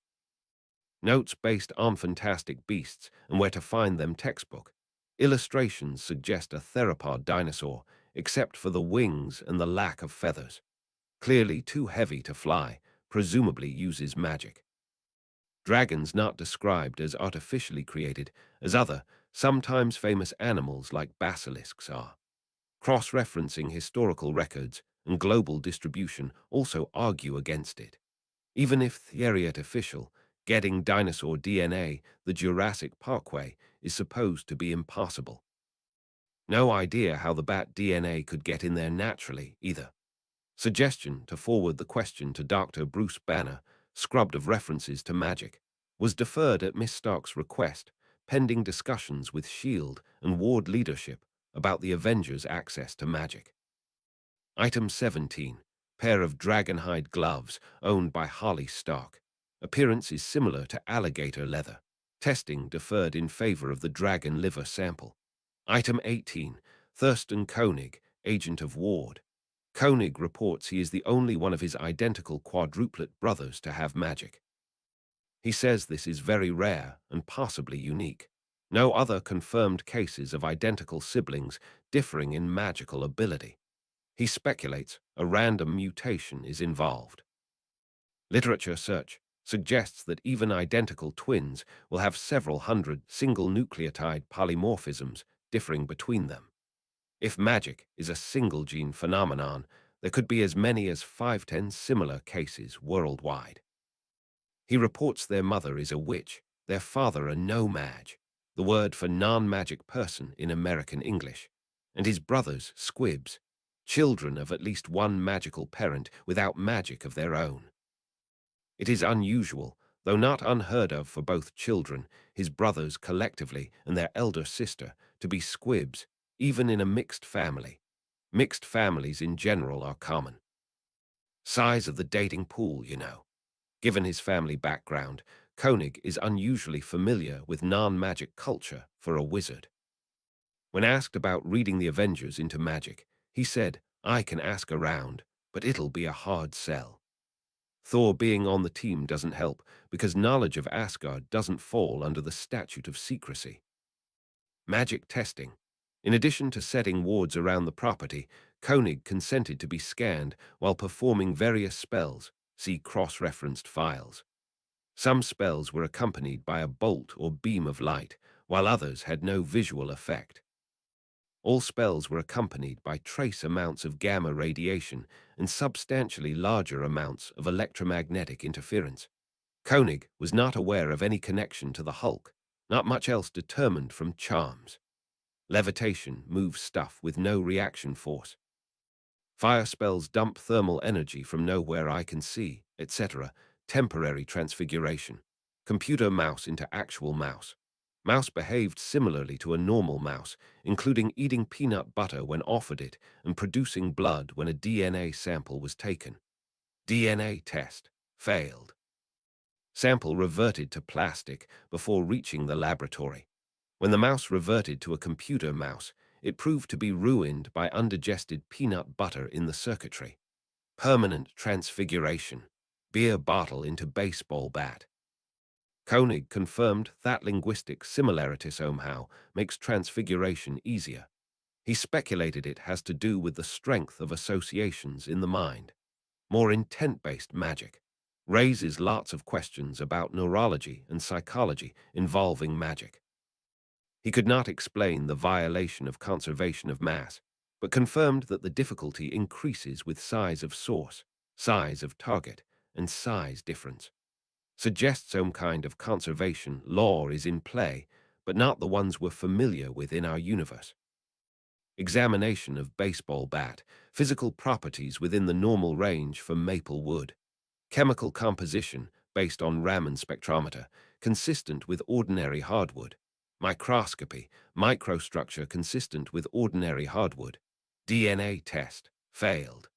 Notes based on fantastic beasts and where to find them textbook. Illustrations suggest a theropod dinosaur, except for the wings and the lack of feathers. Clearly too heavy to fly, presumably uses magic. Dragons not described as artificially created, as other, sometimes famous animals like basilisks are. Cross-referencing historical records and global distribution also argue against it. Even if theory artificial, getting dinosaur DNA the Jurassic Parkway is supposed to be impossible. No idea how the bat DNA could get in there naturally, either. Suggestion to forward the question to Dr. Bruce Banner, scrubbed of references to magic, was deferred at Miss Stark's request, pending discussions with SHIELD and Ward leadership about the Avengers' access to magic. Item 17. Pair of dragonhide gloves owned by Harley Stark. Appearance is similar to alligator leather. Testing deferred in favor of the dragon liver sample. Item 18. Thurston Koenig, agent of Ward. Koenig reports he is the only one of his identical quadruplet brothers to have magic. He says this is very rare and possibly unique. No other confirmed cases of identical siblings differing in magical ability. He speculates a random mutation is involved. Literature search suggests that even identical twins will have several hundred single nucleotide polymorphisms differing between them. If magic is a single-gene phenomenon, there could be as many as 5-10 similar cases worldwide. He reports their mother is a witch, their father a no-mage, the word for non-magic person in American English, and his brothers squibs, children of at least one magical parent without magic of their own. It is unusual, though not unheard of for both children, his brothers collectively and their elder sister, to be squibs, even in a mixed family. Mixed families in general are common. Size of the dating pool. Given his family background, Koenig is unusually familiar with non-magic culture for a wizard. When asked about reading the Avengers into magic, he said, "I can ask around, but it'll be a hard sell." Thor being on the team doesn't help because knowledge of Asgard doesn't fall under the statute of secrecy. Magic testing. In addition to setting wards around the property, Koenig consented to be scanned while performing various spells. See cross-referenced files. Some spells were accompanied by a bolt or beam of light, while others had no visual effect. All spells were accompanied by trace amounts of gamma radiation and substantially larger amounts of electromagnetic interference. Koenig was not aware of any connection to the Hulk, not much else determined from charms. Levitation moves stuff with no reaction force. Fire spells dump thermal energy from nowhere I can see, etc. Temporary transfiguration. Computer mouse into actual mouse. Mouse behaved similarly to a normal mouse, including eating peanut butter when offered it and producing blood when a DNA sample was taken. DNA test failed. Sample reverted to plastic before reaching the laboratory. When the mouse reverted to a computer mouse, it proved to be ruined by undigested peanut butter in the circuitry. Permanent transfiguration. Beer bottle into baseball bat. Koenig confirmed that linguistic similarity somehow makes transfiguration easier. He speculated it has to do with the strength of associations in the mind. More intent-based magic raises lots of questions about neurology and psychology involving magic. He could not explain the violation of conservation of mass, but confirmed that the difficulty increases with size of source, size of target, and size difference. Suggests some kind of conservation law is in play, but not the ones we're familiar with in our universe. Examination of baseball bat, physical properties within the normal range for maple wood. Chemical composition, based on Raman spectrometer, consistent with ordinary hardwood. Microscopy, microstructure consistent with ordinary hardwood. DNA test, failed.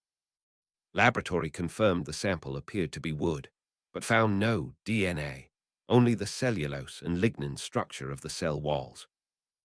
Laboratory confirmed the sample appeared to be wood, but found no DNA, only the cellulose and lignin structure of the cell walls.